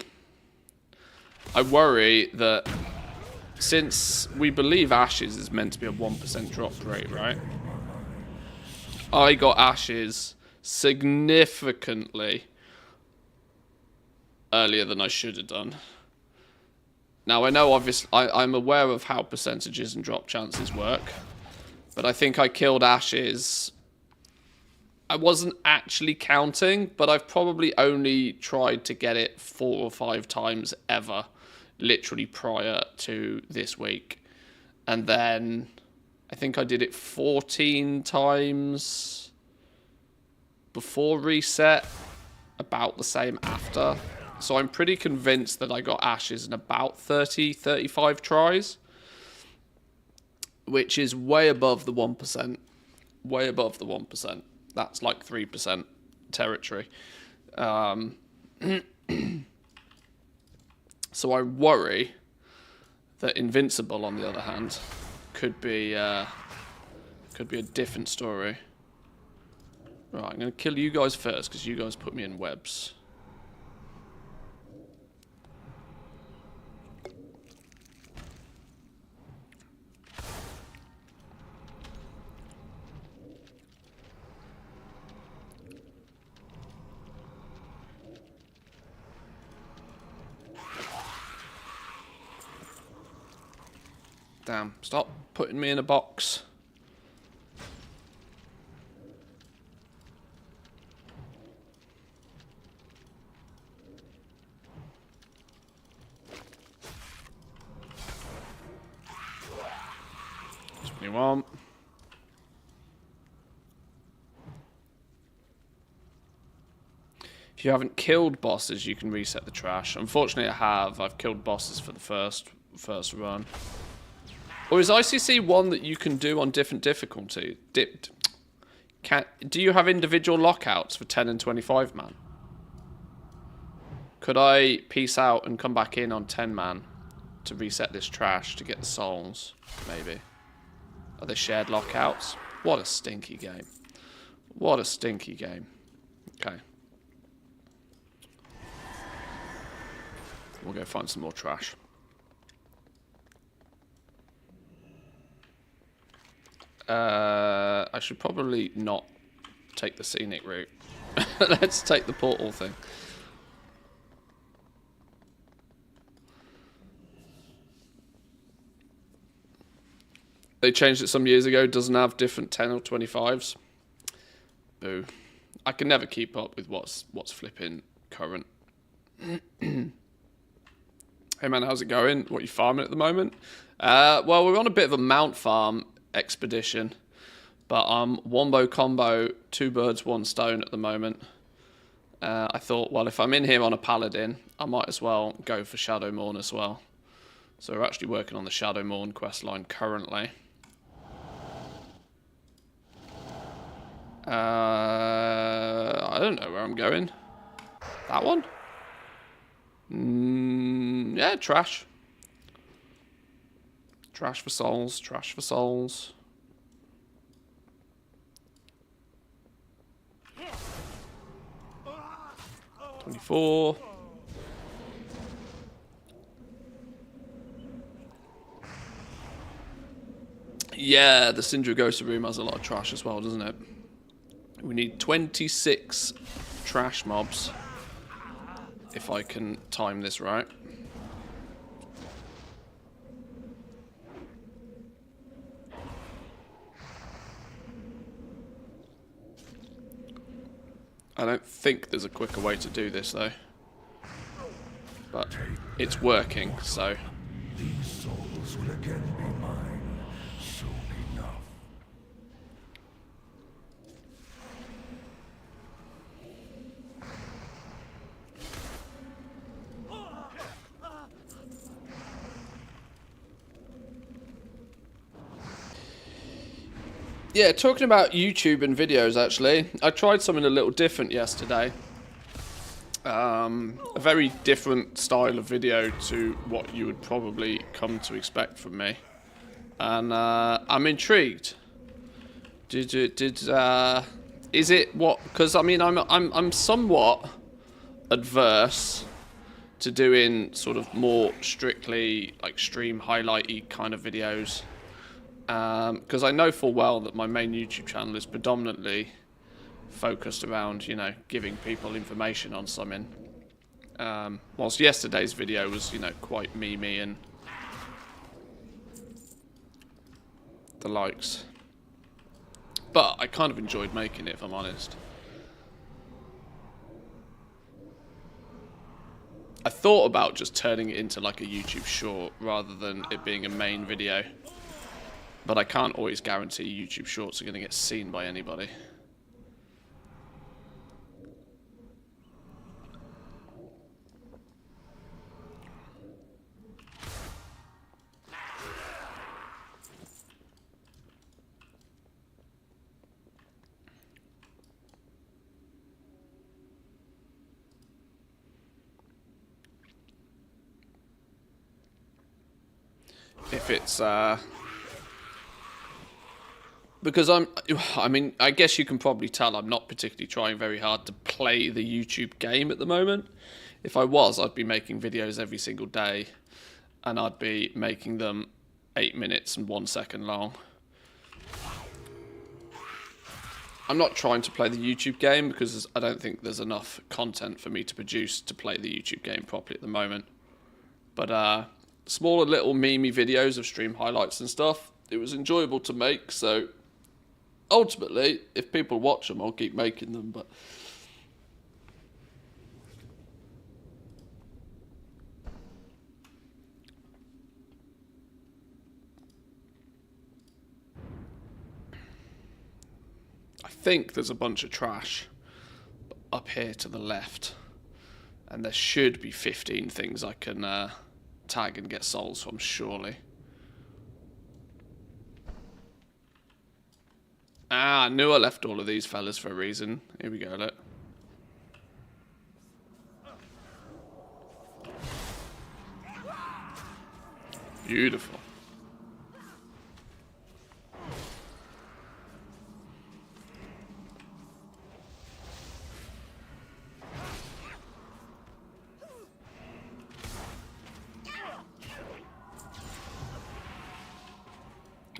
I worry that since we believe Ashes is meant to be a 1% drop rate, right? I got Ashes significantly earlier than I should have done. Now, I know, obviously, I'm aware of how percentages and drop chances work, but I think I killed Ashes. I wasn't actually counting, but I've probably only tried to get it 4 or 5 times ever, literally prior to this week. And then I think I did it 14 times before reset, about the same after. So I'm pretty convinced that I got ashes in about 30, 35 tries. Which is way above the 1%. Way above the 1%. That's like 3% territory. So I worry that Invincible, on the other hand, could be a different story. Right, I'm going to kill you guys first, because you guys put me in webs. Damn, stop putting me in a box. That's what you want. If you haven't killed bosses, you can reset the trash. Unfortunately, I have. I've killed bosses for the first run. Or is ICC one that you can do on different difficulty? Do you have individual lockouts for 10 and 25 man? Could I peace out and come back in on 10 man to reset this trash to get the souls? Maybe. Are they shared lockouts? What a stinky game. What a stinky game. Okay. We'll go find some more trash. I should probably not take the scenic route. Let's take the portal thing. They changed it some years ago. Doesn't have different 10 or 25s. Boo. I can never keep up with what's flipping current. Hey man, how's it going? What are you farming at the moment? Well, we're on a bit of a mount farm expedition, but wombo combo, 2 birds 1 stone at the moment. I thought, well, if I'm in here on a paladin, I might as well go for Shadowmourne as well. So we're actually working on the Shadowmourne questline currently. I don't know where I'm going. That one? Yeah, trash. Trash for souls, trash for souls. $24. Yeah, the Sindragosa room has a lot of trash as well, doesn't it? We need 26 trash mobs, if I can time this right. I don't think there's a quicker way to do this though, but it's working, so. These souls will again be mine soon enough. Yeah, talking about YouTube and videos, actually, I tried something a little different yesterday. A very different style of video to what you would probably come to expect from me, and I'm intrigued. Is it what? Because I mean, I'm somewhat adverse to doing sort of more strictly like stream highlighty kind of videos. Because I know full well that my main YouTube channel is predominantly focused around, you know, giving people information on something. Whilst yesterday's video was, you know, quite memey and the likes. But I kind of enjoyed making it, if I'm honest. I thought about just turning it into like a YouTube short rather than it being a main video. But I can't always guarantee YouTube shorts are going to get seen by anybody. if it's because I mean, I guess you can probably tell I'm not particularly trying very hard to play the YouTube game at the moment. If I was, I'd be making videos every single day, and I'd be making them 8 minutes and 1 second long. I'm not trying to play the YouTube game because I don't think there's enough content for me to produce to play the YouTube game properly at the moment. But smaller little memey videos of stream highlights and stuff, it was enjoyable to make, so ultimately, if people watch them, I'll keep making them, but I think there's a bunch of trash up here to the left, and there should be 15 things I can tag and get souls from, surely. Ah, I knew I left all of these fellas for a reason. Here we go, look. Beautiful.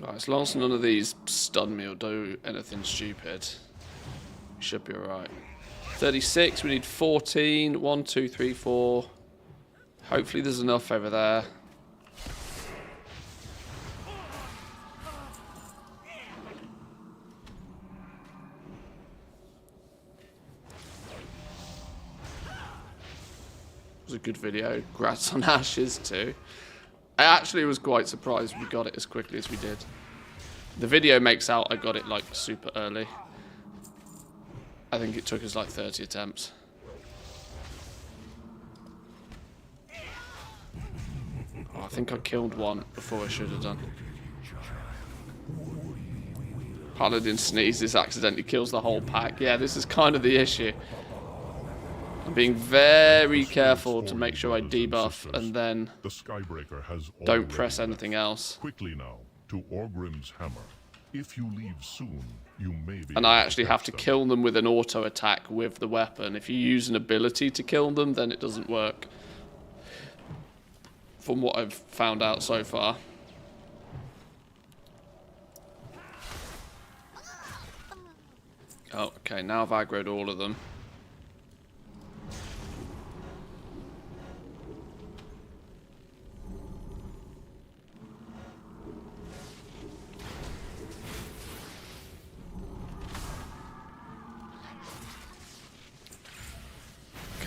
Right, as long as none of these stun me or do anything stupid, we should be alright. 36, we need 14. 1, 2, 3, 4. Hopefully there's enough over there. It was a good video. Grats on Ashes too. I actually was quite surprised we got it as quickly as we did. The video makes out I got it like super early. I think it took us like 30 attempts. Oh, I think I killed one before I should have done. Paladin sneezes, accidentally kills the whole pack. Yeah, this is kind of the issue. I'm being very careful to make sure I debuff and then The Skybreaker has don't press anything else. Quickly now to Orgrim's hammer. If you leave soon, you may be. And I actually have to kill them with an auto attack with the weapon. If you use an ability to kill them, then it doesn't work. From what I've found out so far. Oh, okay, now I've aggroed all of them.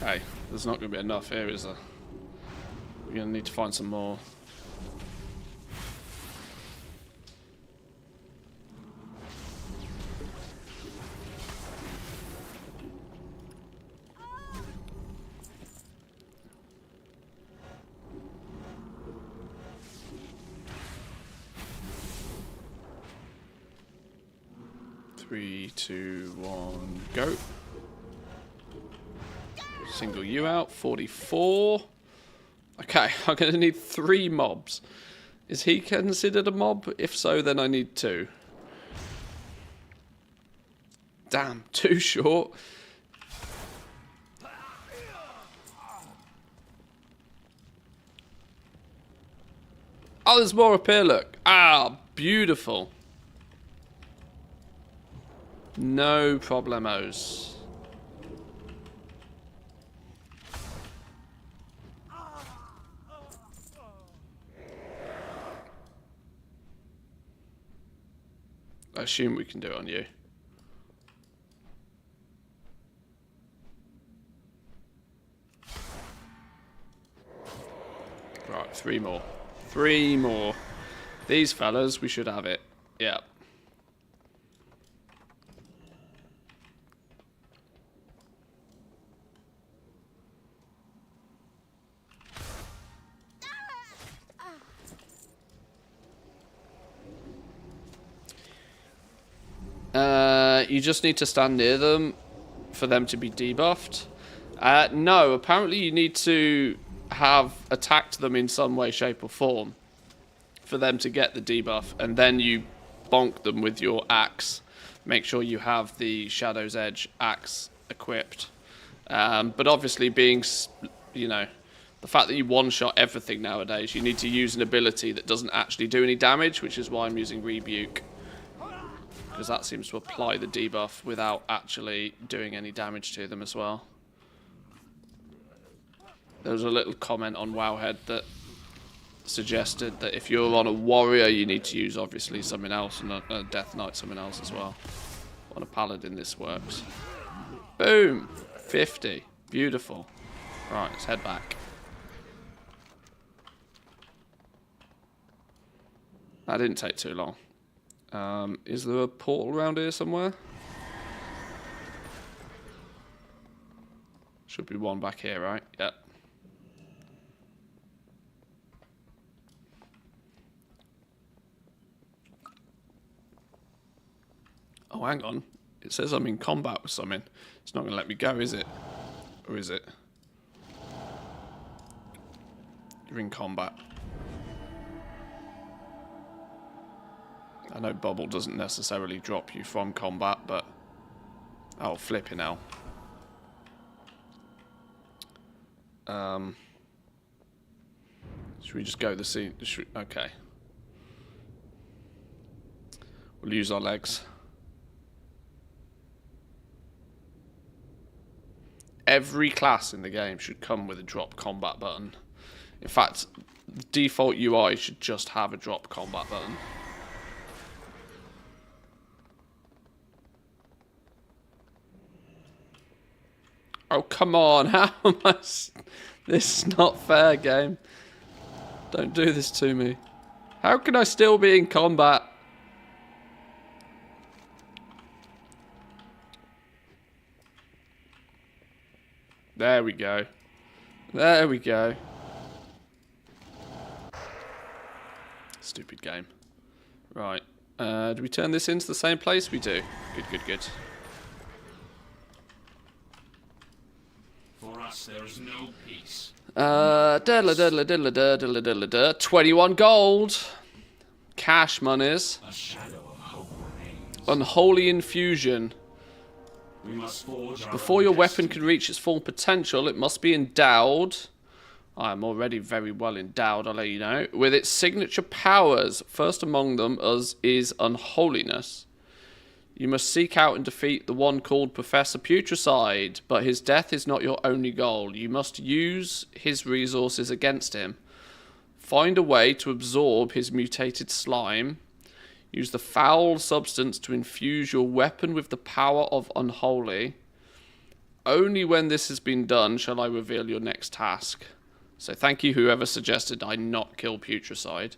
Okay, there's not going to be enough here, is there? We're going to need to find some more. Three, 2, 1, go. Single you out, 44. Okay, I'm going to need 3 mobs. Is he considered a mob? If so, then I need 2. Damn, too short. Oh, there's more up here, look. Ah, beautiful. No problemos. I assume we can do it on you. Right, 3 more. 3 more. These fellas, we should have it. Yeah. You just need to stand near them for them to be debuffed. No, apparently you need to have attacked them in some way, shape or form. for them to get the debuff, and then you bonk them with your axe. Make sure you have the Shadow's Edge axe equipped. But obviously, being, you know, the fact that you one-shot everything nowadays, you need to use an ability that doesn't actually do any damage, which is why I'm using Rebuke. Because that seems to apply the debuff without actually doing any damage to them as well. There was a little comment on Wowhead that suggested that if you're on a warrior, you need to use obviously something else, and a Death Knight something else as well. On a paladin, this works. Boom! 50. Beautiful. Right, let's head back. That didn't take too long. Is there a portal around here somewhere? Should be one back here, right? Yep. Oh, hang on. It says I'm in combat with something. It's not going to let me go, is it? Or is it? You're in combat. I know Bubble doesn't necessarily drop you from combat, but... Oh, flipping hell. Should we just go the scene? Okay. We'll use our legs. Every class in the game should come with a drop combat button. In fact, the default UI should just have a drop combat button. Oh, come on. How am I... This is not fair, game. Don't do this to me. How can I still be in combat? There we go. There we go. Stupid game. Right. Do we turn this into the same place? We do. Good, good, good. For us, there is no peace. 21 gold. Cash monies. A shadow of hope remains. Unholy infusion. We must forge our Before own your weapon destiny. can reach its full potential, it must be endowed. I am already very well endowed, I'll let you know. With its signature powers. First among them is unholiness. You must seek out and defeat the one called Professor Putricide, but his death is not your only goal. You must use his resources against him. Find a way to absorb his mutated slime. Use the foul substance to infuse your weapon with the power of unholy. Only when this has been done shall I reveal your next task. So thank you whoever suggested I not kill Putricide.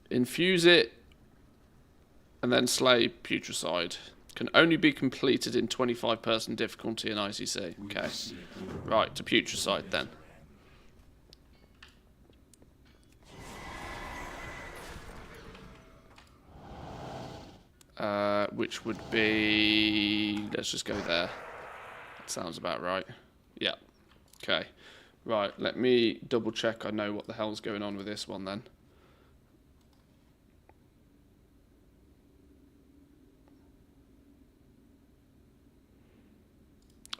Infuse it and then slay Putricide. Can only be completed in 25-person difficulty in ICC. Okay. Right, to Putricide then. Which would be... Let's just go there. That sounds about right. Yeah. Okay. Right, let me double check I know what the hell's going on with this one then.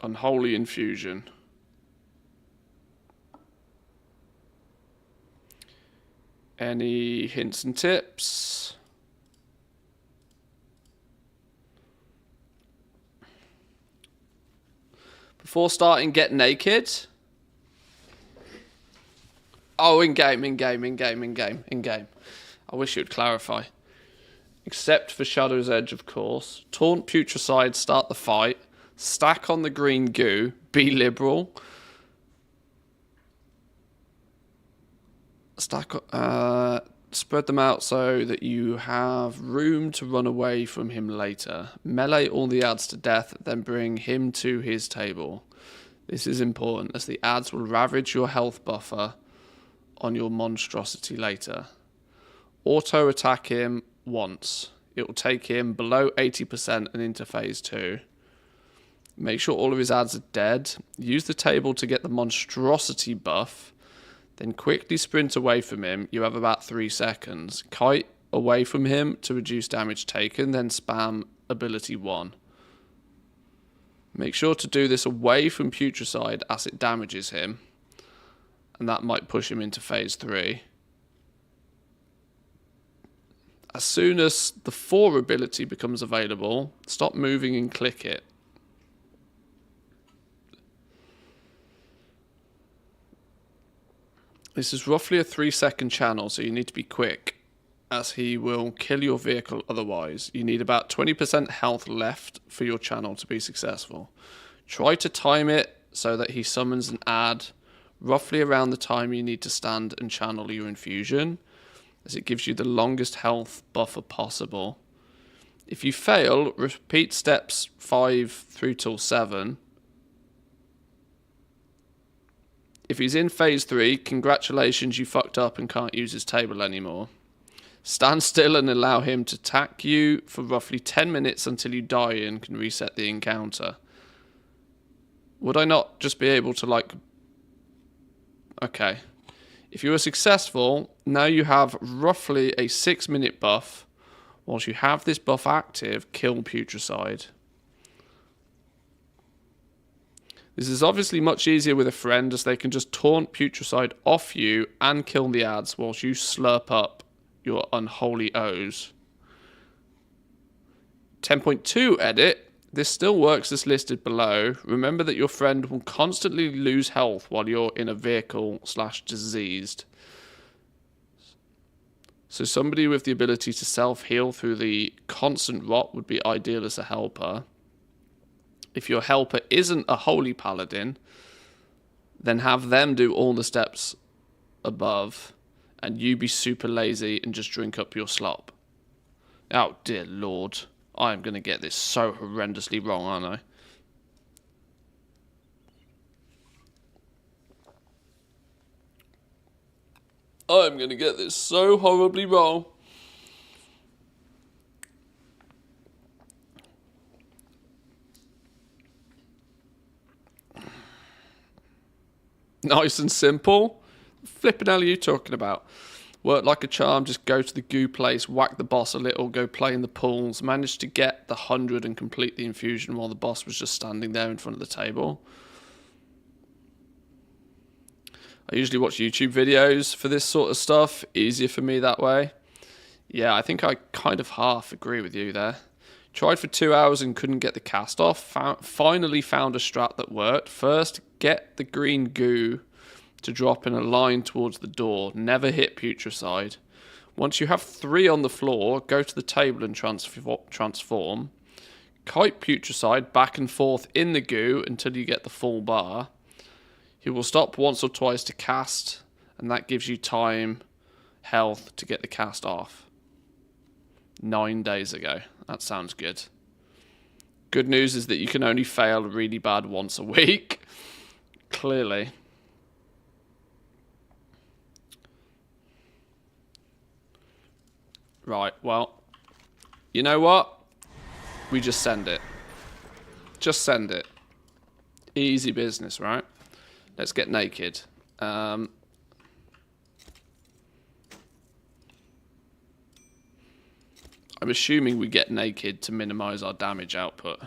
Unholy infusion. Any hints and tips? Before starting, get naked. Oh, in-game. I wish you would clarify. Except for Shadow's Edge, of course. Taunt Putricide, start the fight. Stack on the green goo. Be liberal. Spread them out so that you have room to run away from him later. Melee all the ads to death, then bring him to his table. This is important, as the ads will ravage your health buffer on your monstrosity later. Auto attack him once. It will take him below 80% and into phase 2. Make sure all of his ads are dead. Use the table to get the monstrosity buff. Then quickly sprint away from him. You have about 3 seconds. Kite away from him to reduce damage taken, then spam ability 1. Make sure to do this away from Putricide as it damages him, and that might push him into phase 3. As soon as the 4 ability becomes available, stop moving and click it. This is roughly a 3-second channel, so you need to be quick, as he will kill your vehicle otherwise. You need about 20% health left for your channel to be successful. Try to time it so that he summons an ad roughly around the time you need to stand and channel your infusion, as it gives you the longest health buffer possible. If you fail, repeat steps 5 through till 7. If he's in phase 3, congratulations, you fucked up and can't use his table anymore. Stand still and allow him to attack you for roughly 10 minutes until you die and can reset the encounter. Would I not just be able to, like... Okay. If you were successful, now you have roughly a 6-minute buff. Whilst you have this buff active, kill Putricide. This is obviously much easier with a friend, as they can just taunt Putricide off you and kill the ads whilst you slurp up your unholy O's. 10.2 edit. This still works as listed below. Remember that your friend will constantly lose health while you're in a vehicle / diseased. So somebody with the ability to self-heal through the constant rot would be ideal as a helper. If your helper isn't a holy paladin, then have them do all the steps above, and you be super lazy and just drink up your slop. Oh dear lord, I am going to get this so horrendously wrong, aren't I? I'm going to get this so horribly wrong. Nice and simple. Flipping hell are you talking about? Work like a charm, just go to the goo place, whack the boss a little, go play in the pools, managed to get the 100 and complete the infusion while the boss was just standing there in front of the table. I usually watch YouTube videos for this sort of stuff. Easier for me that way. Yeah, I think I kind of half agree with you there. Tried for 2 hours and couldn't get the cast off. Finally found a strat that worked. First, get the green goo to drop in a line towards the door. Never hit Putricide. Once you have 3 on the floor, go to the table and transform. Kite Putricide back and forth in the goo until you get the full bar. He will stop once or twice to cast, and that gives you time, health to get the cast off. 9 days ago. That sounds good. Good news is that you can only fail really bad once a week. Clearly. Right, well, you know what? We just send it. Just send it. Easy business, right? Let's get naked. I'm assuming we get naked to minimize our damage output.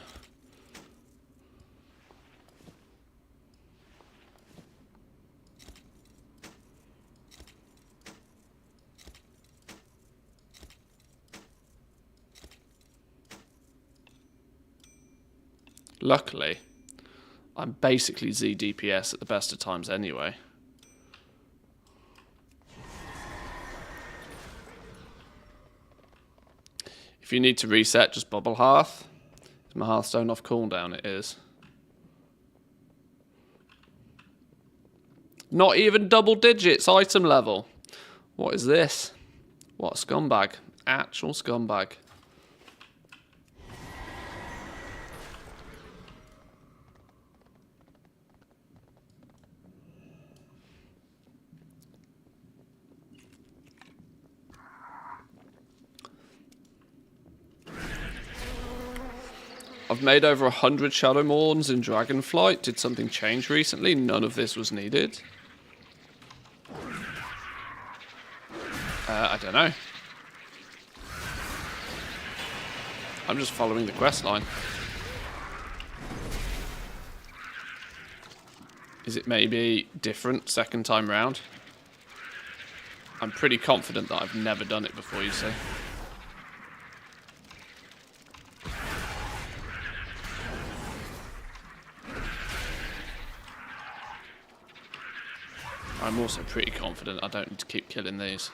Luckily, I'm basically Z DPS at the best of times anyway. If you need to reset, just bubble hearth. Is my Hearthstone off cooldown? It is. Not even double digits item level. What is this? What a scumbag. Actual scumbag. I've made over 100 Shadow Morns in Dragonflight. Did something change recently? None of this was needed. I don't know. I'm just following the quest line. Is it maybe different second time round? I'm pretty confident that I've never done it before, you see. I'm also pretty confident I don't need to keep killing these.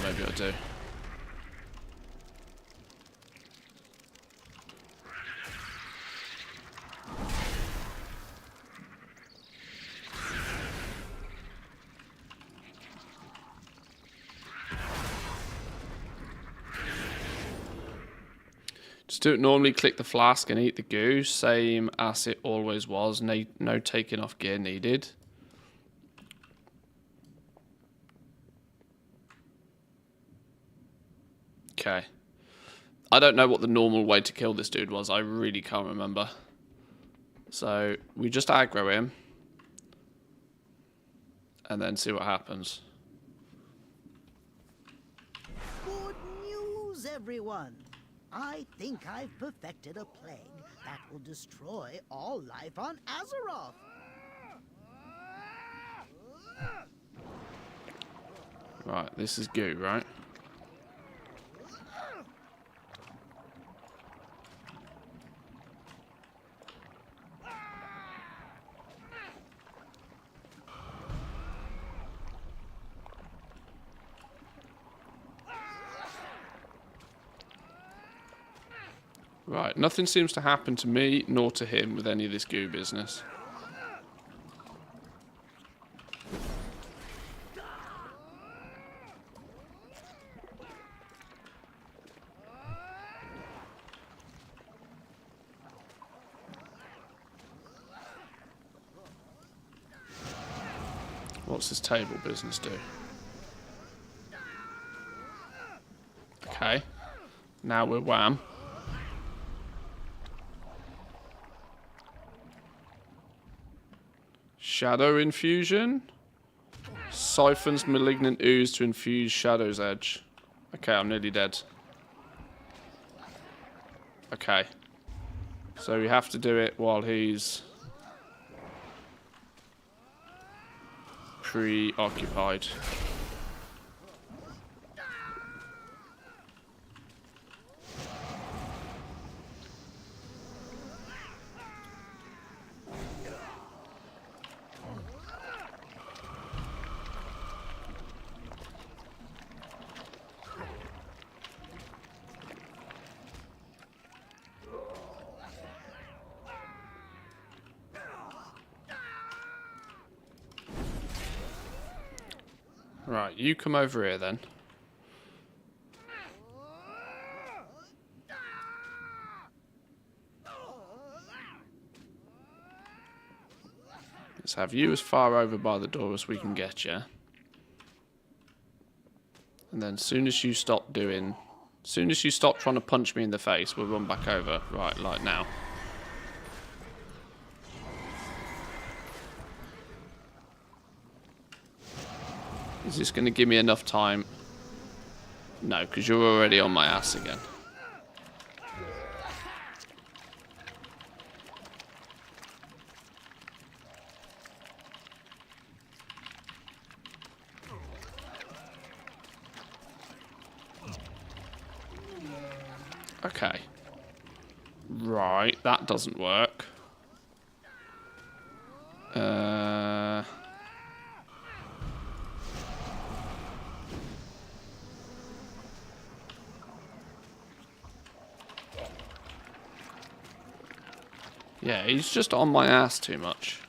Maybe I do. Just do it normally, click the flask and eat the goo, same as it always was, no taking off gear needed. Okay. I don't know what the normal way to kill this dude was, I really can't remember. So, we just aggro him. And then see what happens. Good news, everyone. I think I've perfected a plague that will destroy all life on Azeroth. Right, this is goo, right? Right, nothing seems to happen to me nor to him with any of this goo business. What's this table business do? Okay, now we're wham. Shadow infusion. Siphons malignant ooze to infuse Shadow's Edge. Okay, I'm nearly dead. Okay. So we have to do it while he's preoccupied. Right, you come over here then. Let's have you as far over by the door as we can get you. And then as soon as you stop trying to punch me in the face, we'll run back over. Right, like now. Is this going to give me enough time? No, because you're already on my ass again. Okay. Right, that doesn't work. Yeah, he's just on my ass too much.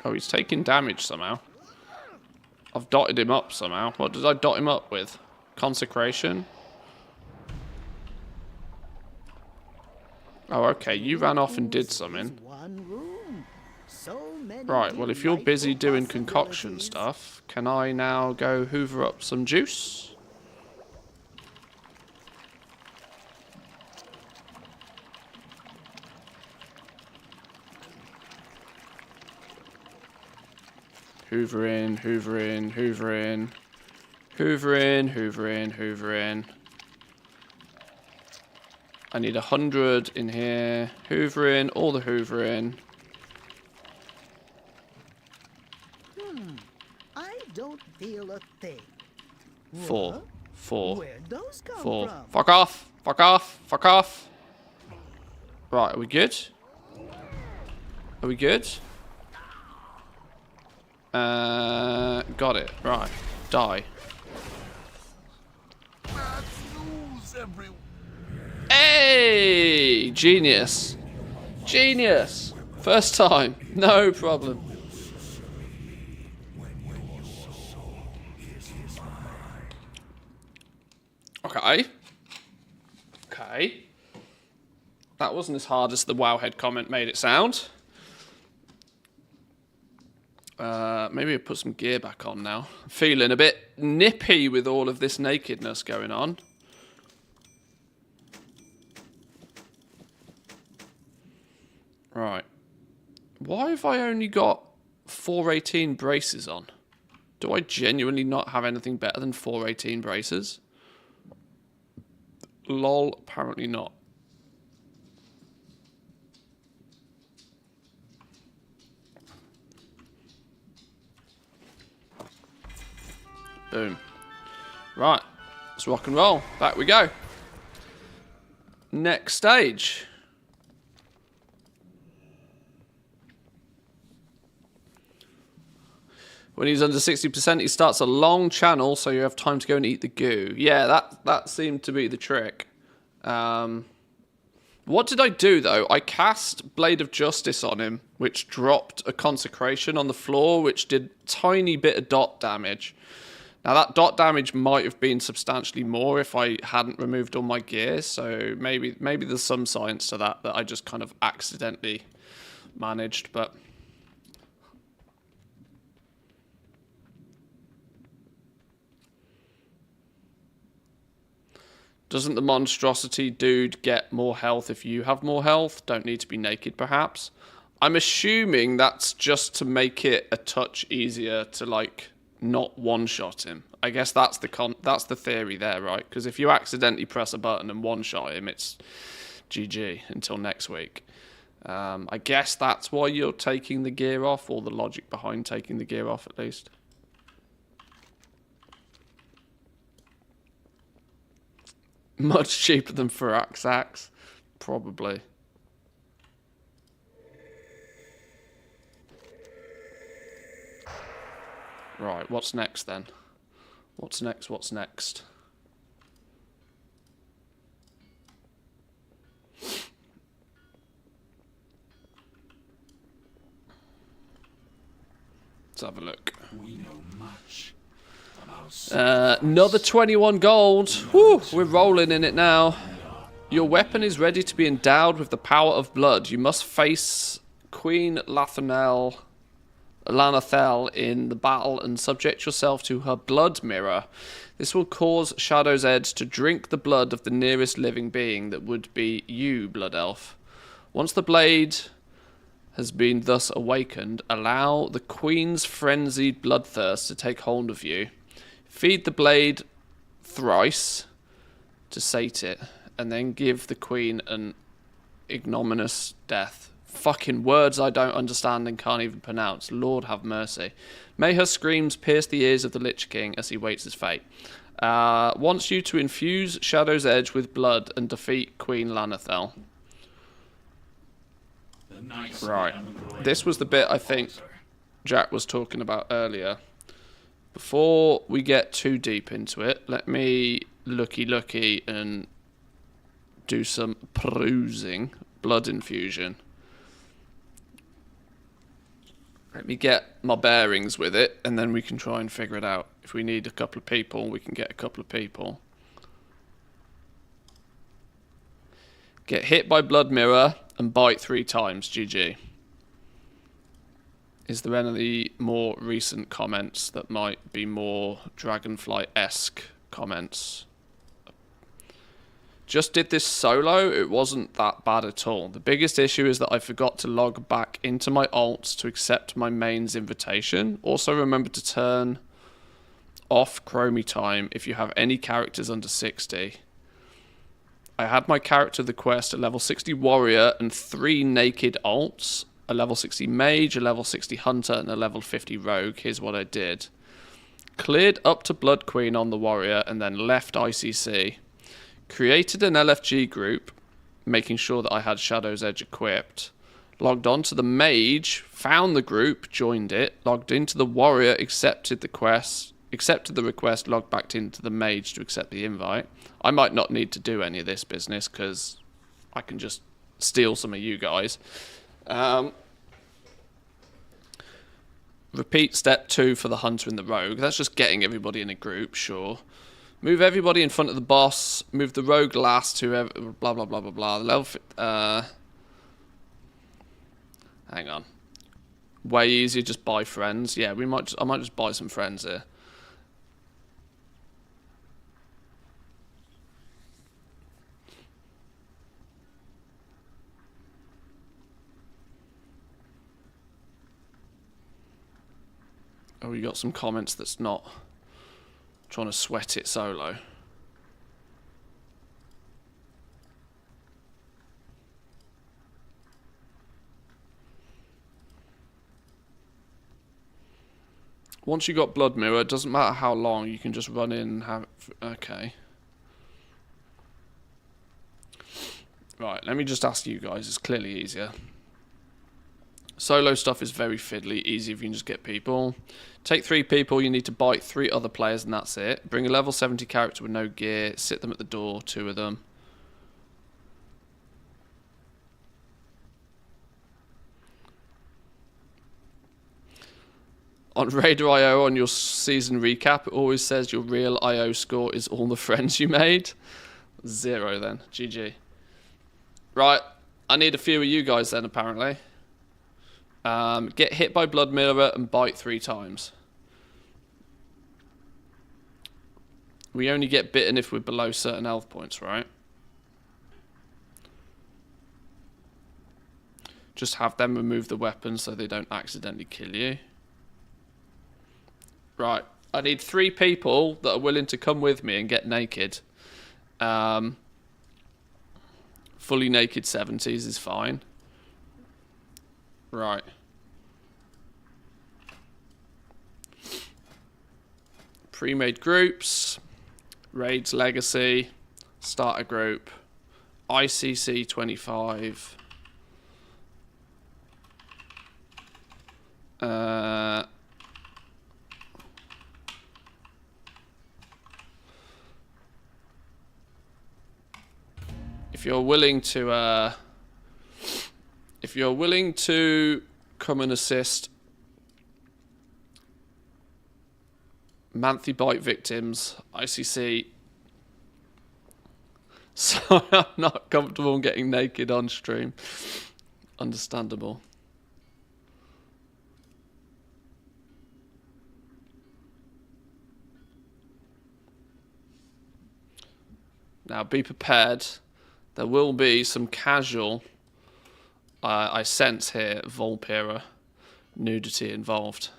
Oh, he's taking damage somehow. I've dotted him up somehow. What did I dot him up with? Consecration? Oh, okay. You ran off and did something. One room. So many Right, well, if you're busy delightful doing concoction possibilities. stuff, can I now go hoover up some juice? Hoover in, hoover in, hoover in. Hoover in, hoover in, hoover in. I need 100 in here. Hoover in, all the hoover in. I don't feel a thing. 4. What? 4. Where'd those come 4. from? Fuck off! Fuck off! Fuck off! Right, are we good? Are we good? Got it. Right. Die. Hey! Genius. Genius. First time. No problem. Okay. Okay. That wasn't as hard as the Wowhead comment made it sound. Maybe I'll put some gear back on now. I'm feeling a bit nippy with all of this nakedness going on. Right. Why have I only got 418 braces on? Do I genuinely not have anything better than 418 braces? Lol, apparently not. Boom. Right, let's rock and roll. Back we go. Next stage. When he's under 60%, he starts a long channel, so you have time to go and eat the goo. Yeah, that seemed to be the trick. What did I do, though? I cast Blade of Justice on him, which dropped a consecration on the floor, which did a tiny bit of dot damage. Now, that dot damage might have been substantially more if I hadn't removed all my gear, so maybe there's some science to that I just kind of accidentally managed, but... Doesn't the monstrosity dude get more health if you have more health? Don't need to be naked, perhaps? I'm assuming that's just to make it a touch easier to, like, not one-shot him. I guess that's the theory there, right? Because if you accidentally press a button and one-shot him, it's GG until next week. I guess that's why you're taking the gear off, or the logic behind taking the gear off, at least. Much cheaper than Firaxax, probably. Right, what's next then? What's next? What's next? Let's have a look. We know much about Another 21 gold. Whew, we're rolling in it now. Your weapon is ready to be endowed with the power of blood. You must face Queen Lanathel in the battle and subject yourself to her blood mirror. This will cause Shadow's Edge to drink the blood of the nearest living being, that would be you, Blood Elf. Once the blade has been thus awakened, allow the Queen's frenzied bloodthirst to take hold of you. Feed the blade thrice to sate it, and then give the Queen an ignominious death. Fucking words I don't understand and can't even pronounce. Lord have mercy. May her screams pierce the ears of the Lich King as he waits his fate. Wants you to infuse Shadow's Edge with blood and defeat Queen Lanathel. Right. This was the bit I think Jack was talking about earlier. Before we get too deep into it, let me looky and do some perusing. Blood infusion. Let me get my bearings with it, and then we can try and figure it out. If we need a couple of people, we can get a couple of people. Get hit by blood mirror and bite 3 times. GG. Is there any more recent comments that might be more Dragonflight-esque comments? Just did this solo, it wasn't that bad at all. The biggest issue is that I forgot to log back into my alts to accept my main's invitation. Also remember to turn off Chromie time if you have any characters under 60. I had my character of the quest, a level 60 warrior and 3 naked alts. A level 60 mage, a level 60 hunter, and a level 50 rogue. Here's what I did. Cleared up to Blood Queen on the warrior, and then left ICC. Created an LFG group, making sure that I had Shadow's Edge equipped. Logged on to the mage, found the group, joined it. Logged into the warrior, accepted the request, logged back into the mage to accept the invite. I might not need to do any of this business, because I can just steal some of you guys. Repeat step 2 for the hunter and the rogue. That's just getting everybody in a group, sure. Move everybody in front of the boss. Move the rogue last, whoever, blah, blah, blah, blah, blah. The level, hang on. Way easier, just buy friends. Yeah, I might just buy some friends here. Oh, we got some comments that's not trying to sweat it solo. Once you got Blood Mirror, it doesn't matter how long, you can just run in and have... Okay. Right, let me just ask you guys, it's clearly easier. Solo stuff is very fiddly, easy if you can just get people. Take 3 people, you need to bite 3 other players and that's it. Bring a level 70 character with no gear, sit them at the door, 2 of them. On Raider.io on your season recap, it always says your real IO score is all the friends you made. 0 then, GG. Right, I need a few of you guys then apparently. Get hit by Blood Mirror and bite 3 times. We only get bitten if we're below certain health points, right? Just have them remove the weapons so they don't accidentally kill you. Right, I need 3 people that are willing to come with me and get naked. Fully naked 70s is fine. Right. Pre-made groups, Raids Legacy, starter group, ICC 25. If you're willing to come and assist Manthy Bite victims, ICC. So I'm not comfortable getting naked on stream. Understandable. Now be prepared. There will be some casual, I sense here, Volpera nudity involved.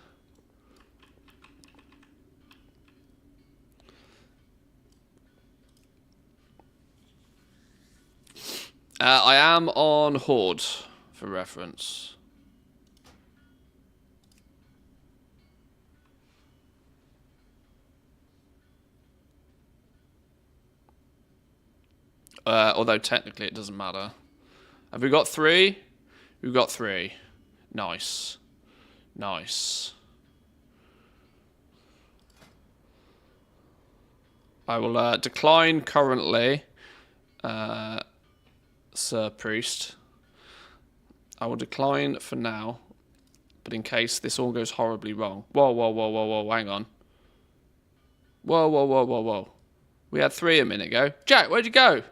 I am on Horde, for reference. Although technically it doesn't matter. Have we got 3? We've got 3. Nice. Nice. I will decline currently, Sir Priest. I will decline for now, but in case this all goes horribly wrong. Whoa, whoa, whoa, whoa, whoa, hang on. Whoa, whoa, whoa, whoa, whoa. We had 3 a minute ago. Jack, where'd you go?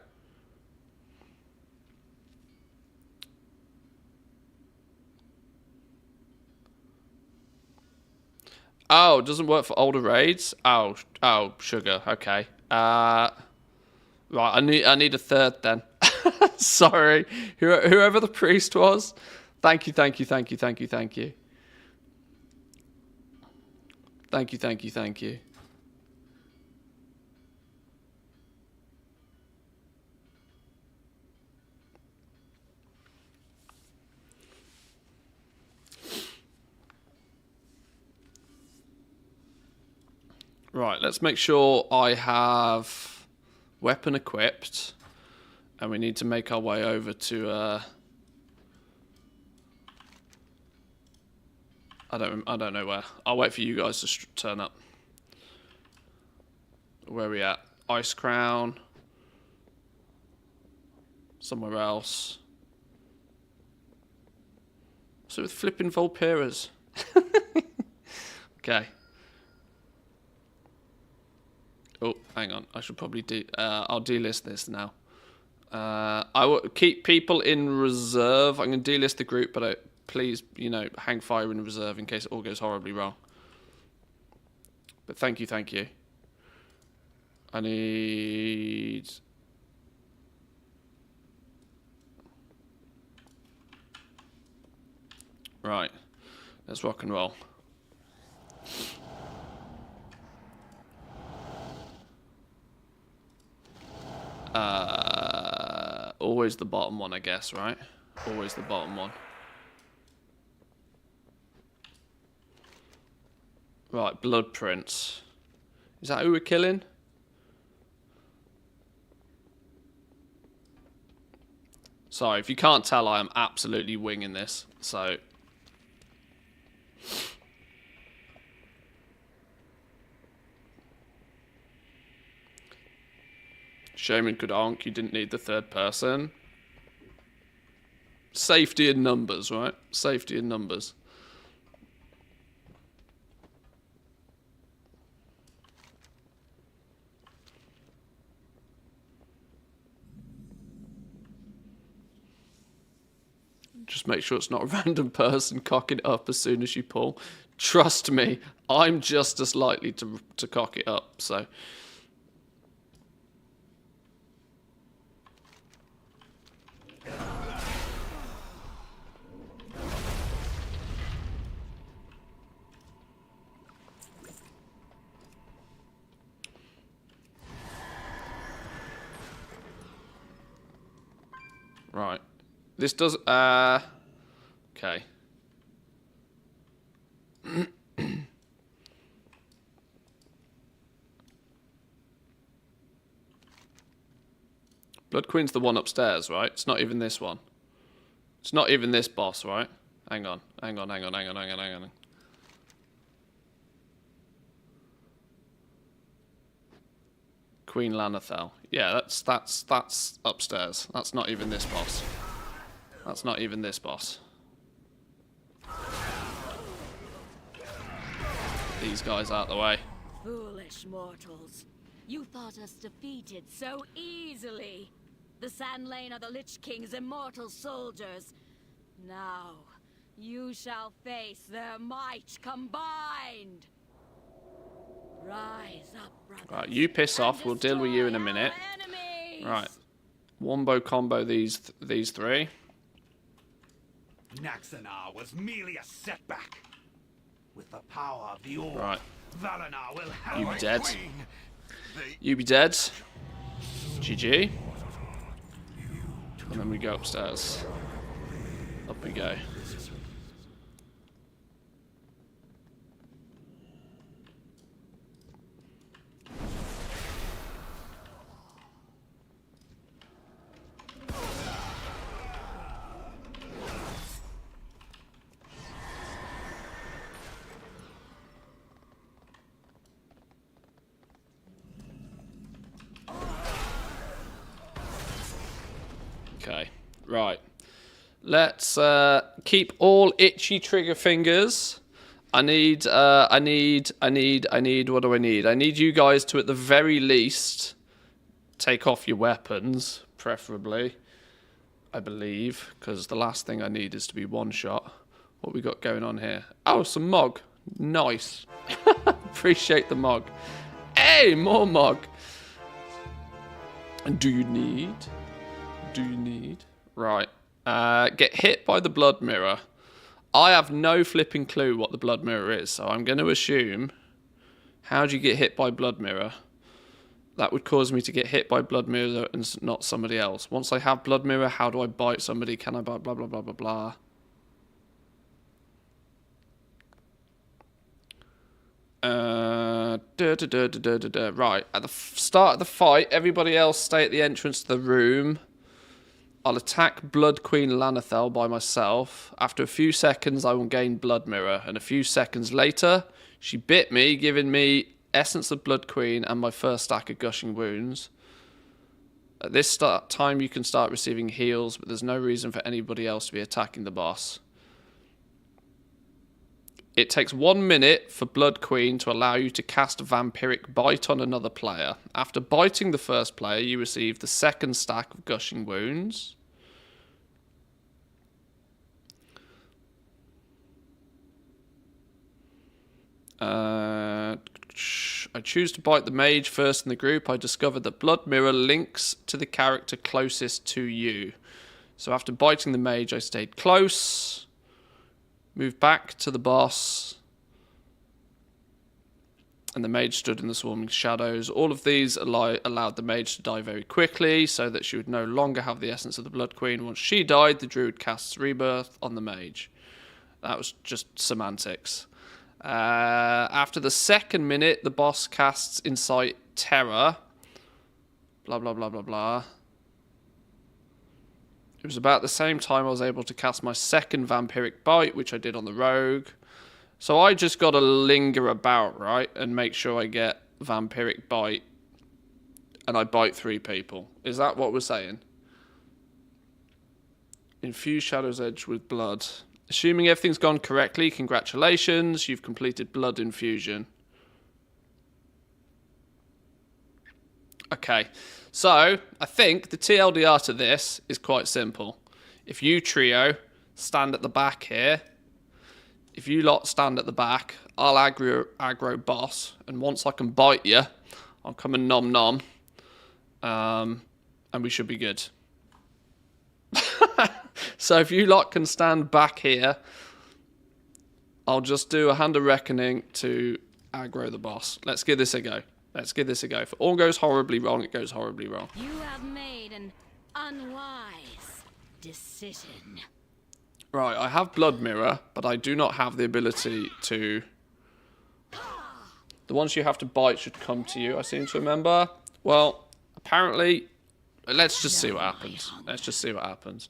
Oh, it doesn't work for older raids? Oh, sugar. Okay. Right, I need a third then. Sorry. Whoever the priest was. Thank you. Thank you. Right, let's make sure I have weapon equipped, and we need to make our way over to I don't know where. I'll wait for you guys to turn up. Where are we at? Ice Crown. Somewhere else. So with flipping Volpiras. Okay. Oh, hang on. I should probably I'll delist this now. I will keep people in reserve. I'm going to delist the group, but please, hang fire in reserve in case it all goes horribly wrong. But thank you. I need... Right. Let's rock and roll. Always the bottom one, I guess, right? Always the bottom one. Right, blood prints. Is that who we're killing? Sorry, if you can't tell, I am absolutely winging this, so... Shaman could honk, you didn't need the third person. Safety in numbers, right? Safety in numbers. Just make sure it's not a random person cocking it up as soon as you pull. Trust me, I'm just as likely to cock it up, so... Right. This does... Okay. Blood Queen's the one upstairs, right? It's not even this one. It's not even this boss, right? Hang on. Queen Lanathel. Yeah, that's upstairs. That's not even this boss. That's not even this boss. These guys out the way. Foolish mortals. You thought us defeated so easily. The Sand Lane are the Lich King's immortal soldiers. Now, you shall face their might combined. Rise up, brothers. Right, you piss off. We'll deal with you in a minute. Right. Wombo combo these three. Naxanar was merely a setback. With the power of the Orb, Right. Valinar will have You be my dead. queen. You be dead. GG. And then we go upstairs. Up we go. Okay, right. Let's keep all itchy trigger fingers. What do I need? I need you guys to, at the very least, take off your weapons, preferably, I believe, because the last thing I need is to be one shot. What we got going on here? Oh, some Mog. Nice. Appreciate the mug. Hey, more mug. And do you need? Right. Get hit by the blood mirror. I have no flipping clue what the blood mirror is, so I'm going to assume... How do you get hit by blood mirror? That would cause me to get hit by blood mirror and not somebody else. Once I have blood mirror, how do I bite somebody? Can I bite blah, blah, blah, blah, blah. Right, at the start of the fight, everybody else stay at the entrance to the room. I'll attack Blood Queen Lanathel by myself. After a few seconds, I will gain Blood Mirror. And a few seconds later, she bit me, giving me Essence of Blood Queen and my first stack of Gushing Wounds. At this time, you can start receiving heals, but there's no reason for anybody else to be attacking the boss. It takes 1 minute for Blood Queen to allow you to cast a Vampiric Bite on another player. After biting the first player, you receive the second stack of Gushing Wounds. I choose to bite the mage first in the group. I discovered that Blood Mirror links to the character closest to you. So after biting the mage, I stayed close. Moved back to the boss. And the mage stood in the swarming shadows. All of these allowed the mage to die very quickly, so that she would no longer have the essence of the Blood Queen. Once she died, the druid casts Rebirth on the mage. That was just semantics. After the second minute, the boss casts Incite Terror. Blah, blah, blah, blah, blah. It was about the same time I was able to cast my second Vampiric Bite, which I did on the rogue. So I just got to linger about, right, and make sure I get Vampiric Bite. And I bite 3 people. Is that what we're saying? Infuse Shadow's Edge with blood. Assuming everything's gone correctly, congratulations, you've completed blood infusion. Okay, so I think the TLDR to this is quite simple. If you trio stand at the back here, if you lot stand at the back, I'll aggro boss, and once I can bite you, I'll come and nom nom, and we should be good. So if you lot can stand back here, I'll just do a Hand of Reckoning to aggro the boss. Let's give this a go. Let's give this a go. If it all goes horribly wrong, it goes horribly wrong. You have made an unwise decision. Right, I have Blood Mirror, but I do not have the ability to... The ones you have to bite should come to you, I seem to remember. Well, apparently... Let's just see what happens. Let's just see what happens.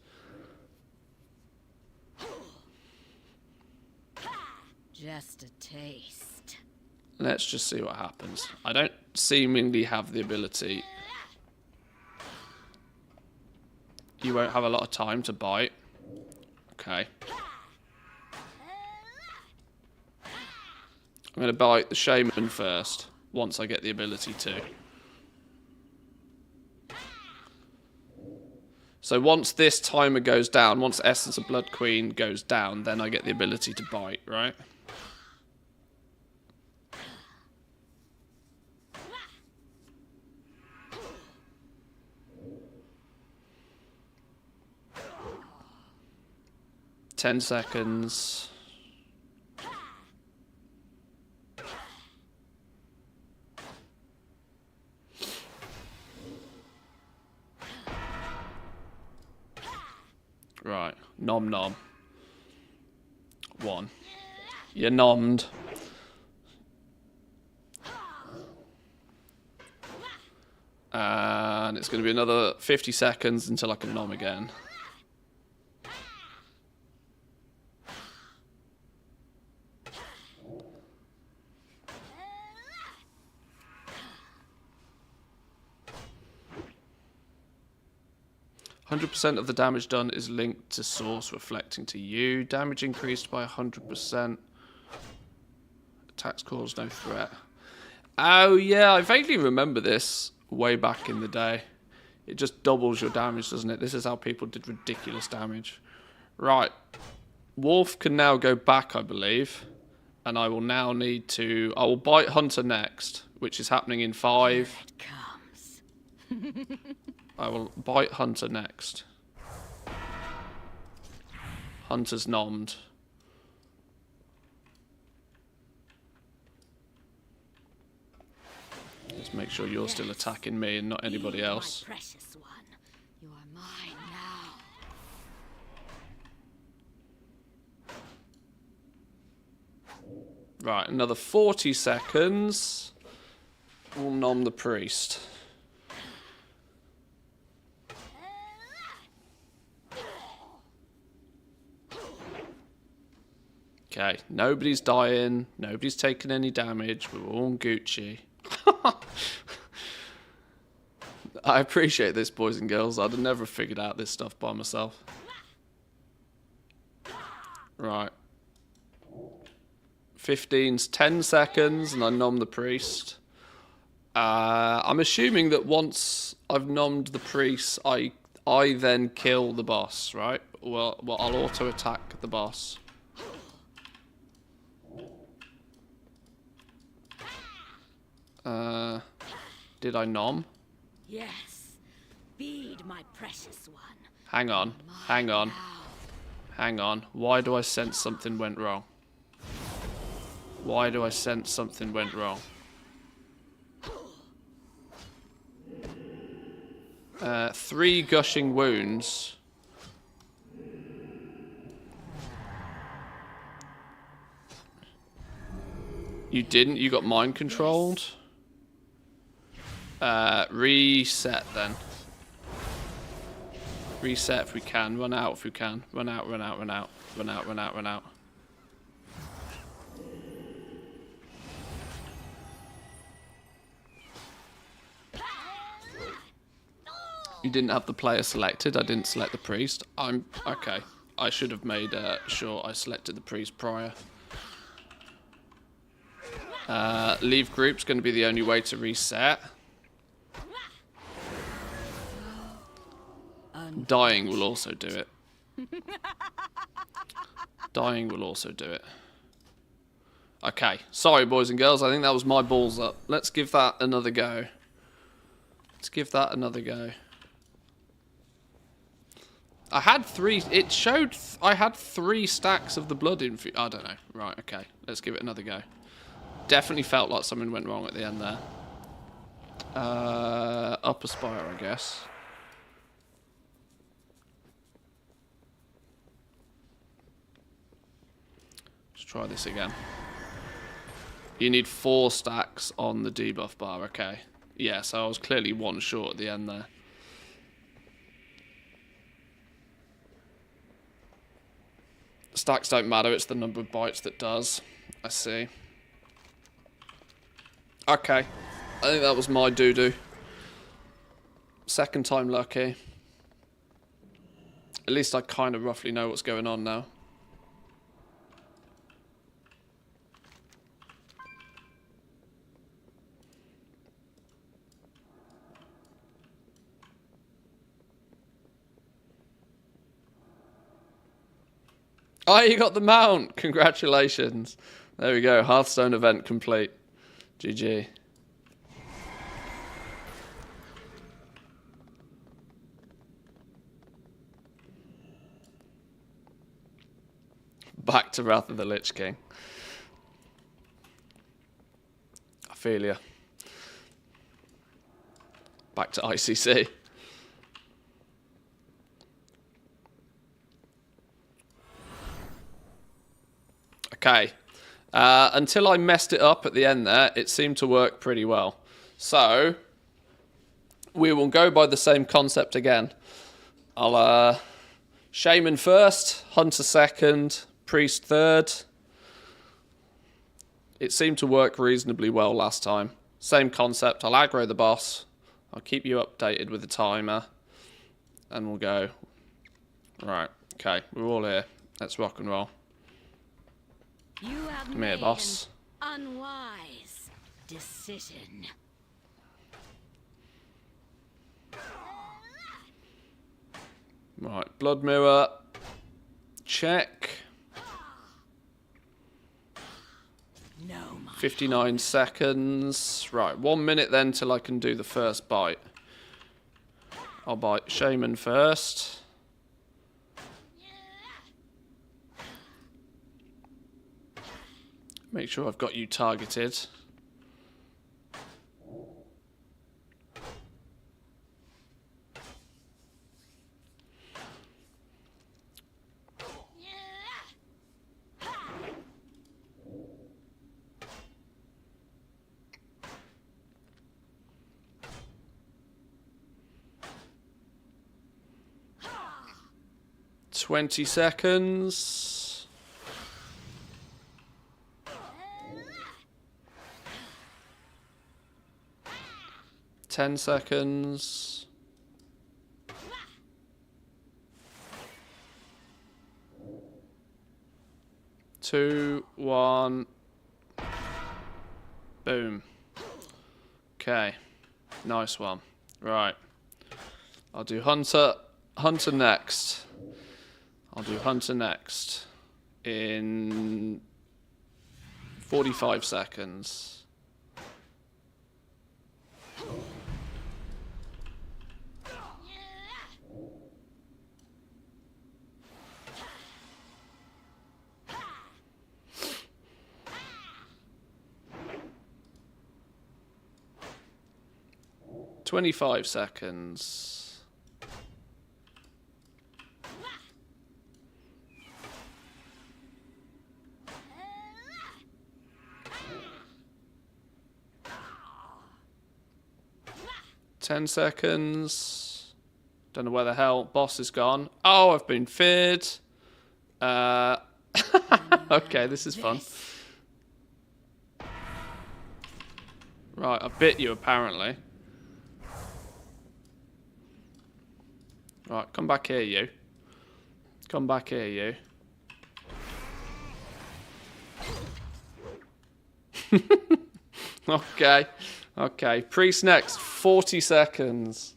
Just a taste. Let's just see what happens. I don't seemingly have the ability. You won't have a lot of time to bite. Okay. I'm going to bite the Shaman first, once I get the ability to. So once this timer goes down, once Essence of Blood Queen goes down, then I get the ability to bite, right? Ten seconds. Right, nom nom. 1. You're nommed. And it's going to be another 50 seconds until I can nom again. %, of the damage done is linked to source reflecting to you. Damage increased by 100%. Attacks cause no threat. Oh yeah, I vaguely remember this way back in the day. It just doubles your damage, doesn't it? This is how people did ridiculous damage. Right. Wolf can now go back, I believe. And I will now need to... I will bite Hunter next, which is happening in 5. Here it comes. I will bite Hunter next. Hunter's nommed. Just make sure you're still attacking me and not anybody Be else. My precious one. You are mine now. Right, another 40 seconds. We'll nom the priest. Okay, nobody's dying. Nobody's taking any damage. We're all on Gucci. I appreciate this, boys and girls. I'd have never figured out this stuff by myself. Right. 15's 10 seconds, and I nom the priest. I'm assuming that once I've nommed the priest, I then kill the boss, right? Well, I'll auto-attack the boss. Did I nom? Yes. Feed my precious one. Hang on. Hang on. Hang on. Why do I sense something went wrong? Why do I sense something went wrong? 3 gushing wounds. You didn't? You got mind controlled? Reset then. Reset if we can. Run out if we can. Run out, run out, run out. Run out, run out, run out. You didn't have the player selected. I didn't select the priest. I'm... Okay. I should have made sure I selected the priest prior. Leave group's going to be the only way to reset. Dying will also do it. Dying will also do it. Okay. Sorry, boys and girls. I think that was my balls up. Let's give that another go. Let's give that another go. I had 3... It showed I had 3 stacks of the blood in... I don't know. Right, okay. Let's give it another go. Definitely felt like something went wrong at the end there. Upper spire, I guess. Let's try this again. You need 4 stacks on the debuff bar, okay. Yeah, so I was clearly 1 short at the end there. Stacks don't matter, it's the number of bites that does. I see. Okay. I think that was my doo-doo. Second time lucky. At least I kind of roughly know what's going on now. Oh, you got the mount! Congratulations. There we go. Hearthstone event complete. GG. Back to Wrath of the Lich King. I feel ya. Back to ICC. Okay. Until I messed it up at the end there, it seemed to work pretty well. So, we will go by the same concept again. I'll, Shaman first, Hunter second, Priest third. It seemed to work reasonably well last time. Same concept, I'll aggro the boss. I'll keep you updated with the timer. And we'll go. Right, okay, we're all here. Let's rock and roll. You have Come here, made boss. an unwise decision. Right, blood mirror. Check. 59 seconds. Right, 1 minute then till I can do the first bite. I'll bite Shaman first. Make sure I've got you targeted. Twenty seconds. 10 seconds. 2, 1. Boom. Okay. Nice one. Right. I'll do Hunter next. I'll do Hunter next in 45 seconds. "25 seconds. 10 seconds. Don't know where the hell boss is gone. Oh, I've been feared. Okay, this is fun. Right, I bit you apparently. Right, come back here, you. Come back here, you. Okay. Okay. Priest next. 40 seconds.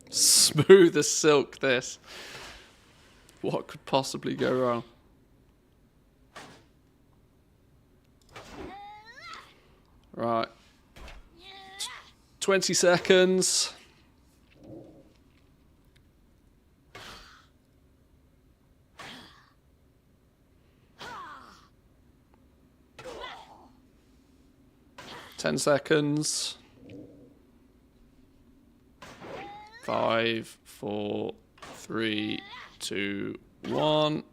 Smooth as silk, this. What could possibly go wrong? Right. 20 seconds. Ten seconds. 5, 4, 3, 2, 1.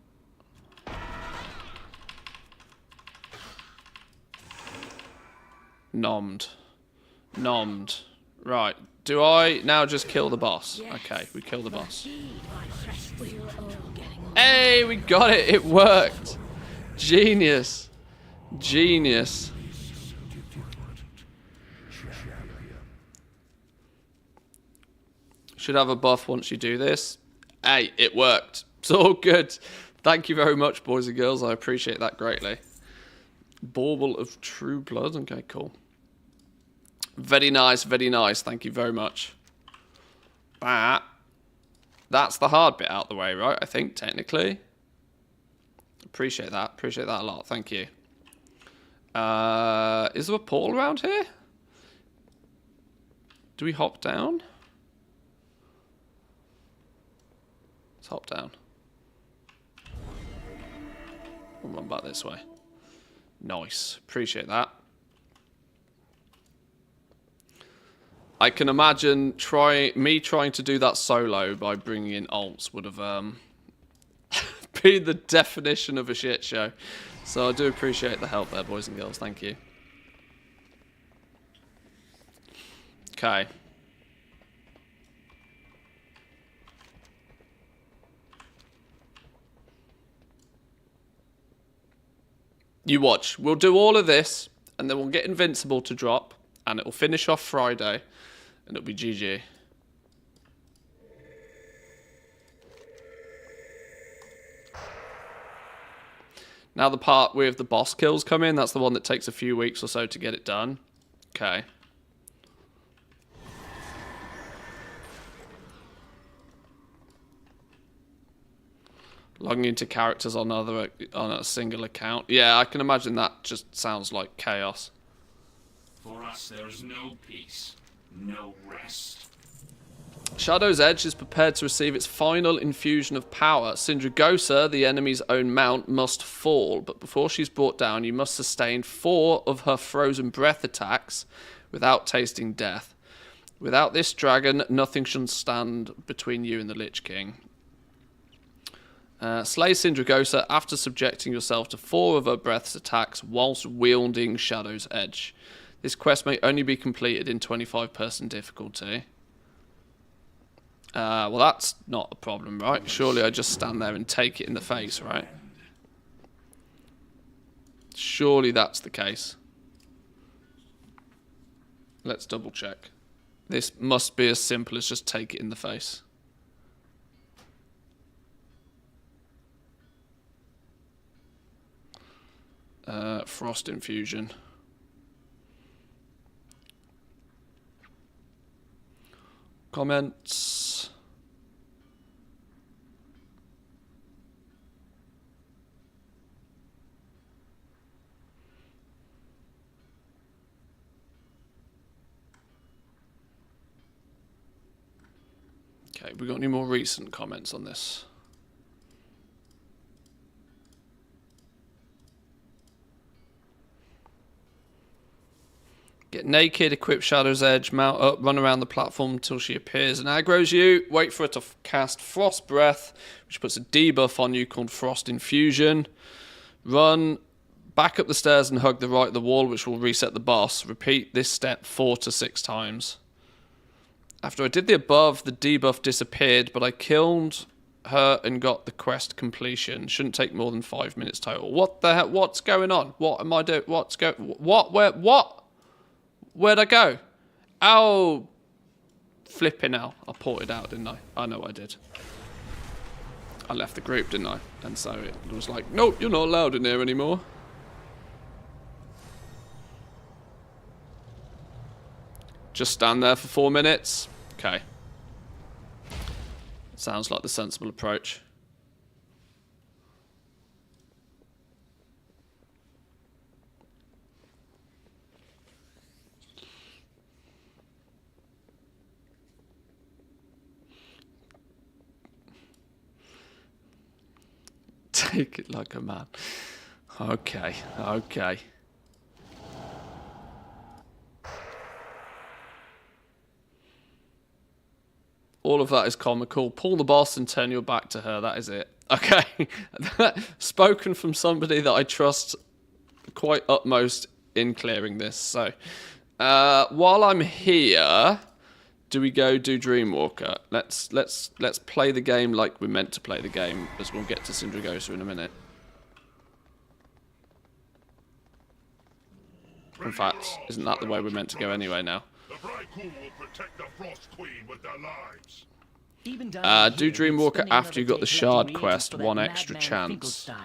Nommed. Nommed. Right. Do I now just kill the boss? Okay, we kill the boss. Hey, we got it. It worked. Genius. Genius. Should have a buff once you do this. Hey, it worked. It's all good. Thank you very much, boys and girls. I appreciate that greatly. Bauble of True Blood. Okay, cool. Very nice, very nice. Thank you very much. That's the hard bit out the way, right? I think, technically. Appreciate that. Appreciate that a lot. Thank you. Is there a portal around here? Do we hop down? Let's hop down. We'll run back this way. Nice. Appreciate that. I can imagine me trying to do that solo by bringing in alts would have been the definition of a shit show. So I do appreciate the help there, boys and girls. Thank you. Okay. You watch. We'll do all of this, and then we'll get Invincible to drop, and it will finish off Friday, and it'll be GG. Now the part where the boss kills come in, that's the one that takes a few weeks or so to get it done. Okay. Logging into characters on a single account. Yeah, I can imagine that just sounds like chaos. For us, there is no peace, no rest. Shadow's Edge is prepared to receive its final infusion of power. Sindragosa, the enemy's own mount, must fall, but before she's brought down, you must sustain 4 of her frozen breath attacks without tasting death. Without this dragon, nothing should stand between you and the Lich King. Slay Sindragosa after subjecting yourself to 4 of her breath's attacks whilst wielding Shadow's Edge. This quest may only be completed in 25-person difficulty. Well, that's not a problem, right? Surely I just stand there and take it in the face, right? Surely that's the case. Let's double check. This must be as simple as just take it in the face. Frost infusion. Comments. Okay, we got any more recent comments on this? Get naked, equip Shadow's Edge, mount up, run around the platform until she appears and aggroes you. Wait for her to cast Frost Breath, which puts a debuff on you called Frost Infusion. Run back up the stairs and hug the right of the wall, which will reset the boss. Repeat this step 4 to 6 times. After I did the above, the debuff disappeared, but I killed her and got the quest completion. Shouldn't take more than 5 minutes total. What the heck? What's going on? What am I doing? What's going? What? Where? What? Where'd I go? Oh, flipping out. I ported out, didn't I? I know I did. I left the group, didn't I? And so it was like, nope, you're not allowed in here anymore. Just stand there for 4 minutes. Okay. Sounds like the sensible approach. Take it like a man. Okay, okay. All of that is comical. Pull the boss and turn your back to her. That is it. Okay. Spoken from somebody that I trust quite utmost in clearing this. So, while I'm here, do we go do Dreamwalker? Let's play the game like we're meant to play the game, as we'll get to Sindragosa in a minute. In fact, isn't that the way we're meant to go anyway now? The Bridegroom will protect the Frost Queen with their lives. Do Dreamwalker after you got the Shard quest, 1 extra chance. In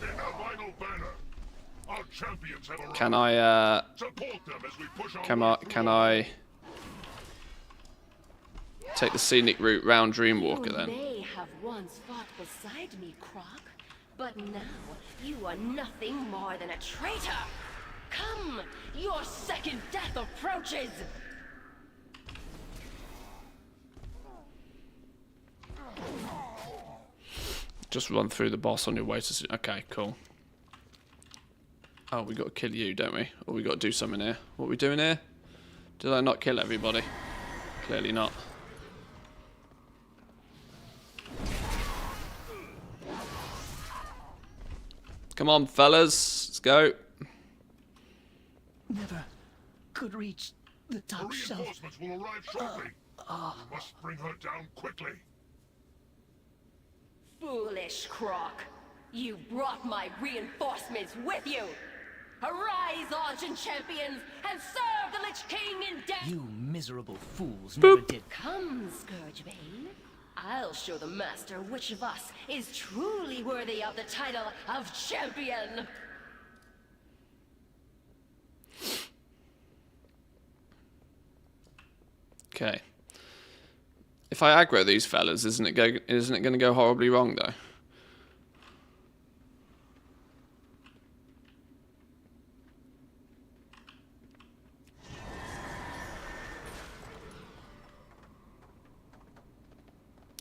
a vital banner, our champions have arrived. Can I, Support them as we push our can I take the scenic route round Dreamwalker then? You may have once fought beside me, Croc, but now you are nothing more than a traitor. Come, your second death approaches. Just run through the boss on your way to... Okay, cool. Oh, we got to kill you, don't we? Or we got to do something here. What are we doing here? Did I not kill everybody? Clearly not. Come on, fellas. Let's go. Never could reach the The top shelf. reinforcements will arrive shortly. We must bring her down quickly. Foolish Croc. You brought my reinforcements with you. Arise, Argent champions, and serve the Lich King in death. You miserable fools never did. Come, Scourgebane. I'll show the Master which of us is truly worthy of the title of champion. Okay. If If I aggro these fellas, isn't it going to go horribly wrong though?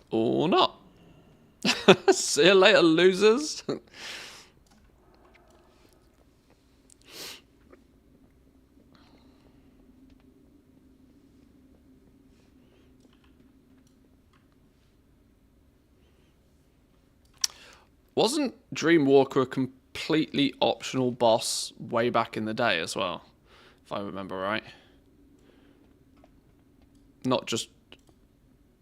Or not. See you later, losers. Wasn't Dreamwalker a completely optional boss way back in the day as well, if I remember right? Not just...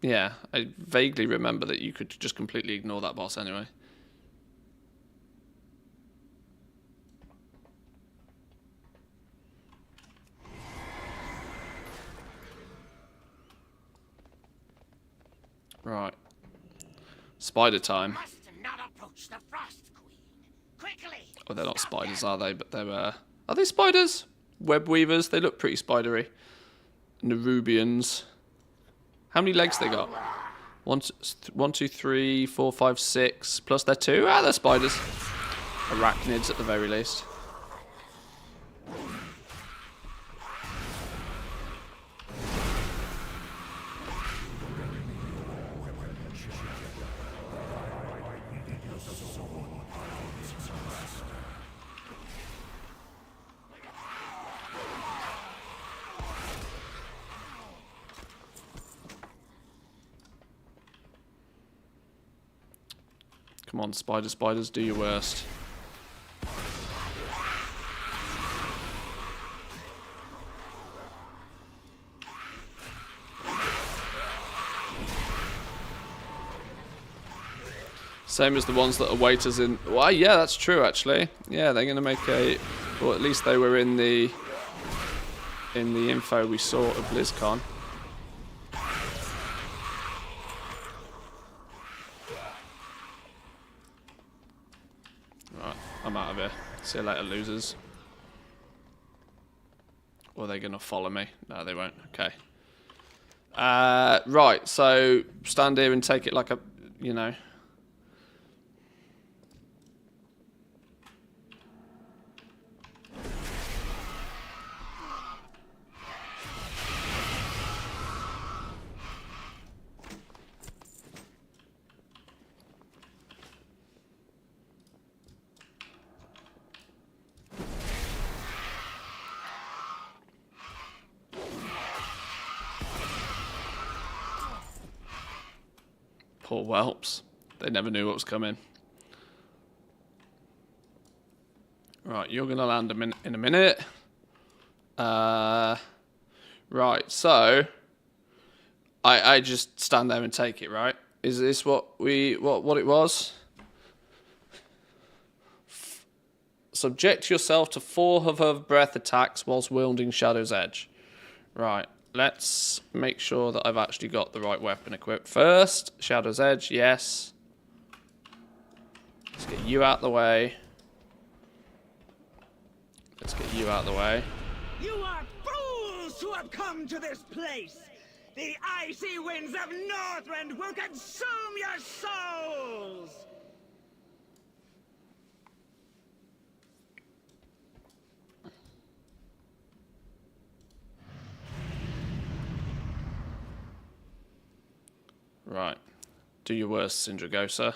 Yeah, I vaguely remember that you could just completely ignore that boss anyway. Right. Spider time. Must not approach the Frost Queen. Quickly. Oh, they're not spiders, are they? But they're... Are they spiders? Web weavers? They look pretty spidery. Nerubians. How many legs they got? 1, 2, 3, 4, 5, 6. Plus they're 2. Ah, they're spiders. Arachnids at the very least. Come on, spiders, do your worst. Same as the ones that await us in... Well, yeah, that's true, actually. Yeah, they're going to make a... Or at least they were in the info we saw at BlizzCon. Right, I'm out of here. See you later, losers. Or are they going to follow me? No, they won't. Okay. Right, so stand here and take it like a... You know... Poor whelps. They never knew what was coming. Right, you're going to land in a minute. Right, so... I just stand there and take it, right? Is this what it was? Subject yourself to 4 of breath attacks whilst wielding Shadow's Edge. Right. Let's make sure that I've actually got the right weapon equipped first. Shadow's Edge, yes. Let's get you out the way. Let's get you out the way. You are fools who have come to this place! The icy winds of Northrend will consume your souls! Right. Do your worst, Syndragosa.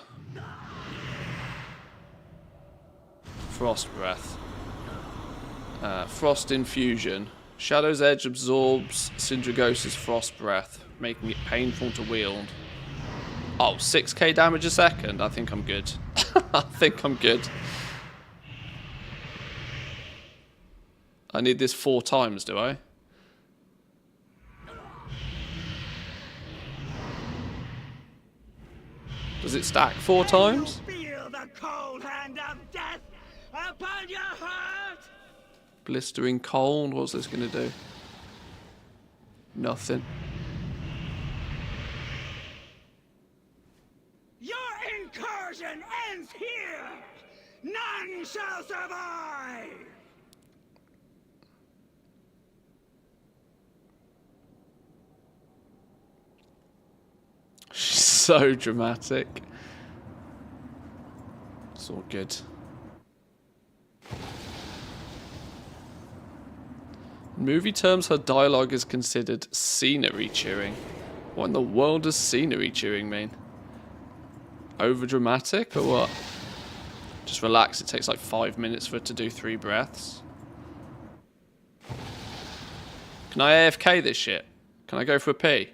Frost Breath. Frost Infusion. Shadow's Edge absorbs Syndragosa's Frost Breath, making it painful to wield. Oh, 6k damage a second? I think I'm good. I think I'm good. I need this 4 times, do I? Does it stack 4 times? Feel the cold hand of death upon your heart! Blistering cold. What's this going to do? Nothing. Your incursion ends here! None shall survive! So dramatic. It's all good. In movie terms, her dialogue is considered scenery chewing. What in the world does scenery chewing mean? Over dramatic or what? Just relax, it takes like 5 minutes for it to do 3 breaths. Can I AFK this shit? Can I go for a pee?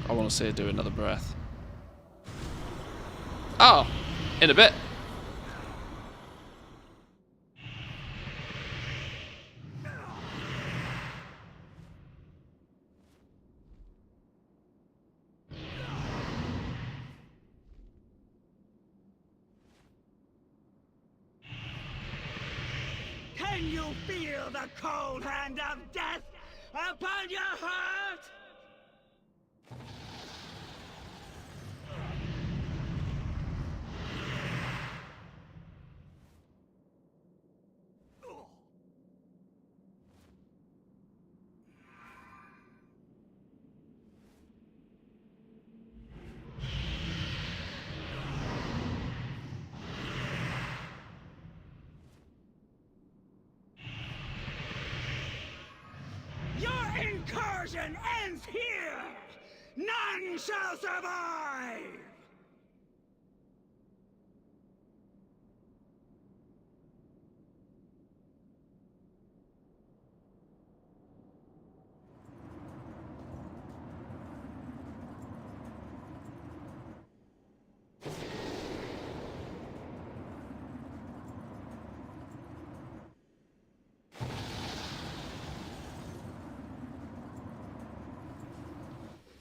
I want to see her do another breath. Oh, in a bit. Can you feel the cold hand of death upon your heart? Your incursion ends here! None shall survive!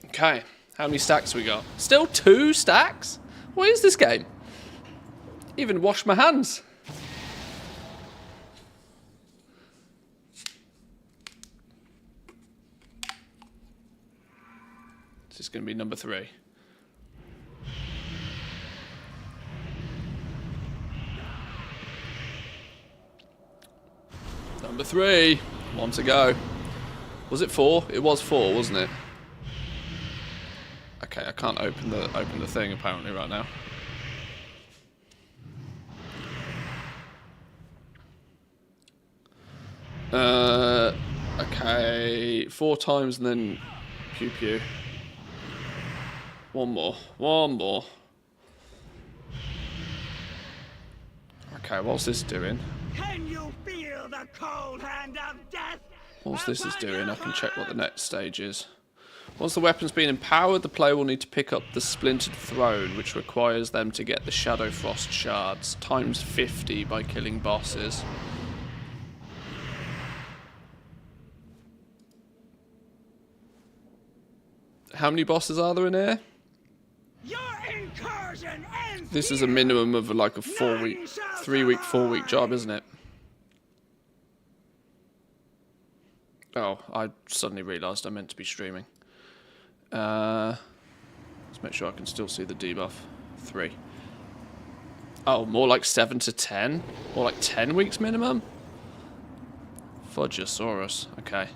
Okay, how many stacks we got? Still 2 stacks? What is this game? Even wash my hands. This is going to be number 3. Number 3. 1 to go. Was it 4? It was 4, wasn't it? Okay, I can't open the thing apparently right now. Okay, 4 times and then pew pew. One more. Okay, what's this doing? Can you feel the cold hand of death? Whilst this is doing, I can check what the next stage is. Once the weapon's been empowered, the player will need to pick up the Splintered Throne, which requires them to get the Shadow Frost shards, times 50 by killing bosses. How many bosses are there in here? Your incursion ends This is a minimum of like a 3-week, 4-week job, isn't it? Oh, I suddenly realised I meant to be streaming. Let's make sure I can still see the debuff. 3. Oh, more like 7 to 10? Or like 10 weeks minimum? Fudgeosaurus. Okay.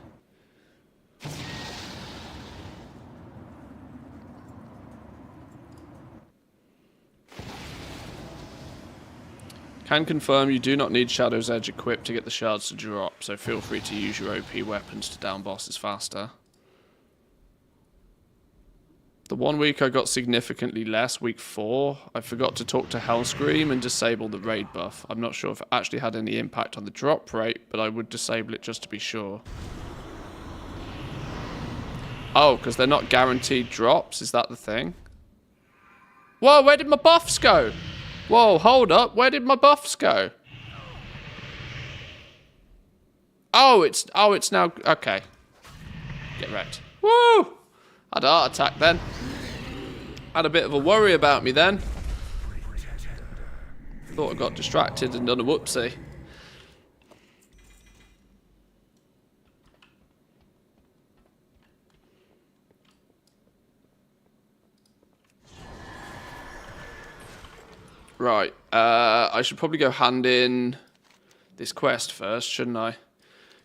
Can confirm you do not need Shadow's Edge equipped to get the shards to drop, so feel free to use your OP weapons to down bosses faster. The 1 week I got significantly less, week 4, I forgot to talk to Hellscream and disable the raid buff. I'm not sure if it actually had any impact on the drop rate, but I would disable it just to be sure. Oh, because they're not guaranteed drops, is that the thing? Whoa, where did my buffs go? Whoa, hold up, where did my buffs go? Oh, it's now, okay. Get wrecked. Woo! Had a heart attack then. Had a bit of a worry about me then. Thought I got distracted and done a whoopsie. Right. I should probably go hand in this quest first, shouldn't I?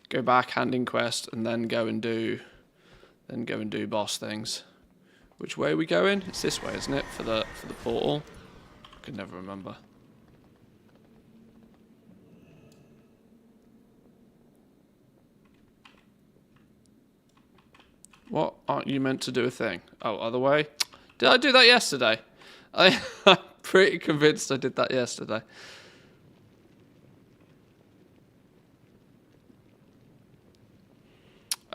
Go back, hand in quest, and then go and do boss things. Which way are we going? It's this way, isn't it? For the portal. I can never remember. What? Aren't you meant to do a thing? Oh, other way? Did I do that yesterday? I'm pretty convinced I did that yesterday.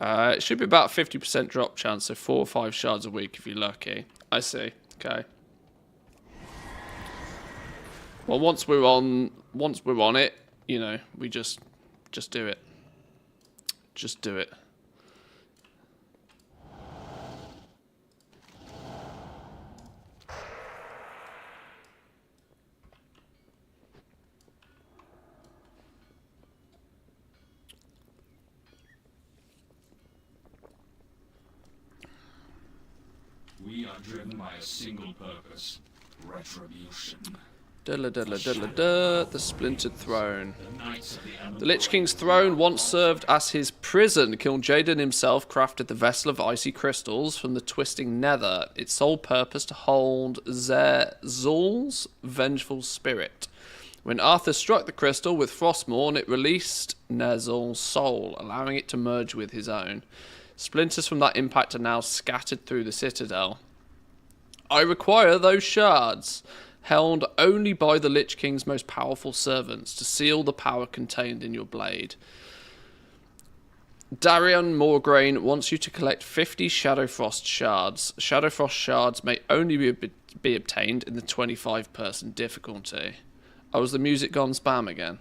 It should be about 50% drop chance, so 4 or 5 shards a week if you're lucky. I see. Okay. Well, once we're on it, you know, we just do it. Just do it. We are driven by a single purpose: retribution. The Splintered Throne. The Knights of the Emperor. The Lich King's throne once served as his prison. Kil'jaeden himself crafted the vessel of icy crystals from the twisting nether, its sole purpose to hold Zerzul's vengeful spirit. When Arthur struck the crystal with Frostmourne, it released Nerzul's soul, allowing it to merge with his own. Splinters from that impact are now scattered through the citadel. I require those shards, held only by the Lich King's most powerful servants, to seal the power contained in your blade. Darion Morgraine wants you to collect 50 Shadowfrost shards. Shadowfrost shards may only be obtained in the 25-person difficulty. Oh, has the music gone spam again?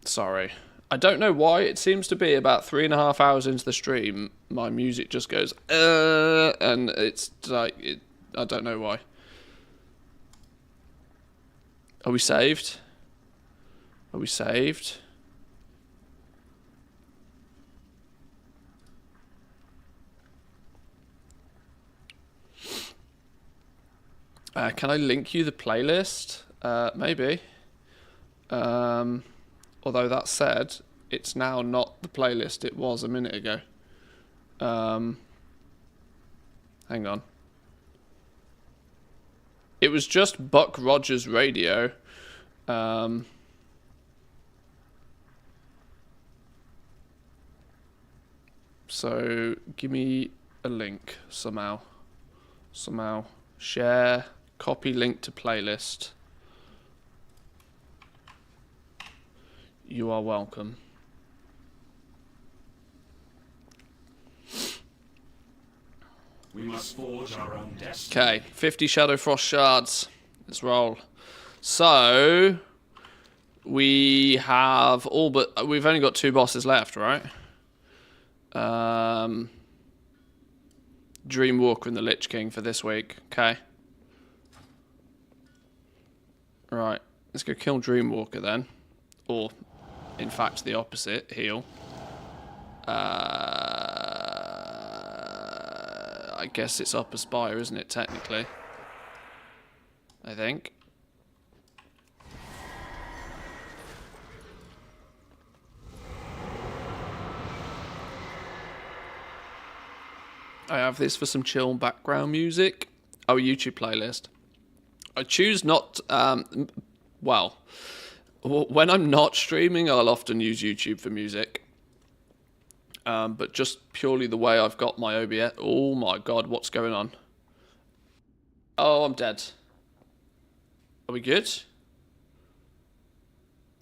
Sorry. I don't know why. It seems to be about 3.5 hours into the stream, my music just goes, and it's like, I don't know why. Are we saved? Are we saved? Can I link you the playlist? Maybe. Although that said, it's now not the playlist it was a minute ago. Hang on. It was just Buck Rogers Radio. So give me a link somehow. Share, copy link to playlist. You are welcome. We must forge our own destiny. Okay, 50 Shadowfrost shards. Let's roll. So we have all but we've only got 2 bosses left, right? Dreamwalker and the Lich King for this week. Okay. Right. Let's go kill Dreamwalker then. Or in fact, the opposite, heal. I guess it's Upper Spire, isn't it, technically? I think. I have this for some chill background music. Oh, YouTube playlist. I choose not... well... When I'm not streaming, I'll often use YouTube for music. But just purely the way I've got my OBS... Oh my god, what's going on? Oh, I'm dead. Are we good?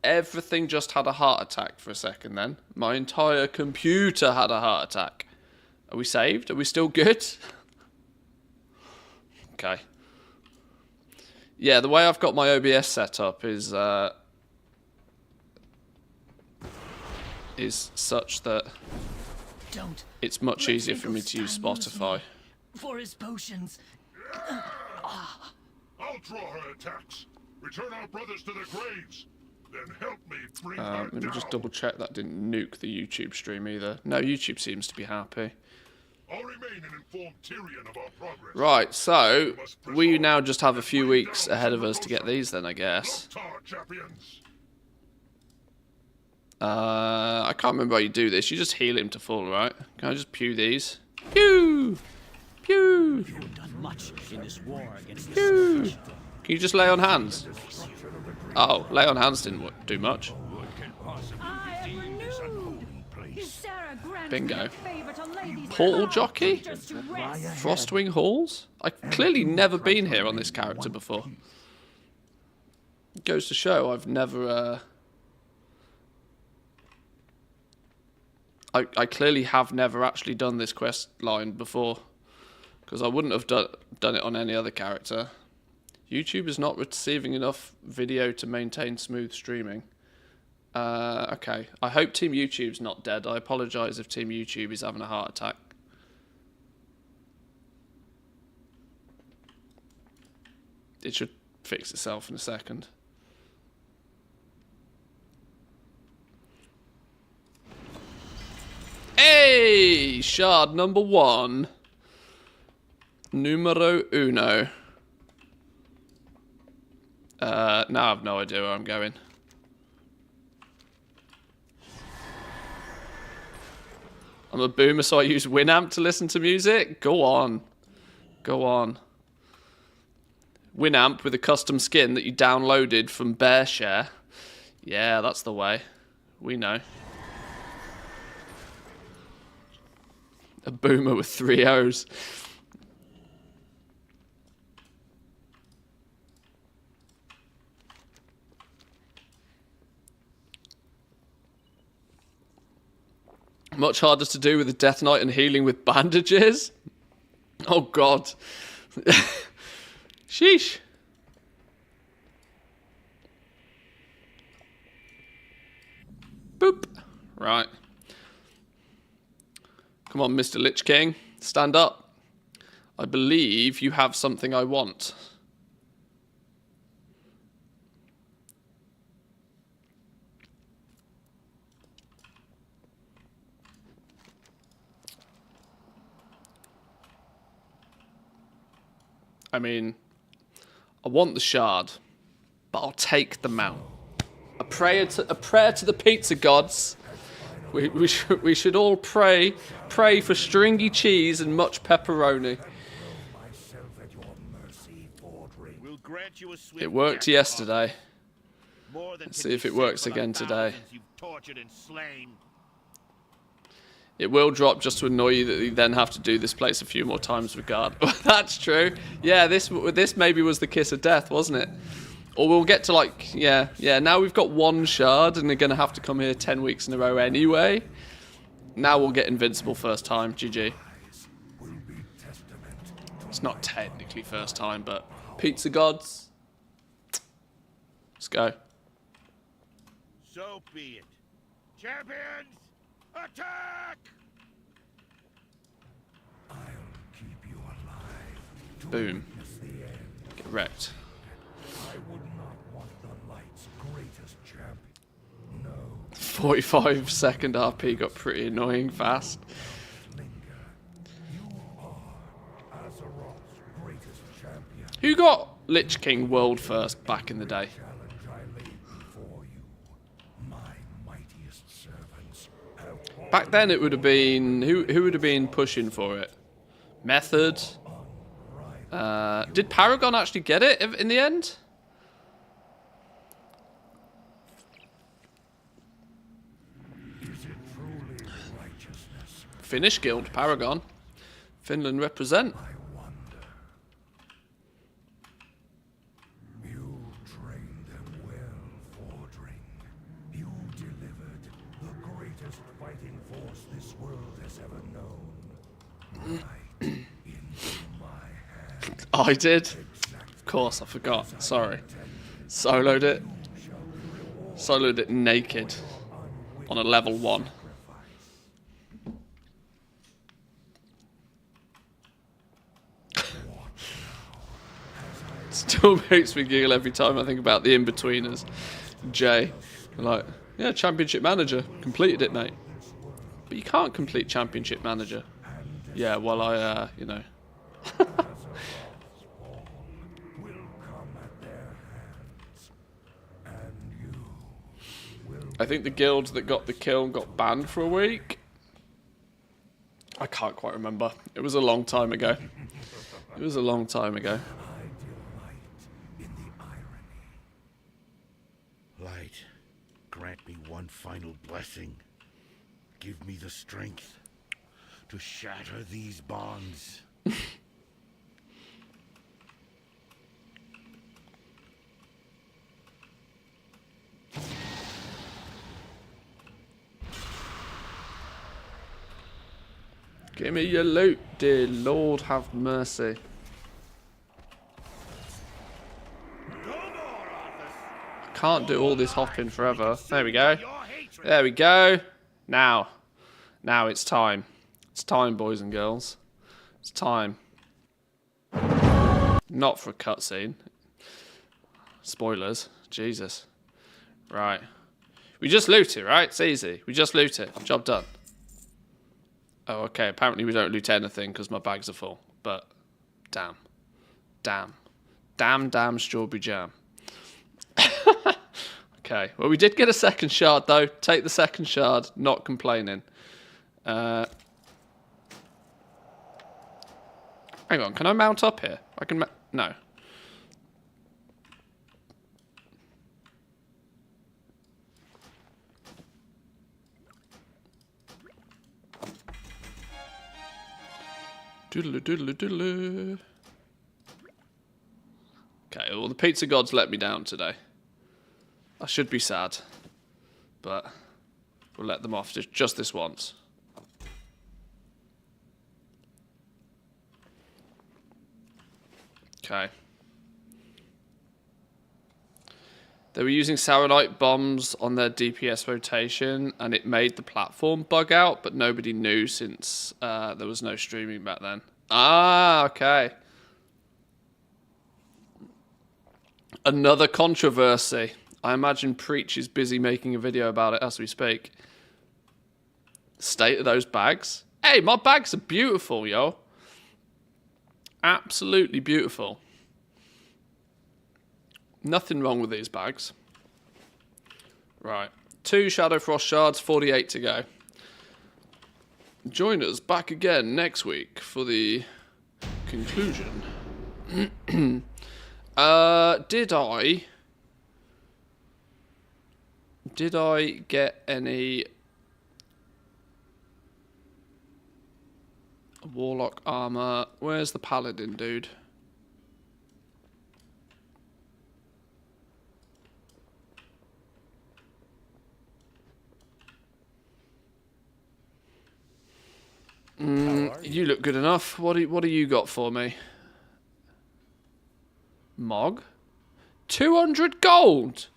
Everything just had a heart attack for a second then. My entire computer had a heart attack. Are we saved? Are we still good? Okay. Yeah, the way I've got my OBS set up is such that it's much easier for me to use Spotify. For his potions. I'll draw her attacks. Return our brothers to their graves. Then help me bring Let me just double check that didn't nuke the YouTube stream either. No, YouTube seems to be happy. I'll remain and inform Tyrion of our progress. Right, so we now just have a few weeks ahead of us to get these then, I guess. Champions. I can't remember how you do this. You just heal him to full, right? Can I just pew these? Pew! Pew! You've done much in this war against the Pew! Can you just lay on hands? Oh, lay on hands didn't do much. I am renewed. Is Sarah granting Bingo. a favor to lay these Portal foul jockey? creatures to rest? Frostwing Halls? I've clearly never been here on this character before. It goes to show I've never... I clearly have never actually done this quest line before. Because I wouldn't have done it on any other character. YouTube is not receiving enough video to maintain smooth streaming. Okay. I hope Team YouTube's not dead. I apologise if Team YouTube is having a heart attack. It should fix itself in a second. Hey! Shard number 1. Numero uno. Now I have no idea where I'm going. I'm a boomer, so I use Winamp to listen to music? Go on. Go on. Winamp with a custom skin that you downloaded from BearShare. Yeah, that's the way. We know. A boomer with 3 O's. Much harder to do with the Death Knight and healing with bandages? Oh, God. Sheesh. Boop. Right. Come on, Mr. Lich King. Stand up. I believe you have something I want. I mean, I want the shard, but I'll take the mount. A prayer to the pizza gods. We should all pray for stringy cheese and much pepperoni. We'll grant you a swift It worked death, yesterday. more than Let's can see if be it said works for the again today. thousands you've tortured and slain. It will drop just to annoy you that you then have to do this place a few more times with guard. That's true. Yeah, this maybe was the kiss of death, wasn't it? Or we'll get to like, yeah, now we've got 1 shard and they're going to have to come here 10 weeks in a row anyway. Now we'll get invincible first time, GG. It's not technically first time, but pizza gods. Let's go. So be it. Champions, attack! Boom. Get wrecked. 45-second RP got pretty annoying fast. Who got Lich King world first back in the day? Back then it would have been... Who would have been pushing for it? Method? Did Paragon actually get it in the end? Finnish Guild, Paragon. Finland represent. You trained them well, Valdra. You delivered the greatest fighting force this world has ever known. Right into my hand. I did. Of course, I forgot. Sorry. Soloed it. Soloed it naked. On a level 1. Still makes me giggle every time I think about the in-betweeners. Jay. Like, yeah, Championship Manager. Completed it, mate. But you can't complete Championship Manager. Yeah, well, you know. I think the guild that got the kill got banned for a week. I can't quite remember. It was a long time ago. It was a long time ago. Light, grant me one final blessing. Give me the strength to shatter these bonds. Give me your loot, dear Lord, have mercy. I can't do all this hopping forever. There we go. There we go. Now it's time. It's time, boys and girls. It's time. Not for a cutscene. Spoilers. Jesus. Right. We just loot it, right? It's easy. We just loot it. Job done. Oh, okay. Apparently we don't loot anything because my bags are full. But, damn. Damn. Damn strawberry jam. Okay. Well, we did get a second shard, though. Take the second shard. Not complaining. Hang on. Can I mount up here? I can no. Doodle doodle doodle. Okay, well the pizza gods let me down today. I should be sad, but we'll let them off just this once. Okay. They were using Saronite bombs on their DPS rotation, and it made the platform bug out, but nobody knew since there was no streaming back then. Ah, okay. Another controversy. I imagine Preach is busy making a video about it as we speak. State of those bags. Hey, my bags are beautiful, yo. Absolutely beautiful. Nothing wrong with these bags. Right. 2 Shadow Frost shards, 48 to go. Join us back again next week for the conclusion. Did I get any Warlock armor? Where's the Paladin dude? You look good enough. What do you got for me? Mog? 200 gold?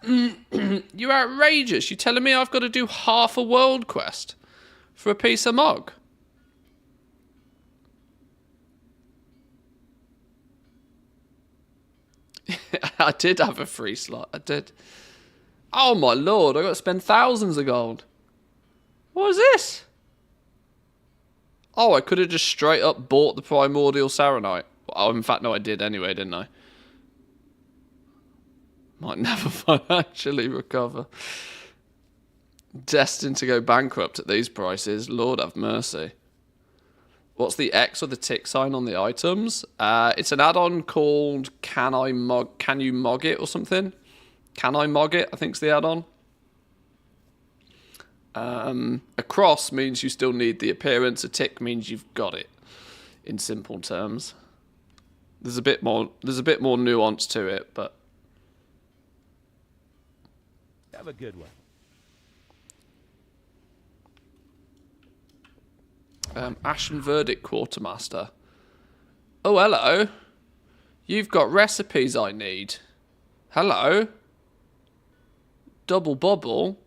You're outrageous. You're telling me I've got to do half a world quest for a piece of Mog? I did have a free slot. I did. Oh my lord, I got to spend thousands of gold. What is this? Oh, I could have just straight up bought the Primordial Saronite. Oh, in fact, no, I did anyway, didn't I? Might never financially recover. Destined to go bankrupt at these prices. Lord have mercy. What's the X or the tick sign on the items? It's an add-on called Can You Mog It or something? Can I Mog It? I think's the add-on. A cross means you still need the appearance. A tick means you've got it. In simple terms, there's a bit more nuance to it, but have a good one. Ashen Verdict Quartermaster. Oh, hello. You've got recipes I need. Hello. Double bubble.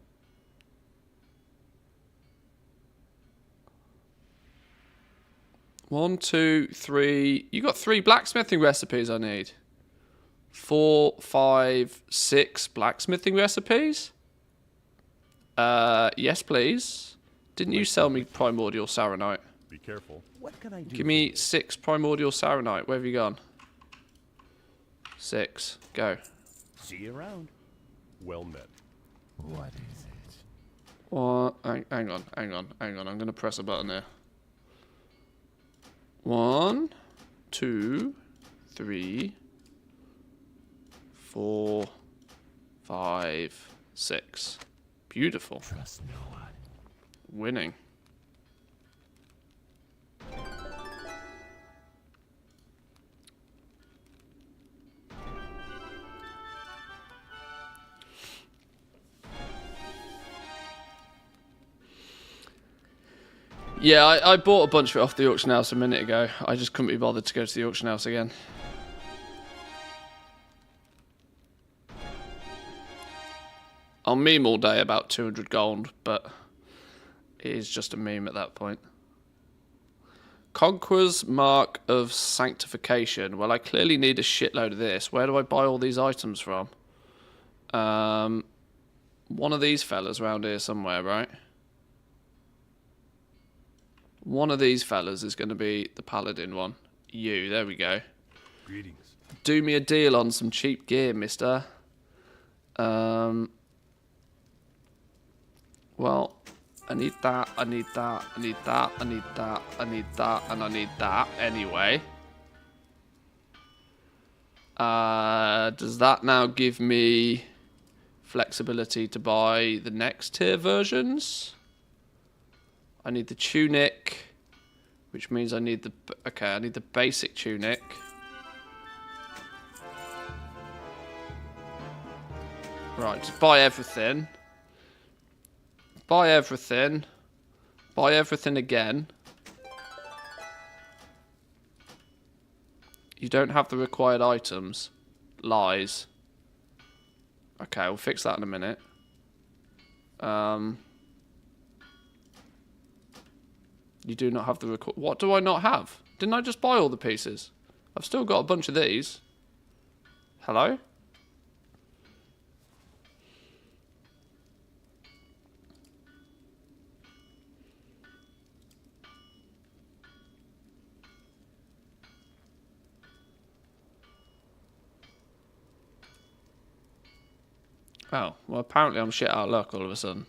One, 2, 3. You got 3 blacksmithing recipes I need. 4, 5, 6 blacksmithing recipes? Yes, please. Didn't you sell me Primordial Saronite? Be careful. What can I do? Give me 6 primordial saronite. Where have you gone? 6. Go. See you around. Well met. What is it? What? Hang on. I'm going to press a button here. 1, 2, 3, 4, 5, 6. Beautiful. Trust no one. Winning. Yeah, I bought a bunch of it off the auction house a minute ago. I just couldn't be bothered to go to the auction house again. I'll meme all day about 200 gold, but it is just a meme at that point. Conqueror's Mark of Sanctification. Well, I clearly need a shitload of this. Where do I buy all these items from? One of these fellas around here somewhere, right? One of these fellas is going to be the paladin one. You, there we go. Greetings. Do me a deal on some cheap gear, mister. Well, I need that, I need that, I need that, I need that, I need that, and I need that anyway. Does that now give me flexibility to buy the next tier versions? I need the tunic, which means I need the... Okay, I need the basic tunic. Right, just buy everything. Buy everything. Buy everything again. You don't have the required items. Lies. Okay, we'll fix that in a minute. You do not have the record. What do I not have? Didn't I just buy all the pieces? I've still got a bunch of these. Hello? Oh, well apparently I'm shit out of luck all of a sudden.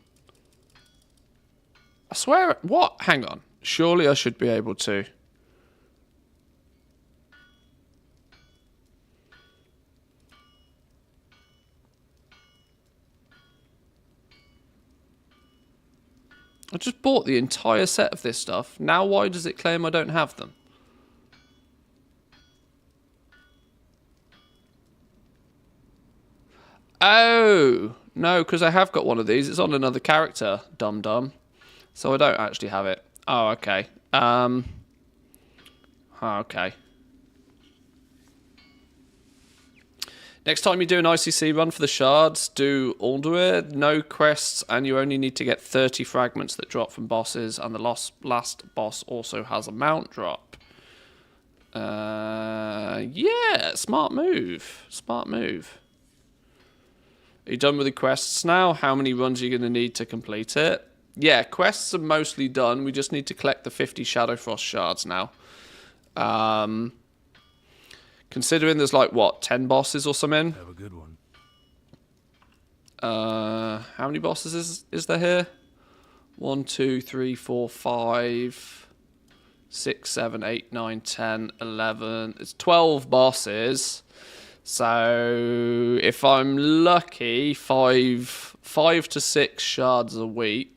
I swear... What? Hang on. Surely I should be able to. I just bought the entire set of this stuff. Now why does it claim I don't have them? Oh! No, because I have got one of these. It's on another character. Dum-dum. So I don't actually have it. Oh, okay. Okay. Next time you do an ICC run for the shards, do Alduin, no quests, and you only need to get 30 fragments that drop from bosses, and the last boss also has a mount drop. Yeah, smart move. Smart move. Are you done with the quests now? How many runs are you going to need to complete it? Yeah, quests are mostly done. We just need to collect the 50 Shadowfrost shards now. Considering there's like, what, 10 bosses or something? Have a good one. How many bosses is there here? 1, 2, 3, 4, 5, 6, 7, 8, 9, 10, 11. It's 12 bosses. So if I'm lucky, 5 to 6 shards a week.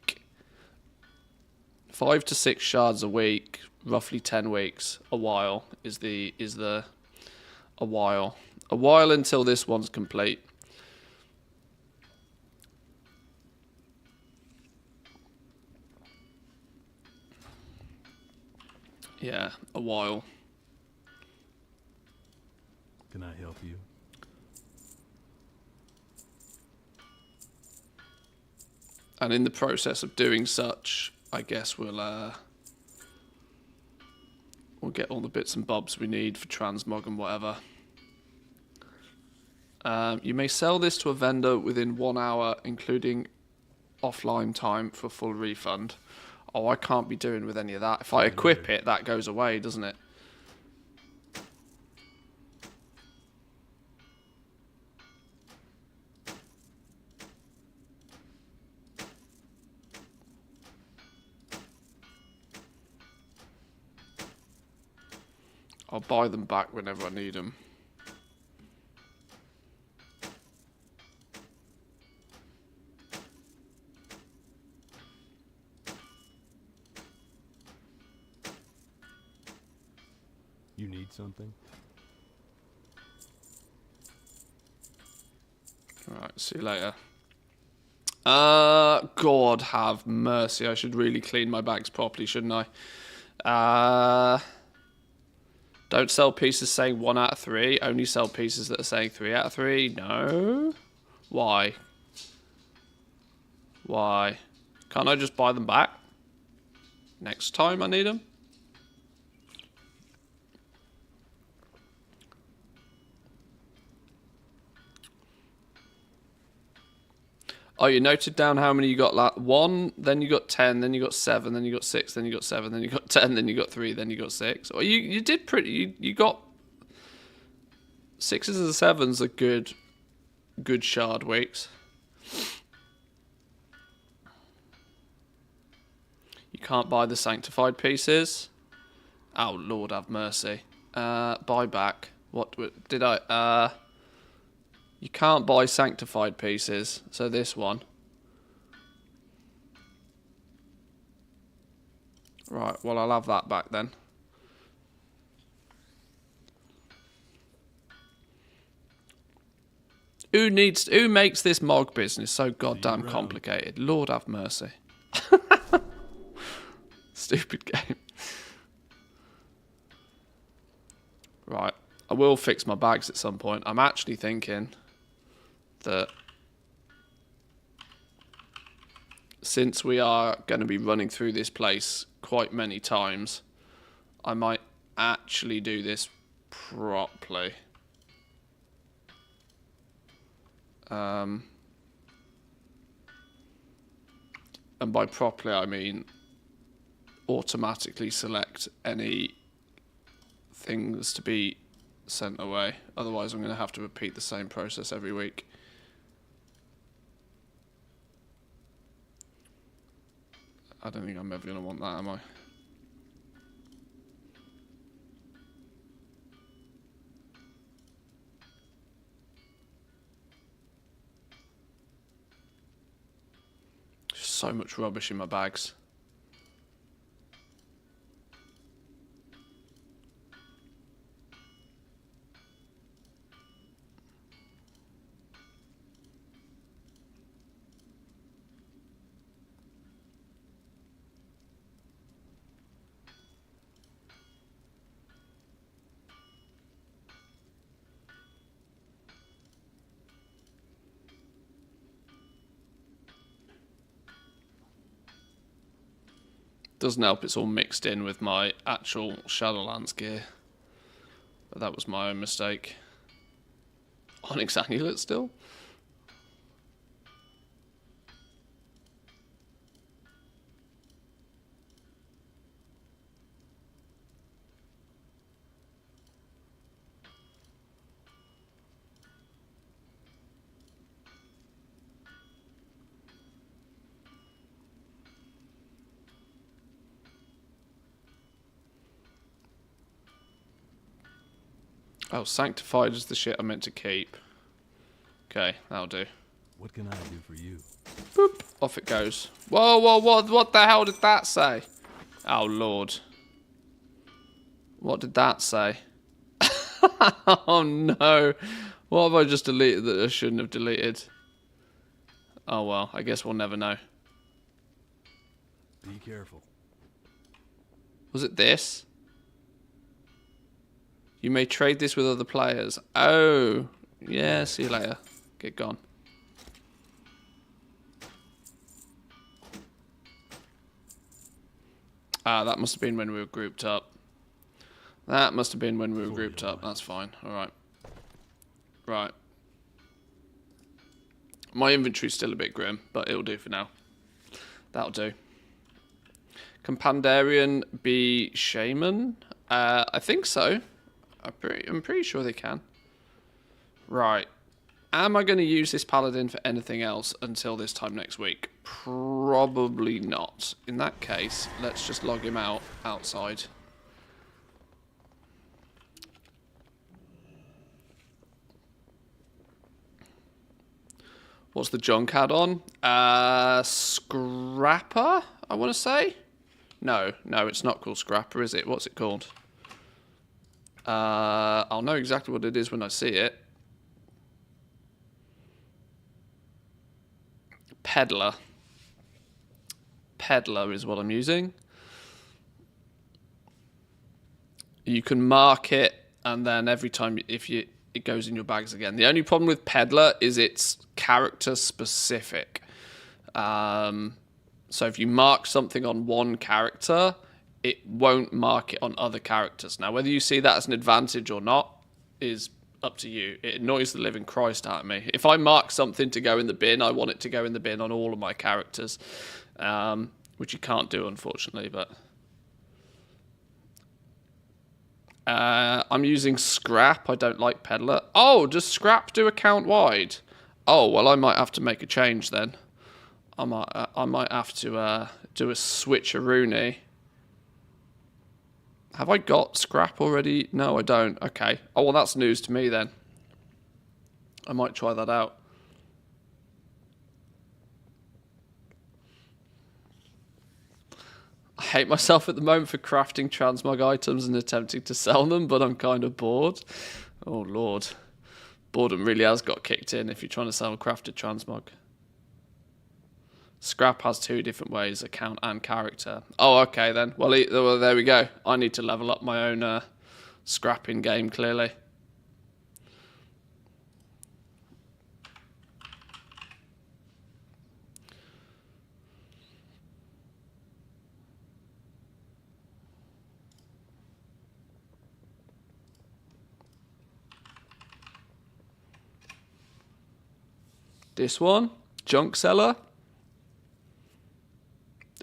5 to 6 shards a week, roughly 10 weeks. A while is a while. A while until this one's complete. Yeah, a while. Can I help you? And in the process of doing such, I guess we'll get all the bits and bobs we need for transmog and whatever. You may sell this to a vendor within 1 hour, including offline time for full refund. Oh, I can't be doing with any of that. If I equip it, that goes away, doesn't it? I'll buy them back whenever I need them. You need something? Alright, see you later. God have mercy. I should really clean my bags properly, shouldn't I? Don't sell pieces saying 1 out of 3. Only sell pieces that are saying 3 out of 3. No. Why? Why? Can't I just buy them back? Next time I need them? Oh, you noted down how many you got? Like 1, then you got 10, then you got 7, then you got 6, then you got 7, then you got 10, then you got 3, then you got 6. Well, you did pretty. You got 6s and 7s are good shard weeks. You can't buy the sanctified pieces. Oh Lord, have mercy. Buy back. What did I? You can't buy sanctified pieces, so this one. Right, well I'll have that back then. Who makes this Mog business so goddamn complicated? Lord have mercy. Stupid game. Right, I will fix my bags at some point. I'm actually thinking that since we are going to be running through this place quite many times, I might actually do this properly. And by properly I mean automatically select any things to be sent away. Otherwise I'm going to have to repeat the same process every week. I don't think I'm ever going to want that, am I? So much rubbish in my bags. Doesn't help it's all mixed in with my actual Shadowlands gear. But that was my own mistake. Onyx Amulet still? Oh, sanctified is the shit I meant to keep. Okay, that'll do. What can I do for you? Boop, off it goes. Whoa, whoa, whoa, what the hell did that say? Oh, Lord. What did that say? Oh, no. What have I just deleted that I shouldn't have deleted? Oh, well, I guess we'll never know. Be careful. Was it this? You may trade this with other players. Oh, yeah, see you later. Get gone. Ah, that must have been when we were grouped up. That must have been when we were grouped up. That's fine. Alright. Right. My inventory's still a bit grim, but it'll do for now. That'll do. Can Pandarian be Shaman? I think so. I'm pretty sure they can. Right. Am I going to use this Paladin for anything else until this time next week? Probably not. In that case, let's just log him out outside. What's the junk add-on? Scrapper, I want to say? No, it's not called Scrapper, is it? What's it called? I'll know exactly what it is when I see it. Peddler. Peddler is what I'm using. You can mark it, and then every time it goes in your bags again. The only problem with Peddler is it's character specific. So if you mark something on one character, it won't mark it on other characters. Now, whether you see that as an advantage or not is up to you. It annoys the living Christ out of me. If I mark something to go in the bin, I want it to go in the bin on all of my characters, which you can't do, unfortunately, but... I'm using Scrap. I don't like Peddler. Oh, does Scrap do account wide? Oh, well, I might have to make a change then. I might have to do a switcheroonie. Have I got Scrap already? No, I don't. Okay. Oh, well, that's news to me then. I might try that out. I hate myself at the moment for crafting transmog items and attempting to sell them, but I'm kind of bored. Oh, Lord. Boredom really has got kicked in if you're trying to sell a crafted transmog. Scrap has two different ways, account and character. Oh, okay then. Well, there we go. I need to level up my own scrapping game, clearly. This one, Junk Seller.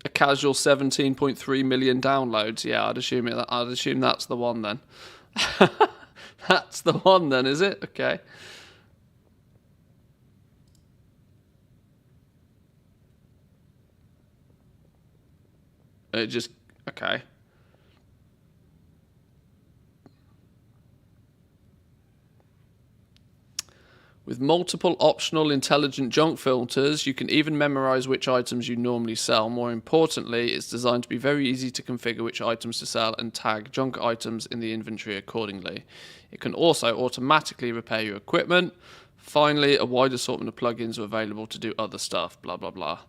A casual 17.3 million downloads. Yeah, I'd assume that's the one then. That's the one then, is it? Okay. Okay. With multiple optional intelligent junk filters, you can even memorize which items you normally sell. More importantly, it's designed to be very easy to configure which items to sell and tag junk items in the inventory accordingly. It can also automatically repair your equipment. Finally, a wide assortment of plugins are available to do other stuff, blah, blah, blah.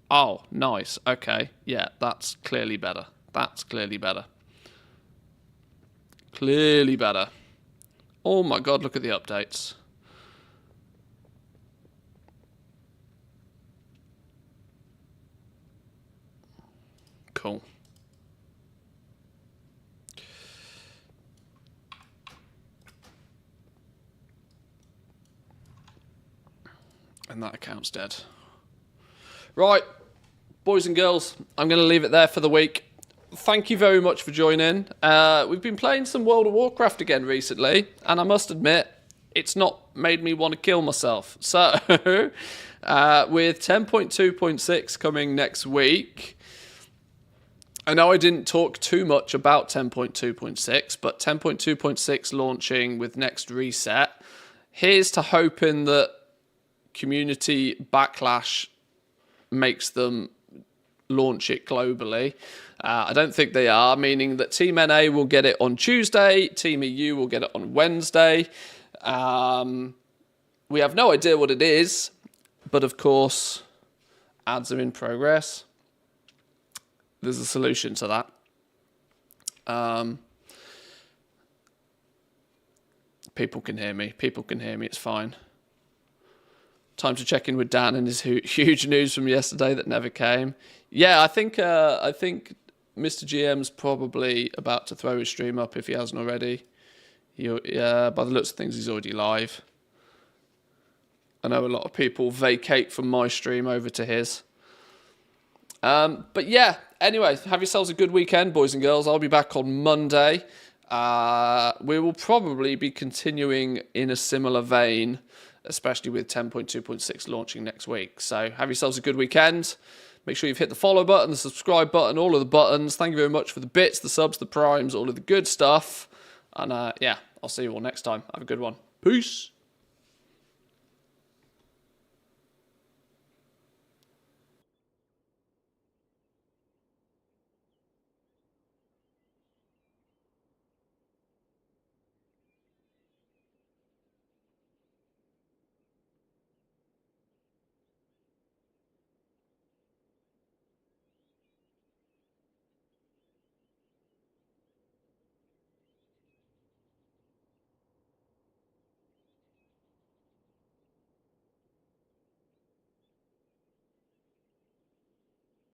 Oh, nice. Okay. Yeah, that's clearly better. That's clearly better. Clearly better. Oh my God, look at the updates. Cool. And that account's dead. Right, boys and girls, I'm going to leave it there for the week. Thank you very much for joining. We've been playing some World of Warcraft again recently, and I must admit, it's not made me want to kill myself. So, with 10.2.6 coming next week, I know I didn't talk too much about 10.2.6, but 10.2.6 launching with next reset. Here's to hoping that community backlash makes them launch it globally. I don't think they are, meaning that Team NA will get it on Tuesday, Team EU will get it on Wednesday. We have no idea what it is, but of course, ads are in progress. There's a solution to that. People can hear me. People can hear me. It's fine. Time to check in with Dan and his huge news from yesterday that never came. Yeah, I think Mr. GM's probably about to throw his stream up if he hasn't already. By the looks of things, he's already live. I know a lot of people vacate from my stream over to his. But yeah, anyway, have yourselves a good weekend, boys and girls. I'll be back on Monday. We will probably be continuing in a similar vein, especially with 10.2.6 launching next week. So have yourselves a good weekend. Make sure you've hit the follow button, the subscribe button, all of the buttons. Thank you very much for the bits, the subs, the primes, all of the good stuff. And yeah, I'll see you all next time. Have a good one. Peace.